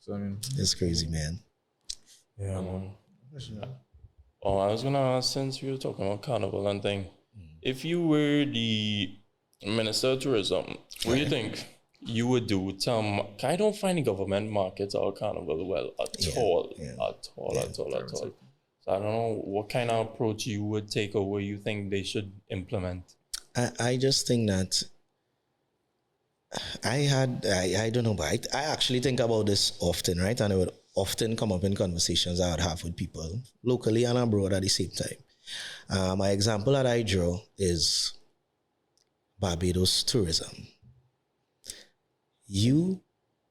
So I mean, it's crazy, man. Oh, I was gonna ask, since we were talking about Carnival and thing, if you were the Minister of Tourism, what do you think you would do? I don't find the government markets our Carnival well at all. So I don't know what kind of approach you would take or what you think they should implement. I just think that I don't know, but I actually think about this often, right? And it would often come up in conversations I would have with people locally and abroad at the same time. My example that I draw is Barbados tourism. You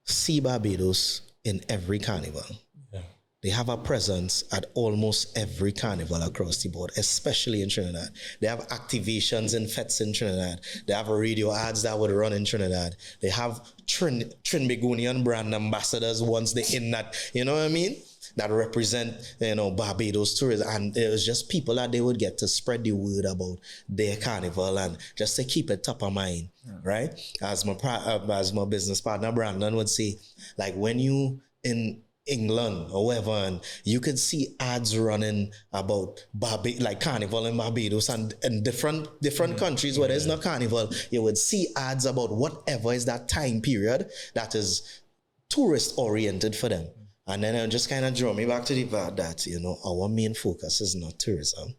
see Barbados in every carnival. They have a presence at almost every carnival across the board, especially in Trinidad. They have activations and fetes in Trinidad. They have radio ads that would run in Trinidad. They have Trinbagonian brand ambassadors once they're in that, you know what I mean? That represent, Barbados tourism. And it was just people that they would get to spread the word about their carnival and just to keep it top of mind, right? As my business partner, Brandon, would say, like when you in England or wherever, and you could see ads running about like Carnival in Barbados and in different countries where there's no Carnival, you would see ads about whatever is that time period that is tourist oriented for them. And then it just kind of draw me back to the fact that, our main focus is not tourism,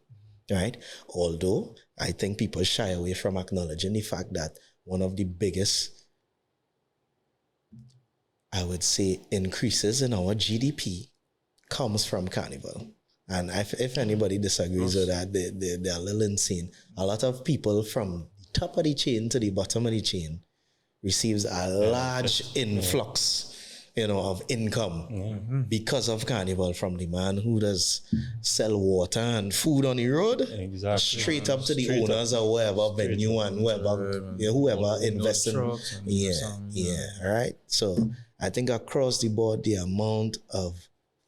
right? Although I think people shy away from acknowledging the fact that one of the biggest, I would say, increases in our GDP comes from Carnival. And if anybody disagrees with that, they're a little insane. A lot of people from the top of the chain to the bottom of the chain receives a large influx, of income because of Carnival, from the man who does sell water and food on the road, straight up to the owners of whoever venue and whoever invests in. Right? So I think across the board, the amount of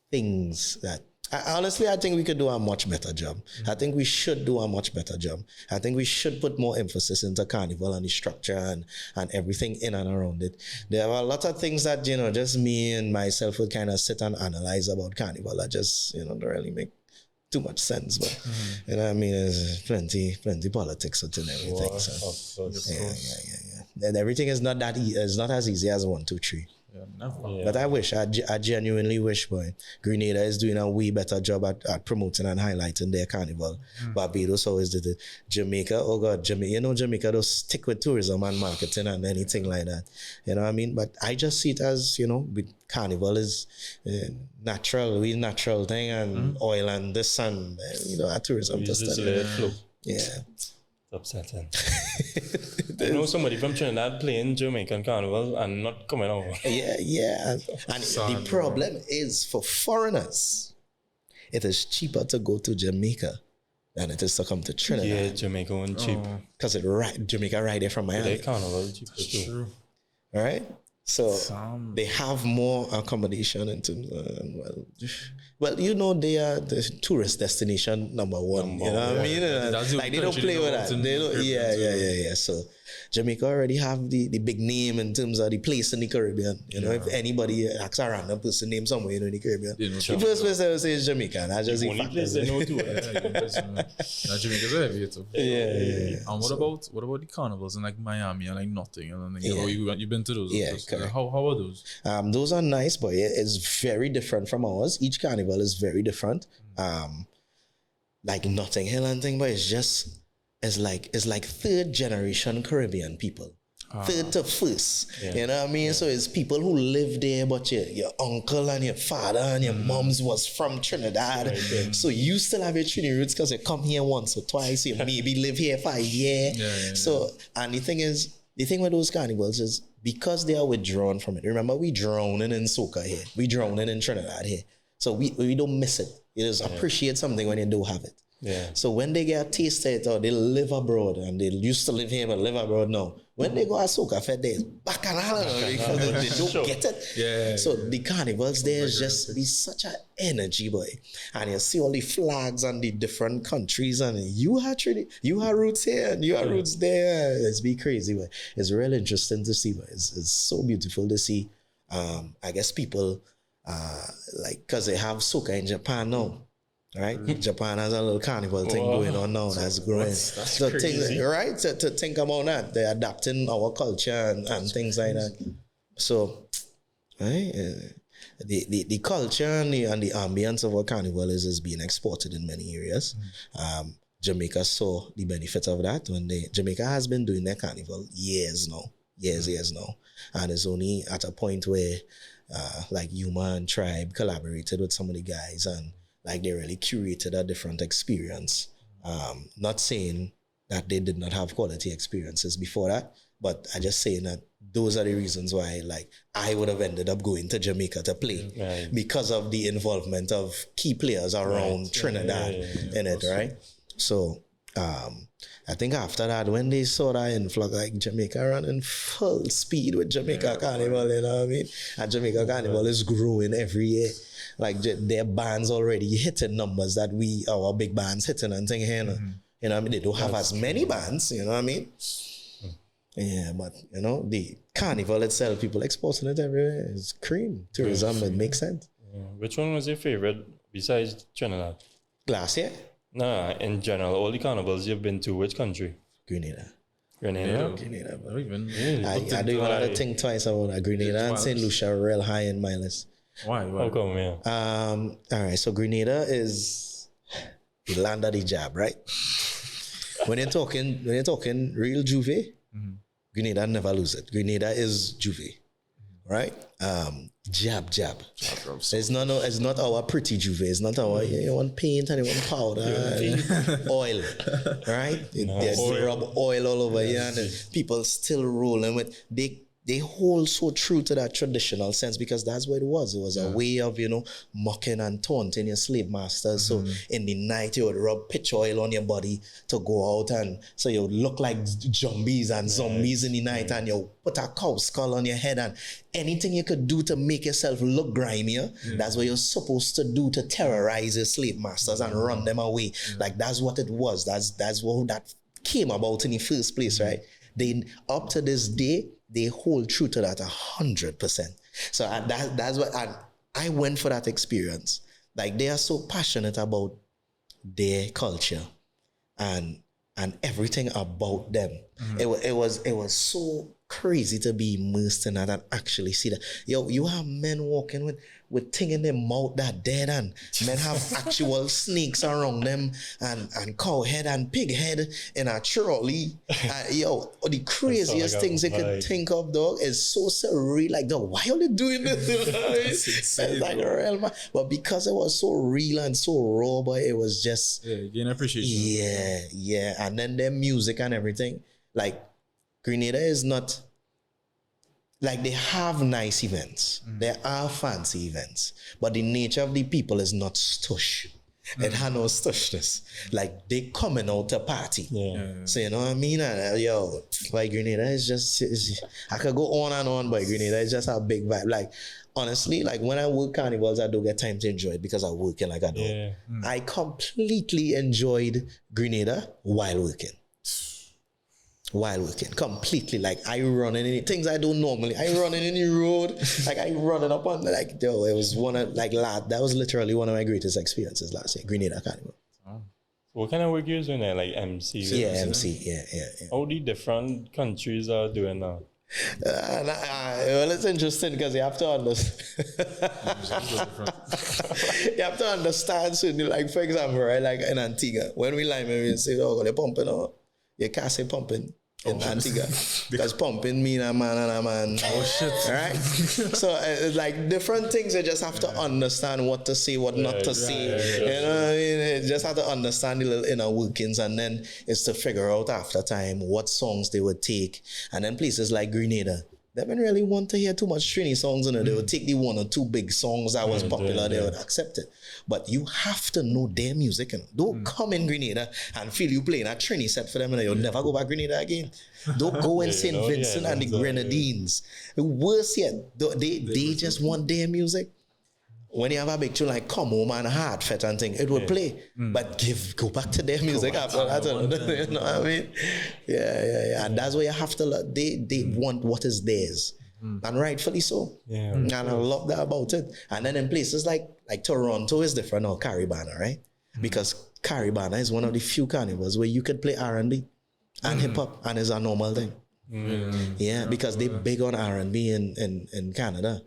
things that honestly, I think we could do a much better job. I think we should do a much better job. I think we should put more emphasis into Carnival and the structure and everything in and around it. There are a lot of things that, just me and myself would kind of sit and analyze about Carnival that just, don't really make too much sense. But, I mean, there's plenty politics and everything. And everything is not that it's not as easy as 1, 2, 3. Yeah, never. But I genuinely wish, boy, Grenada is doing a way better job at promoting and highlighting their carnival. Barbados always did it. Jamaica, oh God, Jamaica don't stick with tourism and marketing and anything like that. You know what I mean? But I just see it as, with carnival is natural thing and oil and this and, tourism. Just let it flow. Yeah. Upsetting. I know somebody from Trinidad playing Jamaican Carnival and not coming over. Yeah. And the problem is for foreigners, it is cheaper to go to Jamaica than it is to come to Trinidad. Yeah, Jamaica one cheap. Because Jamaica right there from Miami. Their Carnival cheaper too. True. All right? So they have more accommodation into they are the tourist destination number one. You know what I mean? Like they don't play with that. They don't. Yeah. So Jamaica already have the big name in terms of the place in the Caribbean. If anybody asks a random person name somewhere in the Caribbean, the first place I will say is Jamaica. And I just only place they know too. Jamaica's heavy too. Yeah. And what about the carnivals in like Miami and like Notting and then you've been to those? Yeah, how are those? Those are nice, but it's very different from ours. Each carnival is very different. Like Notting Hill and thing, but it's like third generation Caribbean people. Third to first. Yeah. You know what I mean? So it's people who live there, but your uncle and your father and your moms was from Trinidad. Right. So you still have your Trini roots because you come here once or twice. You maybe live here for a year. So, and the thing with those carnivals is because they are withdrawn from it. Remember, we drowning in soca here. We drowning in Trinidad here. So we don't miss it. You just appreciate something when you do have it. Yeah. So when they get a taste of it, or they live abroad and they used to live here but live abroad now, when they go to Soca Fed, they bacchanal because they don't get it. Yeah. So the carnivals there is just be such an energy, boy. And you see all the flags and the different countries and you have roots here and you have roots there. It's be crazy, boy. It's really interesting to see, boy. It's so beautiful to see. I guess people because they have Soca in Japan now. Right? Japan has a little carnival thing going on now that's growing. That's so crazy. Right? To think about that. They're adapting our culture and things like that. So, right? The culture and the ambience of our carnival is being exported in many areas. Jamaica saw the benefit of that when Jamaica has been doing their carnival years now. And it's only at a point where like Yuma and Tribe collaborated with some of the guys and like they really curated a different experience. Not saying that they did not have quality experiences before that, but I just saying that those are the reasons why like I would have ended up going to Jamaica to play because of the involvement of key players around Trinidad in it, right? So I think after that, when they saw that influx, like Jamaica running full speed with Jamaica Carnival, you know what I mean? And Jamaica Carnival is growing every year. Like their bands already hitting numbers that our big bands hitting and thing here. You know what I mean? They don't have as many bands, you know what I mean? Yeah, but the carnival itself, people exporting it everywhere. It's cream. Tourism, it makes sense. Yeah. Which one was your favorite besides Trinidad? Last year? No, in general, all the carnivals you've been to, which country? Grenada. Grenada? Grenada, bro. I don't even have to think twice about that. Grenada and St. Lucia are real high in my list. Why? How come, yeah? All right, so Grenada is the land of the jab, right? when you're talking real Juve, Grenada never lose it. Grenada is Juve, right? Jab. It's not our pretty Juve. It's not our you want paint and you want powder and oil, right? They rub oil all over here, and people still rolling with they hold so true to that traditional sense because that's what it was. It was a way of, mocking and taunting your slave masters. So in the night, you would rub pitch oil on your body to go out and so you would look like Jumbeez and zombies in the night and you put a cow skull on your head and anything you could do to make yourself look grimier, that's what you're supposed to do to terrorize your slave masters and run them away. Like that's what it was. That's what that came about in the first place, right? They up to this day, they hold true to that 100%. So that's what I went for that experience. Like they are so passionate about their culture and everything about them. It was so crazy to be immersed in that and actually see that. Yo, you have men walking with thing in their mouth that dead, and men have actual snakes around them and cow head and pig head in a trolley. Yo, the craziest things they could think of, dog, is so surreal. Like, dog, why are they doing this? It's like real, man. But because it was so real and so raw, but it was just gain appreciation. Yeah. And then their music and everything. Like, Grenada is not like, they have nice events. There are fancy events, but the nature of the people is not stush. It had no stushness. Like, they coming out to party. So you know what I mean? Yo, like, Grenada is just, I could go on and on, but Grenada is just a big vibe. Like, honestly, like, when I work carnivals, I don't get time to enjoy it because I work like I do. I completely enjoyed Grenada while working. Completely. Like, I running in things I don't normally. I running in the road, like I running up on, like, yo, it was one of, like, lad, that was literally one of my greatest experiences last year, Grenada Carnival. What kind of work you're doing there, like MC? Yeah, MC, yeah. How the different countries are doing now? Well, it's interesting because you have to understand. You have to understand. So, like, for example, right, like in Antigua, when we line, we say, oh, they're pumping, you can't say pumping in Antigua because pumping mean a man and a man. Oh shit! Right? So it's like different things. You just have to understand what to say, what not to say. You know what I mean? You just have to understand the little inner workings, and then it's to figure out after time what songs they would take. And then places like Grenada, they didn't really want to hear too much Trini songs in it. They would take the one or two big songs that was popular, they would accept it. But you have to know their music. And don't come in Grenada and feel you playing a Trini set for them and you'll never go back Grenada again. Don't go in St. Vincent and the Grenadines. Worse yet, they just want their music. When you have a big tune like Come Home and Heartfelt and thing, it would play. But go back to their music after that. You know what I mean? Yeah. And that's why you have to look. They want what is theirs. And rightfully so. And I love that about it. And then in places like Toronto is different now, Carnival, right? Because Carnival is one of the few carnivals where you could play R&B and hip hop and it's a normal thing. Yeah, because they big on R&B in Canada.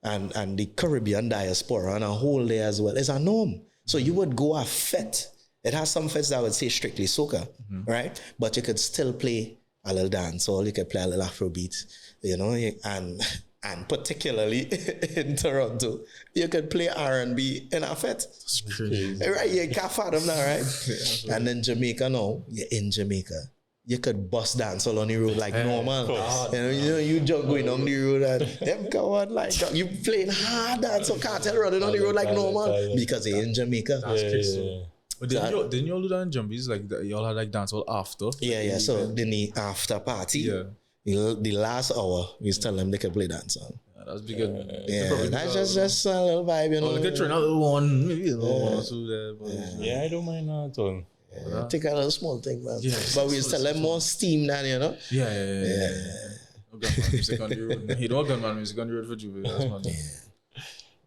And the Caribbean diaspora and a whole day as well is a norm. So you would go a fete. It has some fetes that would say strictly soca, right? But you could still play a little dance, or you could play a little Afrobeat, you know, and particularly in Toronto, you could play R&B in a fete. That's crazy. Right? You can't fathom that, right? And in Jamaica now, you're in Jamaica. You could bust dance all on the road like normal. You know, you just going on the road and them go on like you playing hard dance or cartel running on the road like normal because they're in Jamaica. That's crazy. But didn't you all do that in Jumbeez? Like y'all had like dance all after? Yeah. So then the after party, the last hour, we tell them they can play dance song. That's big. That's just a little vibe, you know. They could try another one, maybe a little one too there. I don't mind that at all. Take a little small thing, man. But we still have more steam than, you know? Yeah. Gunman music on the road. He don't gunman music on the road for Jumbeez.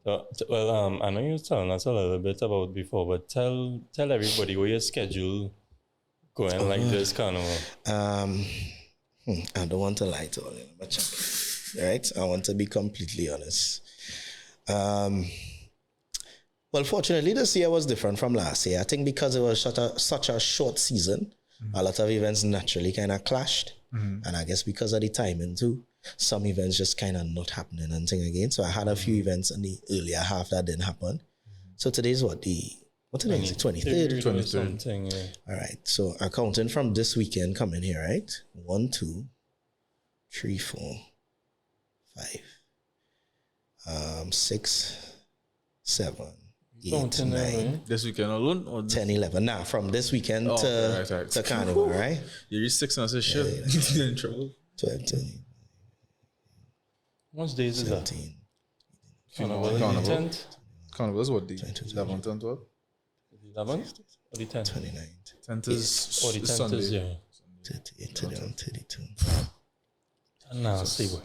Well, I know you were telling us a little bit about before, but tell everybody what your schedule going like this carnival. I don't want to lie to all you, but right? I want to be completely honest. Well, fortunately, this year was different from last year. I think because it was such a short season, a lot of events naturally kind of clashed. And I guess because of the timing too, some events just kind of not happening and thing again. So I had a few events in the earlier half that didn't happen. So today's what today is? 23rd? 23rd. All right. So accounting from this weekend coming here, right? 1, 2, 3, 4, 5, 6, 7, 8, 9. This weekend alone? Or 10, 11. Now, from this weekend to Carnival, right? You reach 6 and I said, shit, you're in trouble. 12, 13. What days is that? 17. Carnival. 10th? Carnival is what day? 11, 10, 12? 11th or the 10th? 29. 10th is Or the 10th Sunday. is, 38, 31, 32. Nah, see what.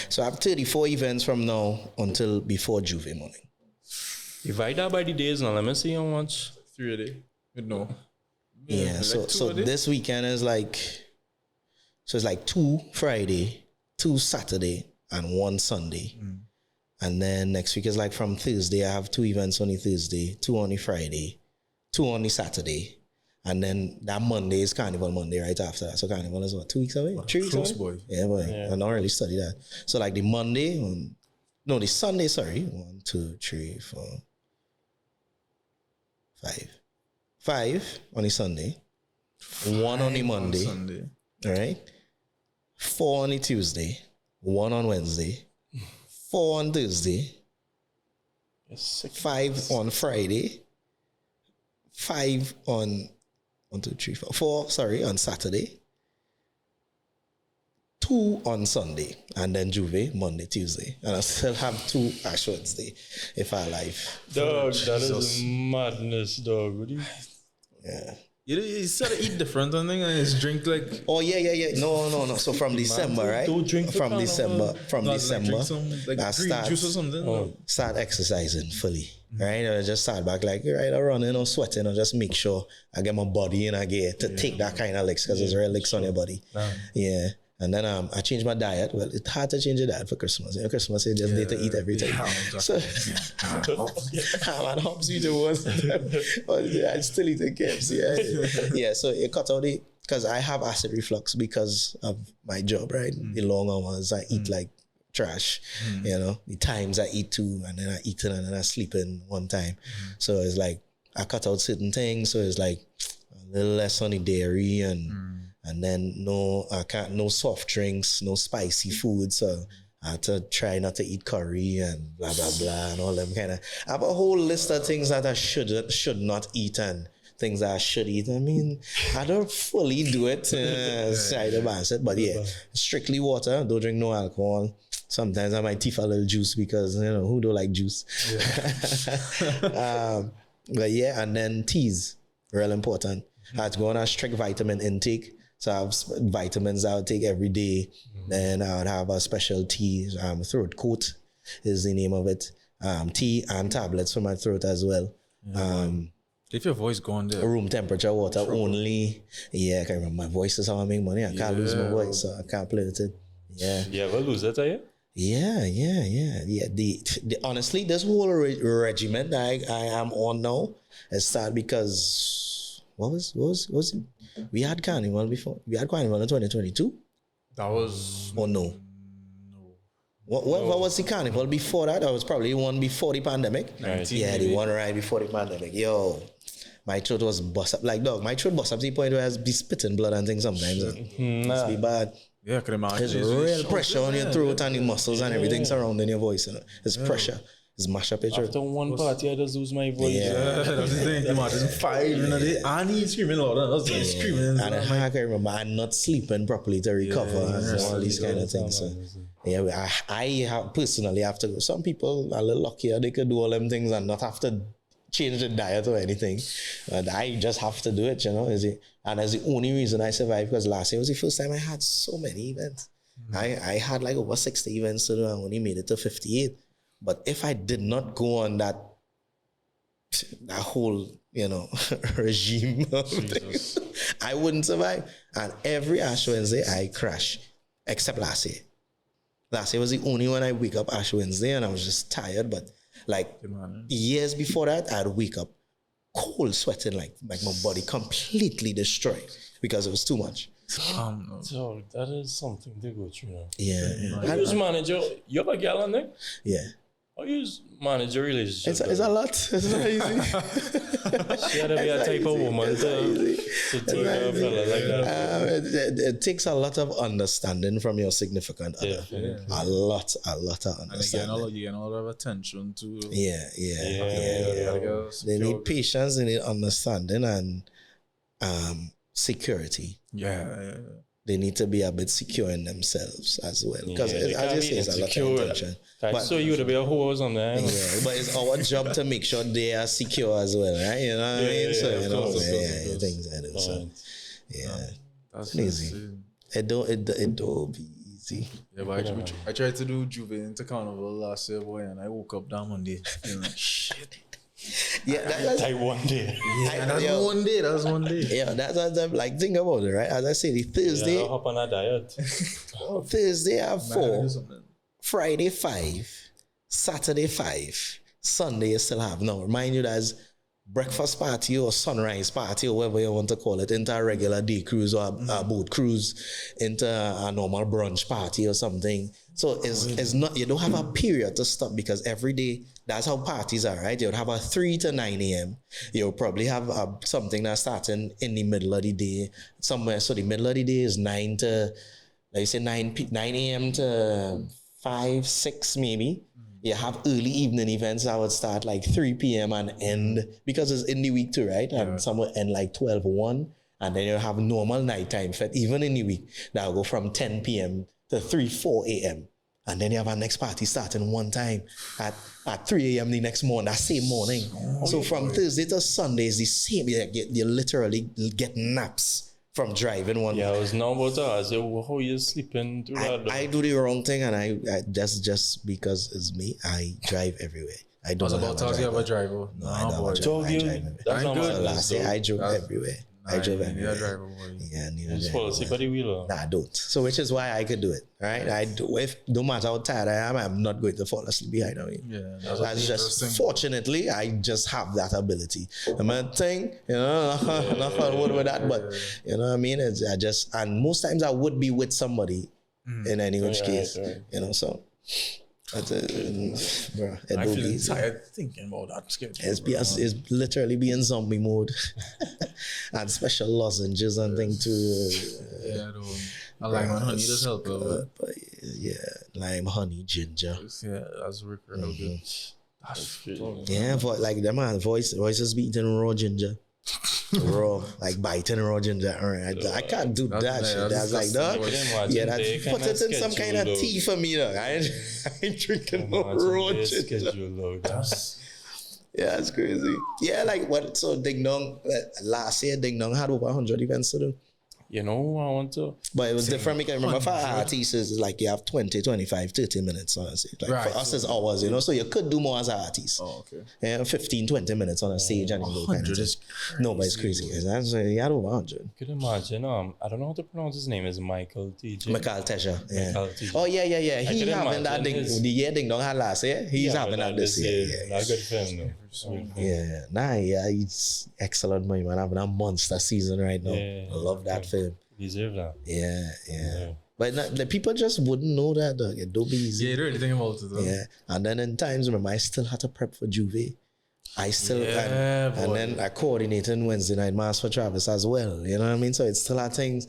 So I have 34 events from now until before Juve morning. Divide that by the days now. Let me see how much. 3 a day. No. Yeah, like so a day? this weekend is like So it's like 2 Friday, 2 Saturday, and 1 Sunday. And then next week is like from Thursday, I have 2 events on the Thursday, 2 on the Friday, 2 on the Saturday. And then that Monday is Carnival Monday right after that. So Carnival is what, 2 weeks away? 3 weeks away? Boy. Yeah, boy. I don't really study that. So like the Monday, the Sunday, sorry. 1, 2, 3, 4, 5. 5 on the Sunday. 1 on the Monday. Sunday. All right. 4 on the Tuesday. 1 on Wednesday. 4 on Thursday. 5 on Friday. 5 on 1, 2, 3, 4, sorry, on Saturday. 2 on Sunday. And then Juve, Monday, Tuesday. And I still have 2 Ash Wednesday if I alive. Dog, that is madness, dog. What do you... Yeah. You sort of eat different on thing and it's drink like. Oh yeah. No. So from December, right? don't drink from December. Drink some like I green juice or something. Start exercising fully. Right? I just start back like right, I'm running or sweating or just make sure I get my body in gear to take that kind of licks because there's real licks on your body. Yeah. And then I changed my diet. Well, it's hard to change your diet for Christmas. You know, Christmas you just need to eat everything. So man, hops you to was I still eat the KFC. Yeah, so it cut out because I have acid reflux because of my job, right? The long hours I eat like trash. You know, the times I eat 2 and then I eat it and then I sleep in 1 time. So it's like I cut out certain things. So it's like a little less on the dairy and then no soft drinks, no spicy food. So I had to try not to eat curry and blah blah blah and all them kind of. I have a whole list of things that I should not eat and things that I should eat. I mean, I don't fully do it. Try to balance it, but yeah, strictly water. Don't drink no alcohol. Sometimes I might teeth a little juice because who don't like juice. But yeah, and then teas, real important. I had to go on a strict vitamin intake. So I have vitamins I would take every day. Then I would have a special tea, throat coat is the name of it. Tea and tablets for my throat as well. If your voice gone there. Room temperature water only. Yeah, I can remember my voice is how I make money. I can't lose my voice, so I can't play with it. Yeah. You ever lose it, are you? Yeah. The honestly, this whole regimen that I am on now is sad because what was it? We had Carnival before. We had Carnival in 2022. That was. Or no? No. What was the Carnival before that? That was probably one before the pandemic. Right. Yeah, the one right before the pandemic. Yo, my throat was bust up like dog. My throat bust up to the point where I be spitting blood and things sometimes. It's be bad. Yeah, I can imagine. There's real pressure on your throat and your muscles and everything surrounding your voice. It's pressure. It's mash up your throat. After one party, I just lose my voice. Yeah. That's the thing. Imagine 5 and he's screaming loud. I was screaming. And I can remember I'm not sleeping properly to recover and all these kind of things. So, yeah, I have personally have to go. Some people are a little luckier. They could do all them things and not have to change the diet or anything. But I just have to do it, And that's the only reason I survived because last year was the first time I had so many events. I had like over 60 events to do and only made it to 58. But if I did not go on that whole, regime of things, I wouldn't survive. And every Ash Wednesday, I crash, except last year. Last year was the only one I wake up Ash Wednesday and I was just tired. But like years before that, I'd wake up cold sweating, like my body completely destroyed because it was too much. So that is something to go through now. Yeah. How you manage you have a girl on there? Yeah. How you manage your relationship? It's a lot. It's not easy. She had to be a type of woman to take care of a fella like that. It takes a lot of understanding from your significant other. A lot of understanding. And you get a lot of attention too. Yeah. Yeah. They need patience, they need understanding and security. Yeah. They need to be a bit secure in themselves as well. Because as you say, it's a lot of intention. So you would be a whole on there. Yeah, but it's our job to make sure they are secure as well, right? You know what I mean? So, things I do. So, That's easy. It don't be easy. Yeah, but I tried to do Juve into Carnival last year, boy, and I woke up that Monday feeling like shit. Yeah, that's Like one day. One day. That was one day. yeah, that's like think about it, right? As I say, the Thursday, Yeah, I'll hop on a diet. Thursday I have Man, 4, do something. Friday 5, Saturday 5, Sunday you still have. Now, remind you that's breakfast party or sunrise party or whatever you want to call it, into a regular day cruise or a boat cruise, into a normal brunch party or something. So it's not, you don't have a period to stop, because every day, that's how parties are, right? You'll have a 3 to 9 a.m. You'll probably have something that's starting in the middle of the day somewhere. So the middle of the day is 9 to, like say 9 a.m. to 5, 6 maybe. You have early evening events that would start like 3 p.m. and end, because it's in the week too, right? And some will end like 12 or 1. And then you'll have normal nighttime fete, even in the week, that'll go from 10 p.m. to 3, 4 a.m. And then you have a next party starting one time at 3 a.m. the next morning, that same morning. So from Thursday to Sunday is the same. You literally get naps from driving one. Yeah, I was now about to ask you, how you sleeping through that? I do the wrong thing, and I just because it's me, I drive everywhere. I don't I was about to have a driver. No, I don't have a boy. driver. I drive everywhere. That's not good. my Last year, I drove everywhere. I drove everywhere. driver, boy. Yeah, I need You a just fall driver. asleep at the wheel. Nah, I don't. So which is why I could do it, right? I do. If no matter how tired I am, I'm not going to fall asleep behind me. Yeah, That's just fortunately, I just have that ability. I'm a thing, you know, not on wood with that, but you know what I mean. I just, and most times I would be with somebody in any which case, you know. So that's bro. I feel It's tired thinking about that schedule. it's literally being zombie mode, and special lozenges and thing too. Yeah, I like my honey does help a little bit. But yeah, lime, honey, ginger. Yeah, that's real good. Yeah, but like the man voices beating raw ginger. Raw, like biting raw ginger. All right, I can't do that shit. That's like that. Yeah, that's put it in some kind of tea for me. Though. I ain't drinking no raw ginger. Yeah, it's crazy. Yeah, like what? So Ding Dong last year, Ding Dong had over 100 events to do. You know, I want to. But it was different because remember for artists, it's like you have 20, 25, 30 minutes on a stage. Like Right. for us, it's hours, you know, so you could do more as an artist. Oh, okay. Yeah, 15, 20 minutes on a stage and you go kind of 100 is thing. No, but it's crazy. That's he had over 100. Could imagine. I don't know how to pronounce his name. Is Michael TJ? Michael Tesha. Yeah. Michael TJ. Oh, yeah. I He could having that imagine the year Ding Dong had last year. He's having that this year. Yeah. That's good for him, though. Yeah. Nah, yeah, he's excellent, man. Having a monster season right now. Yeah. I love that film. Deserve that. Yeah. But the people just wouldn't know that, dog. It don't be easy. Yeah, you don't really think about it though. Yeah, and then in times, remember, I still had to prep for Juve. I still, Yeah, and then I coordinated Wednesday night mass for Travis as well. You know what I mean? So it's still had things.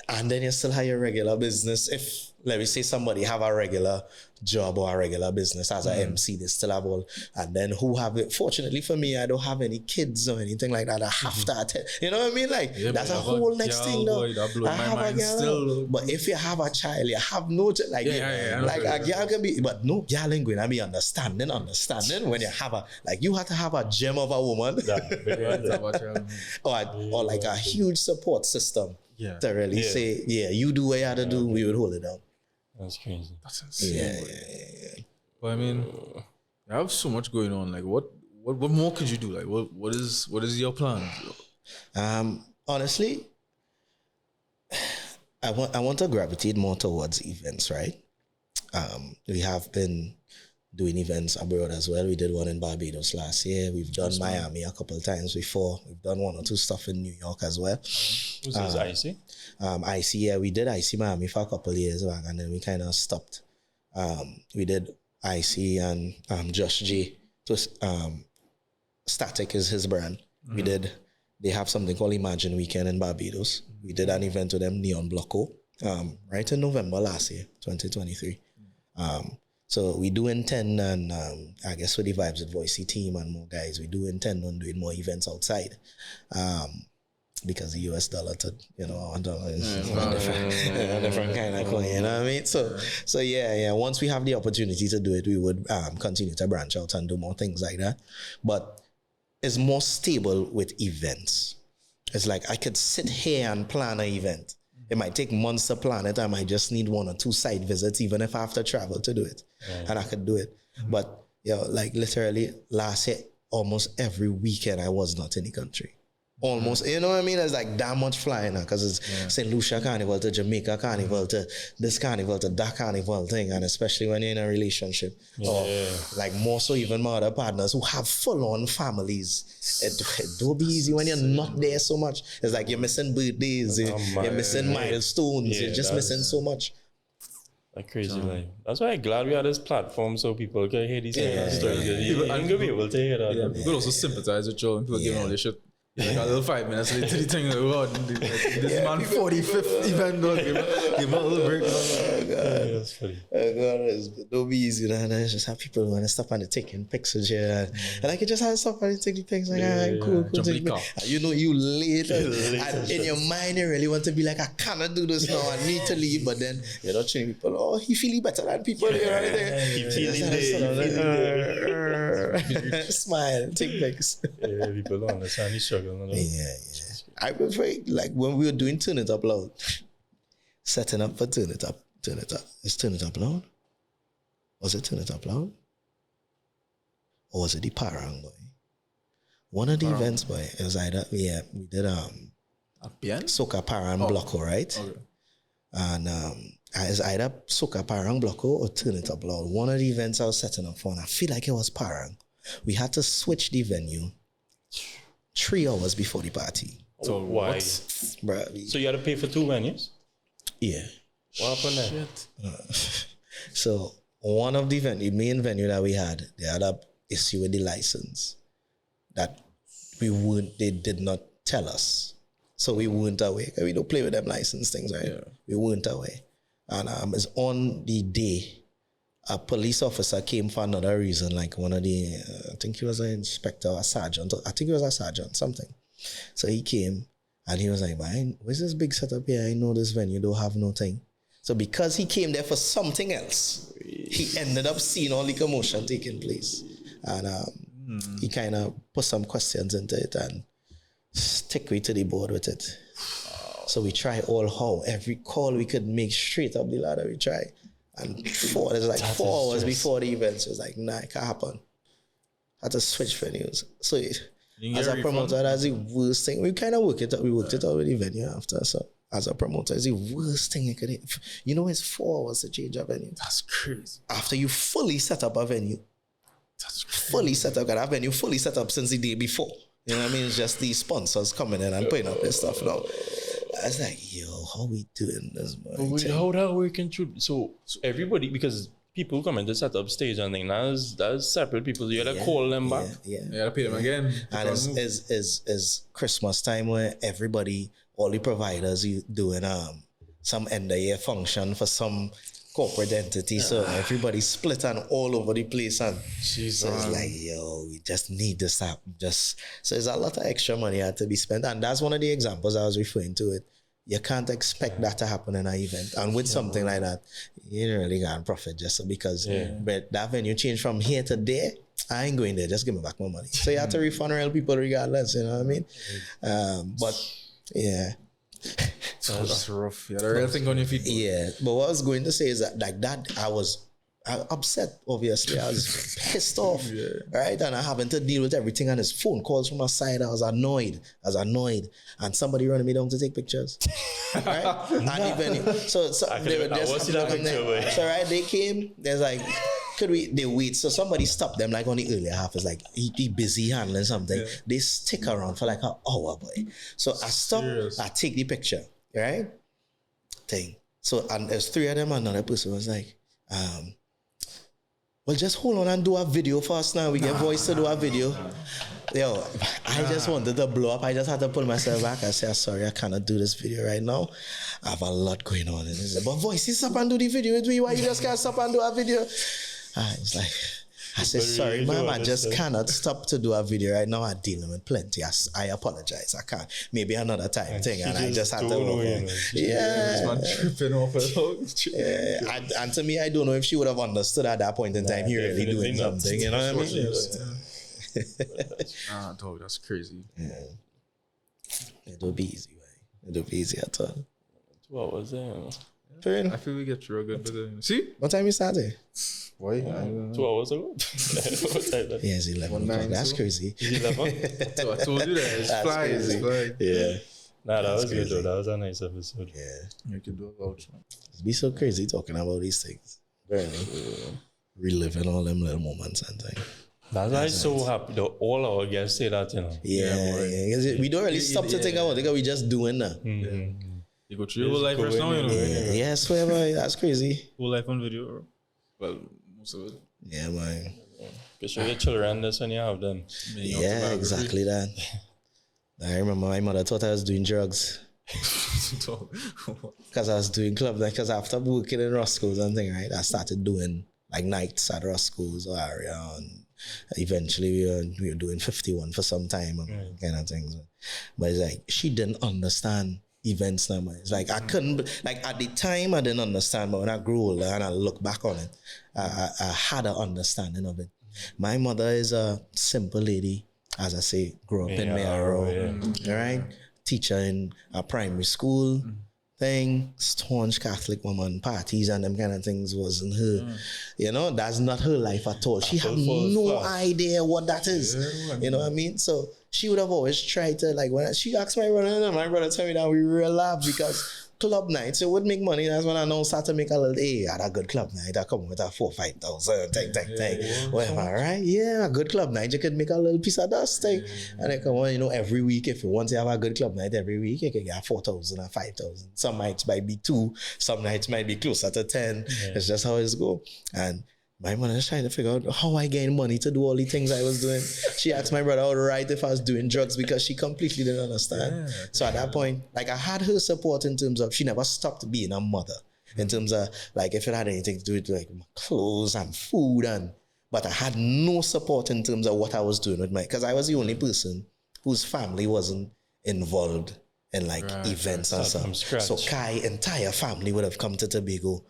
And then you still have your regular business. If, let me say, somebody have a regular job or a regular business as an MC, they still have all. And then who have it? Fortunately for me, I don't have any kids or anything like that. I have to attend. You know what I mean? Like, Yeah, that's but a you have whole a next girl, thing, though. boy, that blows I my have a mind girl. still. But if you have a child, you have no, like, Yeah, like a girl can be, but no girl ain't going to be understanding when you have a, like, you have to have a gem of a woman. or like a huge support system. Yeah. To really say, yeah, you do what you have to do, we would hold it down. That's crazy. That's insane. Yeah. But I mean, you have so much going on. Like, what more could you do? Like, what is your plan? Honestly, I want to gravitate more towards events, right? We have been doing events abroad as well. We did one in Barbados last year. We've done Miami a couple of times before. We've done 1 or 2 stuff in New York as well. Was this icy? IC, yeah, we did IC Miami for a couple of years back, and then we kind of stopped. We did IC and Josh J. Static is his brand. They have something called Imagine Weekend in Barbados. We did an event with them, Neon Blocko, right in November last year, 2023. So we do intend, and I guess with the Vibes with Voicey team and more guys, we do intend on doing more events outside. Because the US dollar to, $1 is a different kind of coin, you know what I mean? So yeah, once we have the opportunity to do it, we would continue to branch out and do more things like that. But it's more stable with events. It's like I could sit here and plan an event. It might take months to plan it. I might just need 1 or 2 site visits, even if I have to travel to do it. And I could do it. But, like literally last year, almost every weekend I was not in the country. Almost, you know what I mean? It's like that much flying now because it's St. Lucia Carnival to Jamaica Carnival to this Carnival to that Carnival thing, and especially when you're in a relationship, or like more so even my other partners who have full-on families. It don't be easy when you're not there so much. It's like you're missing birthdays, you're missing milestones, you're just missing so much. Like crazy life. That's why I'm glad we had this platform so people can hear these stories. You ain't gonna be able to hear that. Yeah, people also sympathize with you and people giving all this shit. Like a little 5 minutes later, the thing like, oh, this man 45th event, give him a little break. Oh, God. Yeah, that's funny. Oh, God, don't be easy, man. I just have people who want to stop and taking pictures here. And I can just have stop and take the pics. Like, cool. You know, you late. And in your mind, you really want to be like, I cannot do this now. I need to leave. But then you're not showing people, oh, he feeling better than people. You know what I mean? Smile, take pics. Yeah, people don't understand the struggle. Yeah. I was very, like when we were doing Turn It Up Loud, setting up for Turn It Up. Is Turn It Up Loud? Was it Turn It Up Loud? Or was it the Parang, boy? One of the events, boy, it was either, we did Soca Parang Bloco, right? Okay. And it's either Soca Parang Bloco or Turn It Up Loud. One of the events I was setting up for, and I feel like it was Parang. We had to switch the venue 3 hours before the party. So why? Bruh, so you had to pay for 2 venues? Yeah. What happened there? So one of the main venue that we had, they had an issue with the license that they did not tell us. So we weren't aware. We don't play with them license things, right? Yeah. We weren't aware. And it's on the day a police officer came for another reason, like one of the, I think he was an inspector or a sergeant. I think he was a sergeant, something. So he came and he was like, man, where's this big setup here? I know this venue don't have no thing. So because he came there for something else, he ended up seeing all the commotion taking place. And he kind of put some questions into it and stick me to the board with it. So we try every call we could make straight up the ladder, we try. And 4 hours before the event, so it was like, nah, it can't happen. I had to switch venues. So as a promoter, that's the worst thing. We kind of worked it out with the venue after. So as a promoter, it's the worst thing you could hit. You know, it's 4 hours to change a venue. That's crazy. After you fully set up a venue. That's crazy. Fully set up, got a venue fully set up since the day before. You know what I mean? It's just the sponsors coming in and putting up their stuff now. I was like, yo, how we doing this, man? How that working through? So everybody, because people come in to set up stage and thing, that's separate people. You gotta call them back. You gotta pay them again. And it's Christmas time where everybody, all the providers, you doing some end of year function for some corporate entity. So everybody's split and all over the place. And so it's like, yo, we just need this happen. So there's a lot of extra money had to be spent. And that's one of the examples I was referring to it. You can't expect that to happen in an event. And with something like that, you don't really got profit just because but that venue changed from here to there. I ain't going there, just give me back my money. So you have to refund real people regardless, you know what I mean? But yeah. That's rough. You had a real thing on your feet. Yeah. But what I was going to say is that like that I was upset, obviously. I was pissed off, right? And I having to deal with everything and his phone calls from my side. I was annoyed. And somebody running me down to take pictures, right? And even so they were just so right, they came. There's like, they wait? So somebody stopped them like on the earlier half. It's like he busy handling something. Yeah. They stick around for like an hour, boy. So I stop. I take the picture, right? Thing. So and there's 3 of them. And another person was like, well, just hold on and do a video for us now. We get voice to do a video. Yo, I just wanted to blow up. I just had to pull myself back. I said, sorry, I cannot do this video right now. I have a lot going on. But voice, stop and do the video with me. Why you just can't stop and do a video? I was like, I said, sorry, ma'am, I just cannot stop to do a video right now. I'm dealing with plenty. I apologize. I can't. Maybe another time thing. And I just had to walk on. Yeah. Tripping off and to me, I don't know if she would have understood at that point in time he really doing something. You know what I mean? Dog, that's crazy. Yeah. It will be easy, right? It will be easy at all. What was it? I feel we get through a good bit. See? What time you started? Why? 2 hours ago. What time is that? Yeah, it's 11 o'clock. That's crazy. Is it 11? So I told you that. It's That's flying. It's crazy. flying. Yeah. Nah, that That's was good though. crazy. That was a nice episode. Yeah. You can do a vouch, man. It'd be so crazy talking about these things. Really. Reliving all them little moments and things. That's why I'm so happy that all our guests say that, you know. Yeah. 'Cause we don't really stop to think about it because we just doing that. You go through your whole life right now, you know. Yeah, I swear, boy, that's crazy. Whole life on video, bro. Well, most of it. Yeah, man. You show your children this when you have them. Yeah, exactly that. I remember my mother thought I was doing drugs because I was doing club night. Because after working in Roscoe's and thing, right, I started doing like nights at Roscoe's or area, and eventually we were doing 51 for some time and kind of things. But it's like she didn't understand events now, man. It's like I couldn't, like at the time I didn't understand, but when I grew older and I look back on it, I had an understanding of it. My mother is a simple lady, as I say, grew up in Mayaro, right? Teacher in a primary school thing, staunch Catholic woman, parties and them kind of things wasn't her. You know, that's not her life at all. She had no idea what that is. You know what I mean? So she would have always tried to, like, when she asked my brother told me that we real laugh because club nights, it would make money. That's when I know start to make a little, hey, I had a good club night. I come with a 4,000-5,000, thing. Whatever, right? Yeah, a good club night, you could make a little piece of dust thing. And then come on, you know, every week, if you want to have a good club night every week, you can get 4,000 or 5,000. Some nights might be 2, some nights might be closer to 10. It's just how it's go. And my mother was trying to figure out how I gain money to do all the things I was doing. She asked my brother outright if I was doing drugs because she completely didn't understand. So at that point, like I had her support in terms of she never stopped being a mother. In terms of like if it had anything to do with like clothes and food but I had no support in terms of what I was doing with because I was the only person whose family wasn't involved in like events and stuff. So Kai's entire family would have come to Tobago.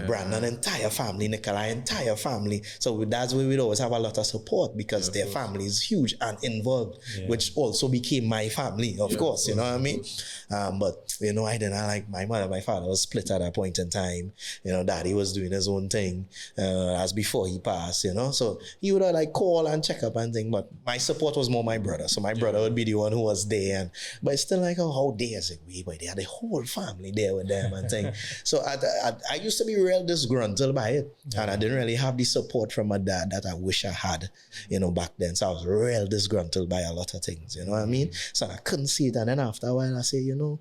Brandon entire family, Nikolai entire family. So that's where we'd always have a lot of support because their family is huge and involved, which also became my family, of course, you know what I mean? But, you know, I didn't like my mother, my father was split at a point in time. You know, daddy was doing his own thing as before he passed, you know? So he would like call and check up and thing, but my support was more my brother. So my brother would be the one who was there. But it's still like, oh, how dare it? But they had the whole family there with them and thing. So I used to be real disgruntled by it. And I didn't really have the support from my dad that I wish I had, you know, back then. So I was real disgruntled by a lot of things, you know what I mean? So I couldn't see it. And then after a while I say, you know,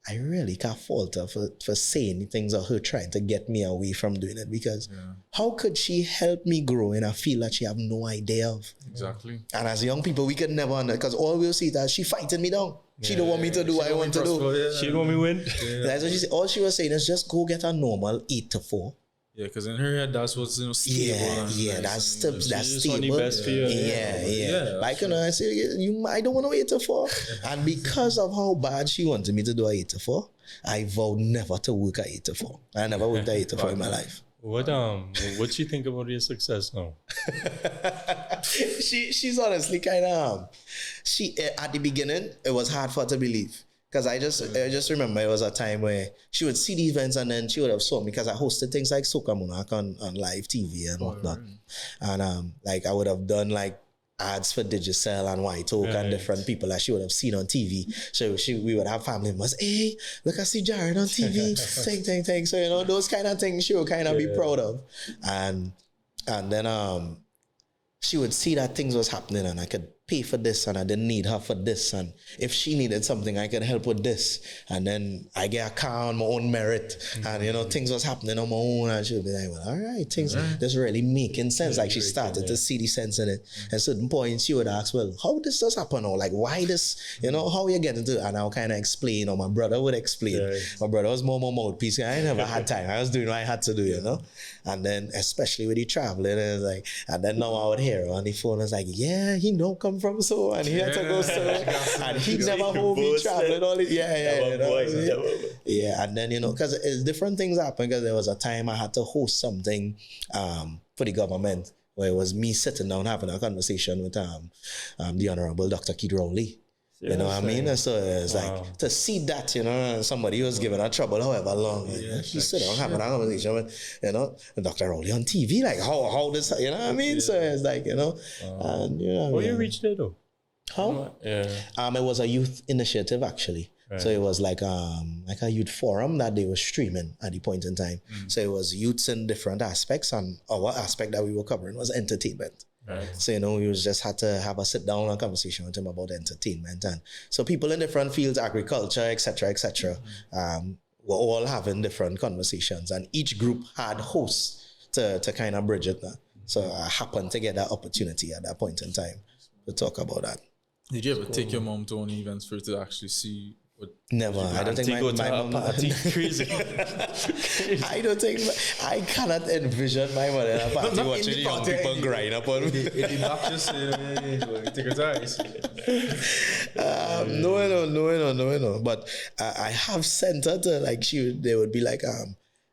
I really can't fault her for saying things or her trying to get me away from doing it because how could she help me grow in a field that she have no idea of? Exactly. And as young people, we could never understand because all we'll see is that she fighting me down. She don't want me to do what I want to do. She don't want me win. That's what she said. All she was saying is just go get a normal 8 to 4. Yeah, because in her head, that's what's, you know, stable. That's stable. The best for you. Yeah. Like, you know, I say, I don't want to 8 to 4. And because of how bad she wanted me to do a 8 to 4, I vowed never to work at 8 to 4. I never worked at 8 to 4 in my life. What she think about your success now? She's honestly kind of she at the beginning it was hard for her to believe because I just remember it was a time where she would see the events and then she would have saw me because I hosted things like Soca Monarch on live TV and whatnot. And like I would have done like ads for Digicel and White Oak and different people that she would have seen on TV. So we would have family members, hey, look, I see Jared on TV, thing. So, you know, those kind of things she would kind of be proud of. And then she would see that things was happening and I could pay for this and I didn't need her for this. And if she needed something, I could help with this. And then I get a car on my own merit and, you know, things was happening on my own. And she would be like, well, all right, things just really making sense. Like she started to see the sense in it. At certain points, she would ask, well, how does this happen? Or like, why this, you know, how are you getting to it? And I'll kind of explain, or my brother would explain. My brother was more mouthpiece. I never had time. I was doing what I had to do, you know? And then, especially with the traveling, and it's like, and then now I would hear her on the phone, it's like, yeah, he don't come from so, and he had to go so, and he never hold me traveling all it. And then, you know, because different things happen, because there was a time I had to host something for the government where it was me sitting down having a conversation with the Honorable Dr. Keith Rowley. You know what I mean? And so it's like to see that, you know, somebody was giving her trouble however long. She sit down having a conversation with, you know, the Dr. Rowley on TV, like how this, you know what I mean? So it's like, you know, and you know. Oh, you reached there though? How? Yeah. It was a youth initiative actually. Right. So it was like a youth forum that they were streaming at the point in time. So it was youths in different aspects, and our aspect that we were covering was entertainment. Right. So, you know, we just had to have a sit down and conversation with him about entertainment. And so people in different fields, agriculture, etc., were all having different conversations. And each group had hosts to kind of bridge it. So I happened to get that opportunity at that point in time to talk about that. Did you ever take your mom to any events for her to actually see what? Never. I don't think my mom... party. Crazy. I cannot envision my mother in a party watching young people grind up on me. In the back, just take her eyes. No. But I have sent her to, like, they would be like,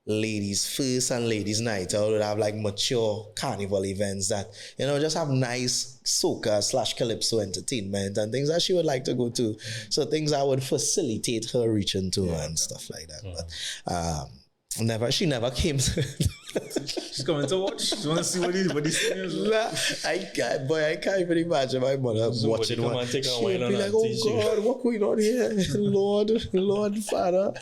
ladies first and ladies night. I would have like mature carnival events that, you know, just have nice soca / calypso entertainment and things that she would like to go to. So things I would facilitate her reaching to and stuff like that. But she never came to she's coming to watch. She want to see what he's saying. I can't even imagine my mother watching one. She would be like, oh God, what's going on here? Lord, Father.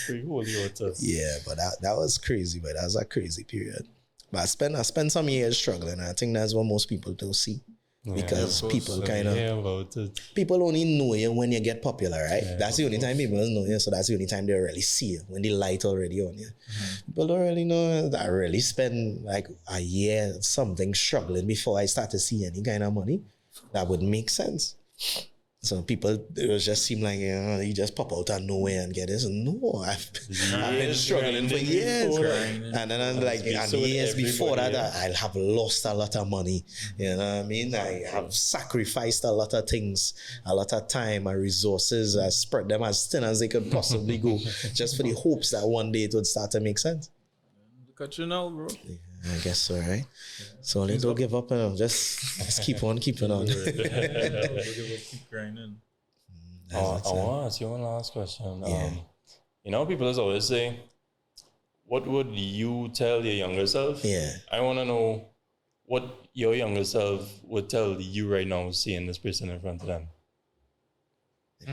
Yeah, but that was crazy, but that was a crazy period. But I spent some years struggling. I think that's what most people don't see. Because people kind of people only know you when you get popular, right? That's the only time people know you, so that's the only time they really see you, when the light already on you. People don't really know that I really spent like a year something struggling before I start to see any kind of money. That would make sense. So people, it just seem like, you know, you just pop out of nowhere and get this. No, I've been struggling for years. And then I'm like, and years before that, I'll have lost a lot of money. You know what I mean? I have sacrificed a lot of things, a lot of time and resources. I spread them as thin as they could possibly go, just for the hopes that one day it would start to make sense. Look at you now, bro. Yeah, I guess so, right? So let's don't give up. Just keep on keeping on. Don't give up, keep grinding. I want to ask you one last question. You know, people always say, what would you tell your younger self? Yeah. I want to know what your younger self would tell you right now, seeing this person in front of them.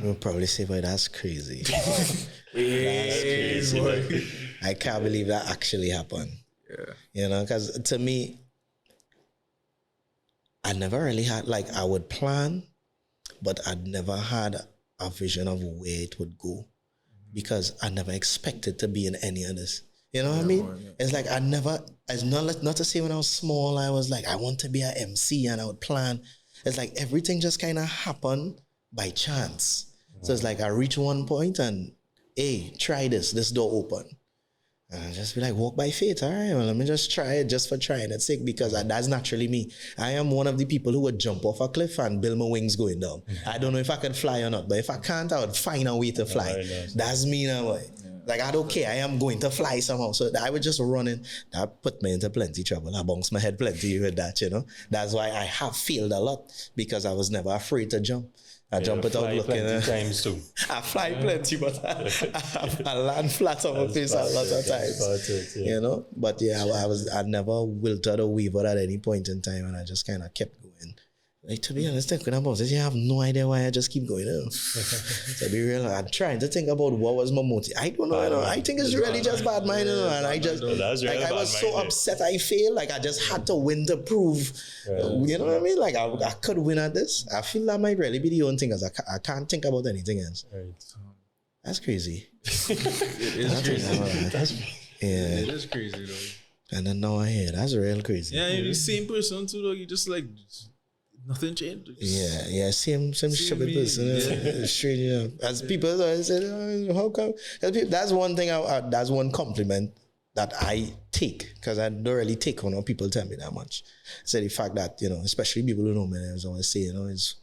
We'll probably say, boy, that's crazy. That's crazy. Boy. I can't believe that actually happened. Yeah. You know, because to me, I never really had, like, I would plan, but I'd never had a vision of where it would go because I never expected to be in any of this. You know what I mean? It's like it's not to say when I was small, I was like, I want to be an MC and I would plan. It's like everything just kind of happened by chance. So it's like I reach one point and, hey, try this door open. And I just be like, walk by faith. All right, well, let me just try it just for trying its sake because that's naturally me. I am one of the people who would jump off a cliff and build my wings going down. I don't know if I can fly or not, but if I can't, I would find a way to fly. That's me now, boy. Like, I don't care. I am going to fly somehow. So I would just run in. That put me into plenty trouble. I bounced my head plenty with that, you know. That's why I have failed a lot because I was never afraid to jump. I jump without looking. Times too. I fly plenty, but I land flat on my face a lot of times. You know? But yeah, I never wilted or wavered at any point in time, and I just kind of kept going. Like, to be honest, thinking about it, you have no idea why I just keep going. To be real, I'm trying to think about what was my motive. I don't know. I think it's really just bad mind, and I just I was so upset I failed. Like, I just had to win to prove. You know what I mean? Like, I could win at this. I feel that might really be the only thing, because I can't think about anything else. That's crazy. It is crazy. Yeah, it is crazy though. And then now I hear that's real crazy. Yeah, you're the same person too, though. You just like. Nothing changed. Yeah, same stupid person. Straight, you know. As people always say, how come? That's one thing. That's one compliment that I take, because I don't really take on how people tell me that much. So the fact that, you know, especially people who know me, I always say, you know, it's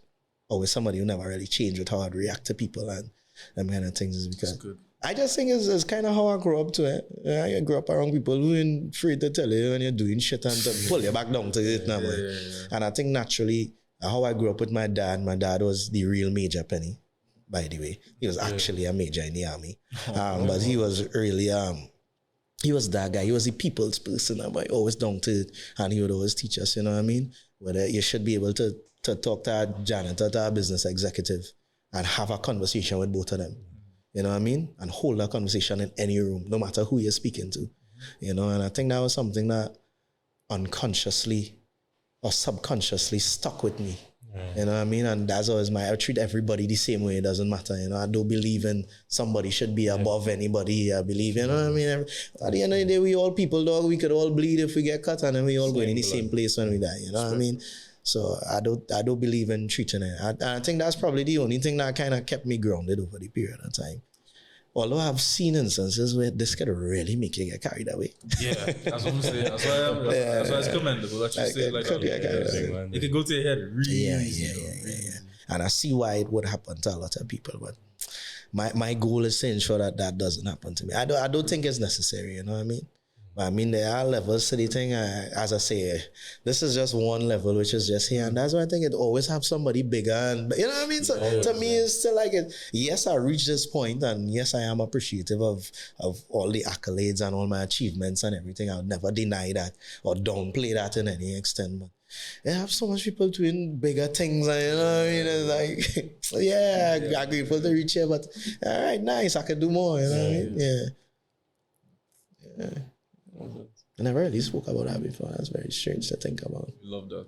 always somebody who never really changed with how I'd react to people and them kind of things, is because I just think it's kind of how I grew up to it. I grew up around people who ain't afraid to tell you when you're doing shit and to pull you back down to it now. And I think naturally how I grew up with my dad was the real Major Penny, by the way. He was actually a major in the army. But he was really, he was that guy. He was a people's person, but always down to it. And he would always teach us, you know what I mean? Whether you should be able to talk to a janitor, to a business executive, and have a conversation with both of them. You know what I mean? And hold a conversation in any room, no matter who you're speaking to. You know, and I think that was something that unconsciously or subconsciously stuck with me. You know what I mean? And that's always I treat everybody the same way. It doesn't matter. You know, I don't believe in somebody should be above anybody. I believe, you know what I mean? At the end of the day, we all people, dog. We could all bleed if we get cut, and then we all go in the same place when we die. You know what I mean? So I don't believe in treating it. I think that's probably the only thing that kind of kept me grounded over the period of time. Although I've seen instances where this could really make you get carried away. Yeah, that's what I'm saying. That's why it's commendable that you say like it could go to your head really easy. And I see why it would happen to a lot of people, but my goal is to ensure that doesn't happen to me. I don't think it's necessary, you know what I mean? But I mean, there are levels to the thing. As I say, this is just one level, which is just here. And that's why I think it always have somebody bigger. And you know what I mean? So to me, it's still like, yes, I reached this point, and yes, I am appreciative of all the accolades and all my achievements and everything. I'll never deny that or downplay that in any extent. But I have so much people doing bigger things. And, you know what I mean? It's like, yeah, I'm grateful to reach here, but all right, nice. I could do more. You know what I mean? Yeah. I never really spoke about that before. That's very strange to think about. Love that.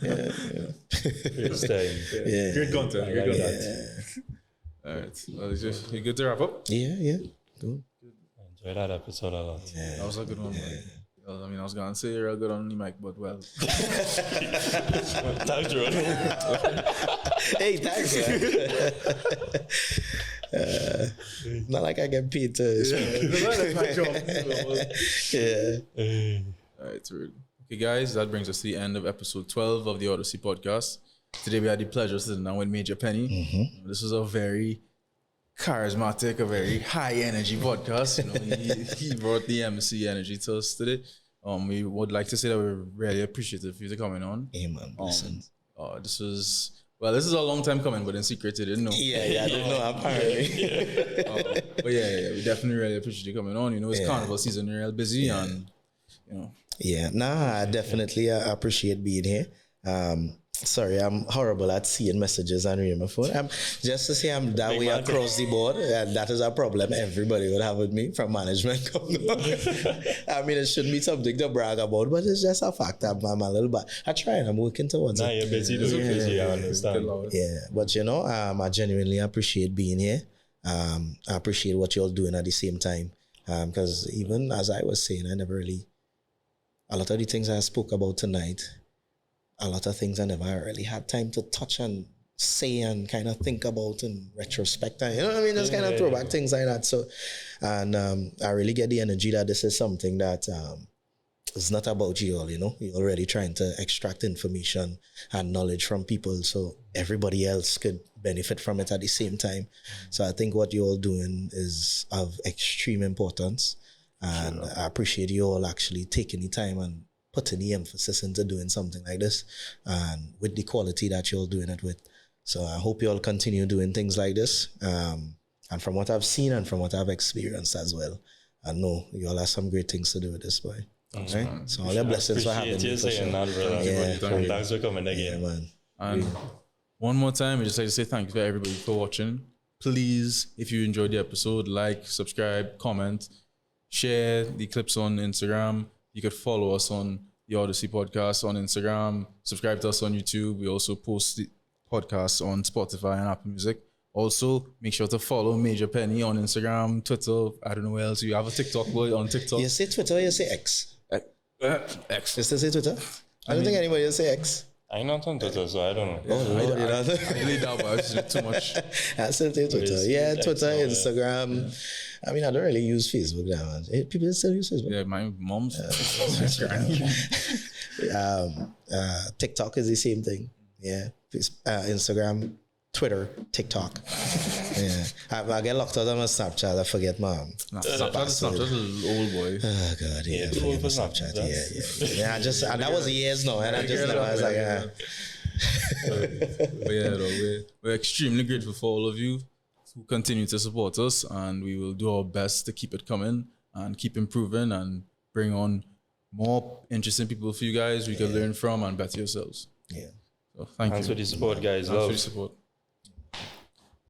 Yeah. Great content. Great content. All right. Well, you good to wrap up? Yeah. Cool. Enjoyed that episode a lot. Yeah. That was a good one. I mean, I was going to say you're good on the mic, but well. Thanks, Ron. Hey, thanks, man. Not like I get paid to speak. That's my job. All right, so okay, guys, that brings us to the end of episode 12 of the Odyssey podcast. Today we had the pleasure of sitting down with Major Penny. Mm-hmm. This was a very charismatic, a very high energy podcast. You know, he brought the Emcee energy to us today. We would like to say that we're really appreciative of you coming on. Amen. Listen. This is a long time coming, but in secret, you didn't know. Yeah, I didn't know, apparently. But yeah, we definitely really appreciate you coming on. You know, it's Carnival season, you're real busy, and, you know. Yeah, I definitely appreciate being here. Sorry, I'm horrible at seeing messages and reading my phone. Just to say I'm that way across the board, and that is a problem everybody would have with me from management. I mean, it shouldn't be something to brag about, but it's just a fact. I'm a little bit. I try and I'm working towards it. You're busy doing busy, I understand. Yeah, but you know, I genuinely appreciate being here. I appreciate what you're all doing at the same time. Because even as I was saying, a lot of the things I spoke about tonight, a lot of things I never really had time to touch and say and kind of think about in retrospect. You know what I mean? Just kind of throwback things like that. So, and I really get the energy that this is something that is not about you all, you know? You're already trying to extract information and knowledge from people so everybody else could benefit from it at the same time. So I think what you're all doing is of extreme importance. And I appreciate you all actually taking the time and putting the emphasis into doing something like this and with the quality that you're doing it with. So I hope you all continue doing things like this. And from what I've seen and from what I've experienced as well, I know you all have some great things to do with this, boy. Thanks, right? man. So all your blessings for having me. Thanks for coming again. Man. And one more time, we just like to say thank you for everybody for watching. Please, if you enjoyed the episode, like, subscribe, comment, share the clips on Instagram. You could follow us on the Odyssey podcast on Instagram. Subscribe to us on YouTube. We also post the podcast on Spotify and Apple Music. Also, make sure to follow Major Penny on Instagram, Twitter. I don't know where else. You have a TikTok boy on TikTok. You say Twitter or you say X? X. You still say Twitter? I don't think anybody will say X. I'm not on Twitter, so I don't know. Oh, Lord, you know. I really doubt, but it's too much. I still say Twitter. Yeah, Twitter, Instagram. Yeah. I mean, I don't really use Facebook now, man. People still use Facebook. Yeah, my mom's. TikTok is the same thing. Yeah, Instagram, Twitter, TikTok. Yeah, I get locked out on my Snapchat. I forget my Snapchat is an old boy. Oh God, yeah, I forget my Snapchat. Yeah. That was years now, and I just never. I was like, But yeah, though, we're extremely grateful for all of you who continue to support us, and we will do our best to keep it coming and keep improving and bring on more interesting people for you guys we can learn from and better yourselves. Yeah. So thank Thanks you. for the support, guys. Thanks for Love. the support.